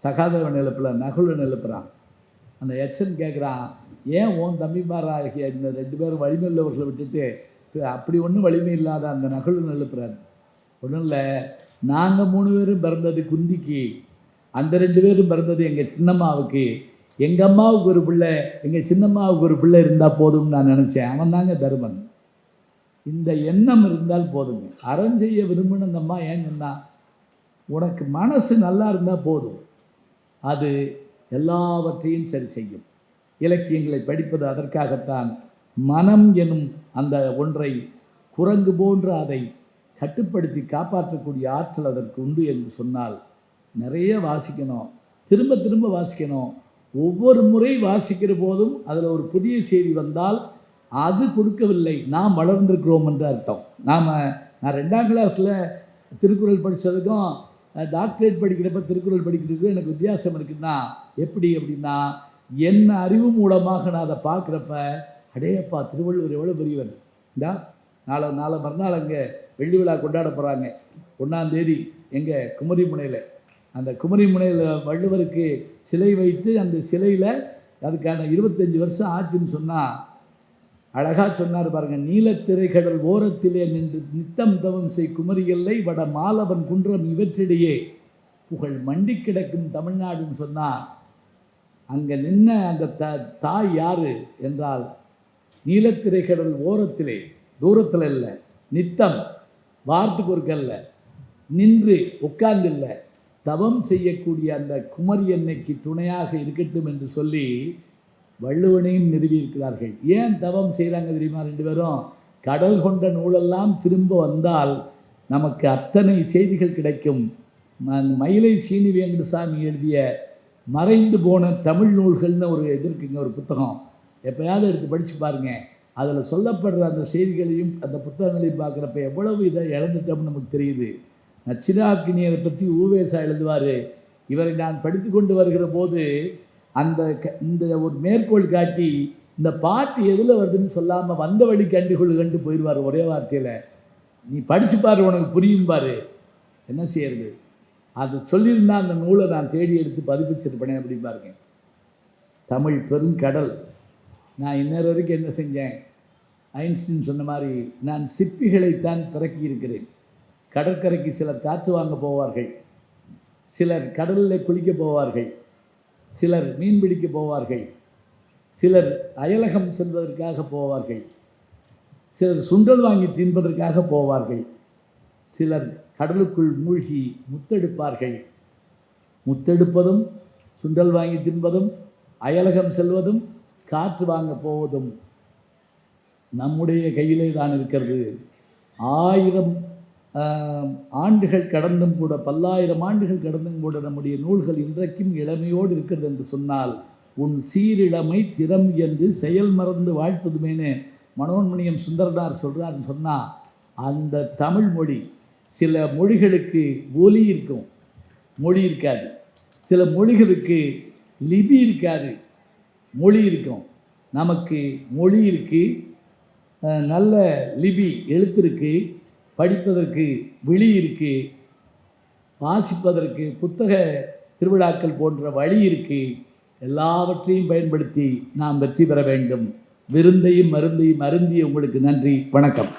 சகாதேவன் எழுப்பலை, நகுலன் எழுப்புறான். அந்த யட்சன் கேட்குறான், ஏன் உன் தம்பிமாராகிய இந்த 2 பேரும் வலிமை உள்ளவர்களை விட்டுட்டு அப்படி ஒன்றும் வலிமை இல்லாத அந்த நகுலன் எழுப்புறாரு. ஒன்றும் இல்லை, நாங்கள் 3 பேரும் பிறந்தது குந்திக்கு, அந்த 2 பேரும் பிறந்தது எங்கள் சின்னம்மாவுக்கு, எங்கள் அம்மாவுக்கு ஒரு பிள்ளை, எங்கள் சின்னம்மாவுக்கு ஒரு பிள்ளை இருந்தால் போதும்னு நான் நினச்சேன். அவன் தாங்க தருமன். இந்த எண்ணம் இருந்தால் போதுங்க. அறம் செய்ய விரும்பின அந்த அம்மா ஏன் சொன்னா, உனக்கு மனசு நல்லா இருந்தால் போதும், அது எல்லாவற்றையும் சரி செய்யும். இலக்கியங்களை படிப்பது அதற்காகத்தான். மனம் எனும் அந்த ஒன்றை குரங்கு போன்று அதை கட்டுப்படுத்தி காப்பாற்றக்கூடிய ஆற்றல் அதற்கு உண்டு என்று சொன்னால் நிறைய வாசிக்கணும், திரும்ப திரும்ப வாசிக்கணும். ஒவ்வொரு முறை வாசிக்கிற போதும் அதில் ஒரு புதிய செய்தி வந்தால் அது கொடுக்கவில்லை, நாம் வளர்ந்துருக்கிறோம் என்று அர்த்தம். நான் 2ஆம் கிளாஸில் திருக்குறள் படித்ததுக்கும் டாக்டரேட் படிக்கிறப்ப திருக்குறள் படிக்கிறதுக்கும் எனக்கு வித்தியாசம் இருக்குன்னா எப்படி அப்படின்னா, என் அறிவு மூலமாக நான் அதை பார்க்குறப்ப அடேப்பா திருவள்ளுவர் எவ்வளோ பெரியவர். இந்தா நாளை மறுநாள் அங்கே வெள்ளி விழா கொண்டாட போகிறாங்க, 1ஆம் தேதி எங்கள் குமரிமுனையில். அந்த குமரிமுனையில் வள்ளுவருக்கு சிலை வைத்து அந்த சிலையில் அதுக்கான 25 வருஷம் ஆச்சுன்னு சொன்னால் அழகாக சொன்னார் பாருங்கள். நீலத்திரைக்கடல் ஓரத்திலே நின்று நித்தம் தவம் செய் குமரியல்லை வட மாலவன் குன்றம் இவற்றிடையே புகழ் மண்டி கிடக்கும் தமிழ்நாடுன்னு சொன்னால் அங்கே நின்ன அந்த தாய் யார் என்றால், நீலத்திரைக்கடல் ஓரத்திலே, தூரத்தில் இல்லை, நித்தம் வாரத்துக்கு ஒருக்கல்ல, நின்று உட்கார்ந்து இல்லை, தவம் செய்யக்கூடிய அந்த குமரி அன்னைக்கு துணையாக இருக்கட்டும் என்று சொல்லி வள்ளுவனையும் நிறுவியிருக்கிறார்கள். ஏன் தவம் செய்கிறாங்க தெரியுமா? 2 பேரும் கடல் கொண்ட நூலெல்லாம் திரும்ப வந்தால் நமக்கு அத்தனை செய்திகள் கிடைக்கும். மயிலை சீனி வேங்கடசாமி எழுதிய மறைந்து போன தமிழ் நூல்கள்னு ஒரு இது இருக்குங்க, ஒரு புத்தகம். எப்போயாவது எடுத்து படித்து பாருங்கள். அதில் சொல்லப்படுற அந்த செய்திகளையும் அந்த புத்தகங்களையும் பார்க்குறப்ப எவ்வளவு இதை இழந்துட்டோம்னு நமக்கு தெரியுது. நச்சினாக்கினியரை பற்றி ஊவேசா எழுதுவார். இவரை நான் படித்து கொண்டு வருகிற போது இந்த ஒரு மேற்கோள் காட்டி இந்த பாட்டு எதில் வருதுன்னு சொல்லாமல் வந்த வழி கண்டு போயிடுவார் ஒரே வார்த்தையில். நீ படித்து பாரு, உனக்கு புரியும் பாரு. என்ன செய்யறது? அது சொல்லியிருந்தா அந்த நூலை நான் தேடி எடுத்து பதிப்பிச்சிருப்பேனே அப்படி பாருங்க. தமிழ் பெருங்கடல். நான் இன்னொரு வரைக்கும் என்ன செஞ்சேன்? ஐன்ஸ்டீன் சொன்ன மாதிரி நான் சிப்பிகளைத்தான் பிறக்கி இருக்கிறேன். கடற்கரைக்கு சிலர் காற்று வாங்க போவார்கள், சிலர் கடலில் குளிக்க போவார்கள், சிலர் மீன் பிடிக்க போவார்கள், சிலர் அயலகம் செல்வதற்காக போவார்கள், சிலர் சுண்டல் வாங்கி தின்பதற்காக போவார்கள், சிலர் கடலுக்குள் மூழ்கி முத்தெடுப்பார்கள். முத்தெடுப்பதும் சுண்டல் வாங்கி தின்பதும் அயலகம் செல்வதும் காற்று வாங்க போவதும் நம்முடைய கையிலே தான் இருக்கிறது. 1000 ஆண்டுகள் கடந்தும் கூட, 10,000 ஆண்டுகள் கடந்தும் கூட நம்முடைய நூல்கள் இன்றைக்கும் இளமையோடு இருக்கிறது என்று சொன்னால் உன் சீரிழமை திறம் என்று செயல் மறந்து வாழ்த்துதுமேனு மனோன்மணியம் சுந்தரனார் சொல்கிறாருன்னு சொன்னால், அந்த தமிழ் மொழி சில மொழிகளுக்கு ஒலி இருக்கும், மொழி இருக்காது. சில மொழிகளுக்கு லிபி இருக்காது, மொழி இருக்கும். நமக்கு மொழி இருக்குது, நல்ல லிபி எழுத்து இருக்குது, படிப்பதற்கு விழி இருக்குது, வாசிப்பதற்கு புத்தக திருவிழாக்கள் போன்ற வழி இருக்குது. எல்லாவற்றையும் பயன்படுத்தி நாம் வெற்றி பெற வேண்டும். விருந்தையும் மருந்தையும் அருந்திய உங்களுக்கு நன்றி. வணக்கம்.